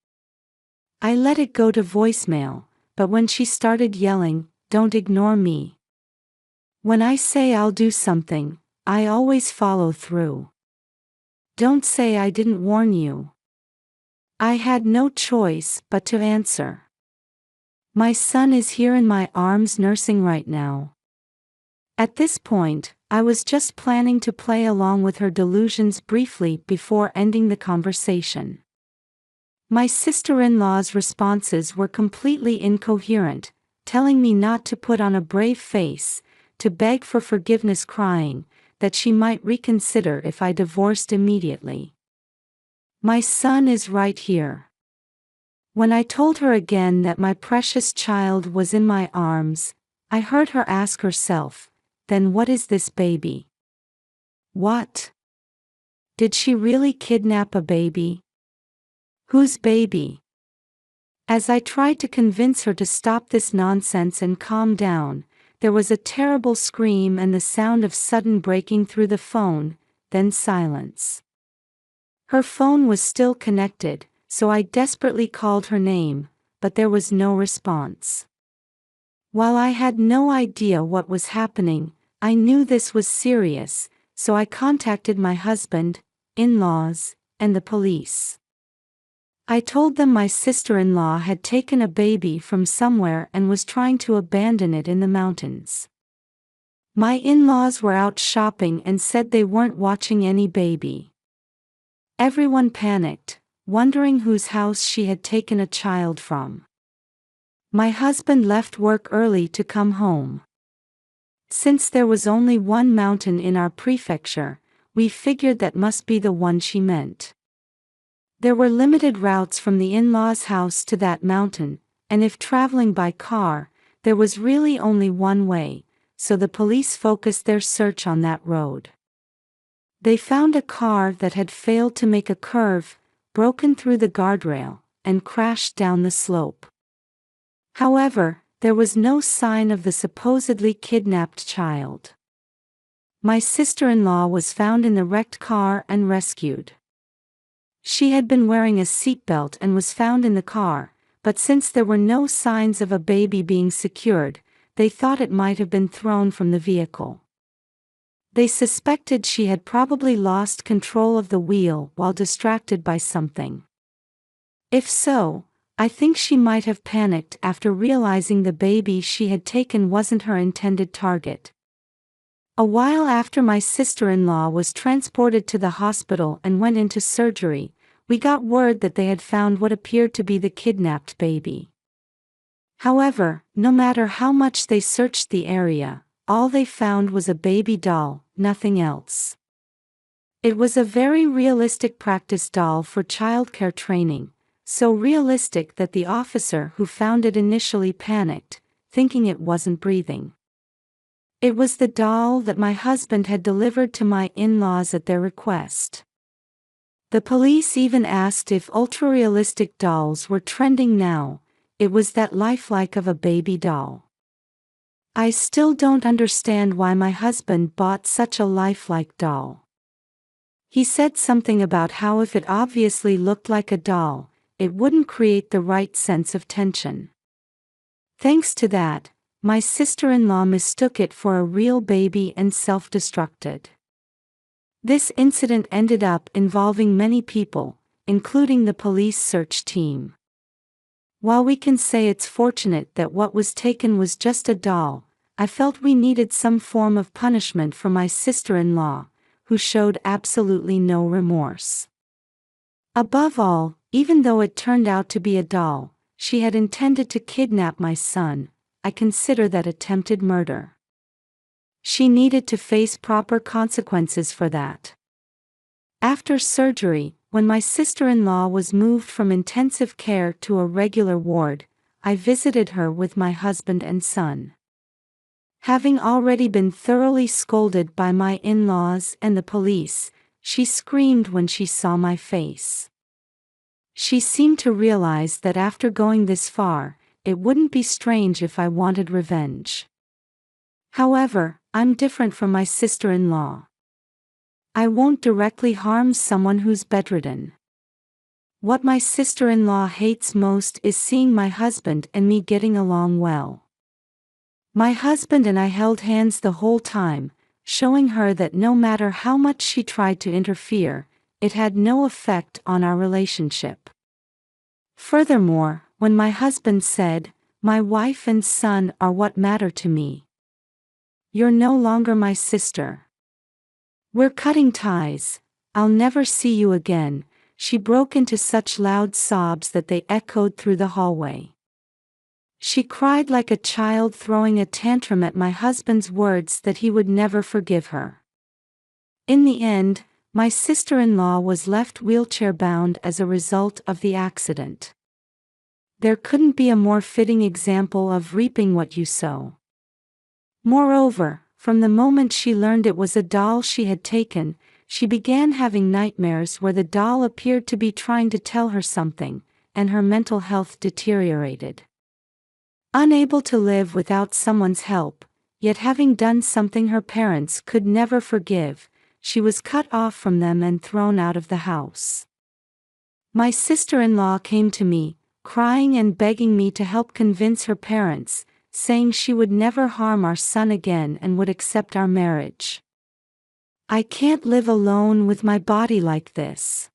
I let it go to voicemail, but when she started yelling, "Don't ignore me. When I say I'll do something, I always follow through. Don't say I didn't warn you." I had no choice but to answer. "My son is here in my arms nursing right now." At this point, I was just planning to play along with her delusions briefly before ending the conversation. My sister-in-law's responses were completely incoherent, telling me not to put on a brave face, to beg for forgiveness, crying that she might reconsider if I divorced immediately. My son is right here. When I told her again that my precious child was in my arms, I heard her ask herself, "Then what is this baby? What? Did she really kidnap a baby? Whose baby?" As I tried to convince her to stop this nonsense and calm down, there was a terrible scream and the sound of sudden breaking through the phone, then silence. Her phone was still connected, so I desperately called her name, but there was no response. While I had no idea what was happening, I knew this was serious, so I contacted my husband, in-laws, and the police. I told them my sister-in-law had taken a baby from somewhere and was trying to abandon it in the mountains. My in-laws were out shopping and said they weren't watching any baby. Everyone panicked, wondering whose house she had taken a child from. My husband left work early to come home. Since there was only one mountain in our prefecture, we figured that must be the one she meant. There were limited routes from the in-laws' house to that mountain, and if traveling by car, there was really only one way, so the police focused their search on that road. They found a car that had failed to make a curve, broken through the guardrail, and crashed down the slope. However, there was no sign of the supposedly kidnapped child. My sister-in-law was found in the wrecked car and rescued. She had been wearing a seatbelt and was found in the car, but since there were no signs of a baby being secured, they thought it might have been thrown from the vehicle. They suspected she had probably lost control of the wheel while distracted by something. If so, I think she might have panicked after realizing the baby she had taken wasn't her intended target. A while after my sister-in-law was transported to the hospital and went into surgery, we got word that they had found what appeared to be the kidnapped baby. However, no matter how much they searched the area, all they found was a baby doll, nothing else. It was a very realistic practice doll for childcare training, so realistic that the officer who found it initially panicked, thinking it wasn't breathing. It was the doll that my husband had delivered to my in-laws at their request. The police even asked if ultra-realistic dolls were trending now. It was that lifelike of a baby doll. I still don't understand why my husband bought such a lifelike doll. He said something about how if it obviously looked like a doll, it wouldn't create the right sense of tension. Thanks to that, my sister-in-law mistook it for a real baby and self-destructed. This incident ended up involving many people, including the police search team. While we can say it's fortunate that what was taken was just a doll, I felt we needed some form of punishment for my sister-in-law, who showed absolutely no remorse. Above all, even though it turned out to be a doll, she had intended to kidnap my son. I consider that attempted murder. She needed to face proper consequences for that. After surgery, when my sister-in-law was moved from intensive care to a regular ward, I visited her with my husband and son. Having already been thoroughly scolded by my in-laws and the police, she screamed when she saw my face. She seemed to realize that after going this far, it wouldn't be strange if I wanted revenge. However, I'm different from my sister-in-law. I won't directly harm someone who's bedridden. What my sister-in-law hates most is seeing my husband and me getting along well. My husband and I held hands the whole time, showing her that no matter how much she tried to interfere, it had no effect on our relationship. Furthermore, when my husband said, "My wife and son are what matter to me. You're no longer my sister," We're cutting ties. I'll never see you again. She broke into such loud sobs that they echoed through the hallway. She cried like a child throwing a tantrum at my husband's words that he would never forgive her. In the end, my sister-in-law was left wheelchair-bound as a result of the accident. There couldn't be a more fitting example of reaping what you sow. Moreover, from the moment she learned it was a doll she had taken, she began having nightmares where the doll appeared to be trying to tell her something, and her mental health deteriorated. Unable to live without someone's help, yet having done something her parents could never forgive, she was cut off from them and thrown out of the house. My sister-in-law came to me, crying and begging me to help convince her parents, saying she would never harm our son again and would accept our marriage. I can't live alone with my body like this.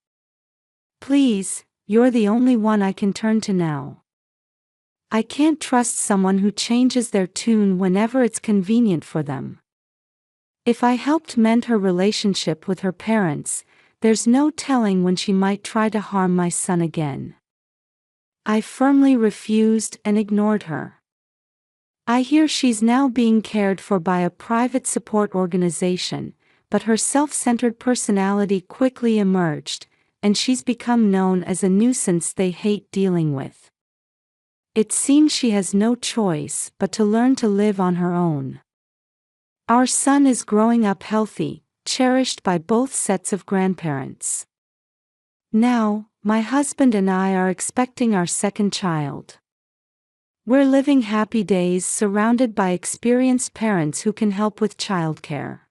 Please, you're the only one I can turn to now. I can't trust someone who changes their tune whenever it's convenient for them. If I helped mend her relationship with her parents, there's no telling when she might try to harm my son again. I firmly refused and ignored her. I hear she's now being cared for by a private support organization, but her self-centered personality quickly emerged, and she's become known as a nuisance they hate dealing with. It seems she has no choice but to learn to live on her own. Our son is growing up healthy, cherished by both sets of grandparents. Now, my husband and I are expecting our second child. We're living happy days surrounded by experienced parents who can help with childcare.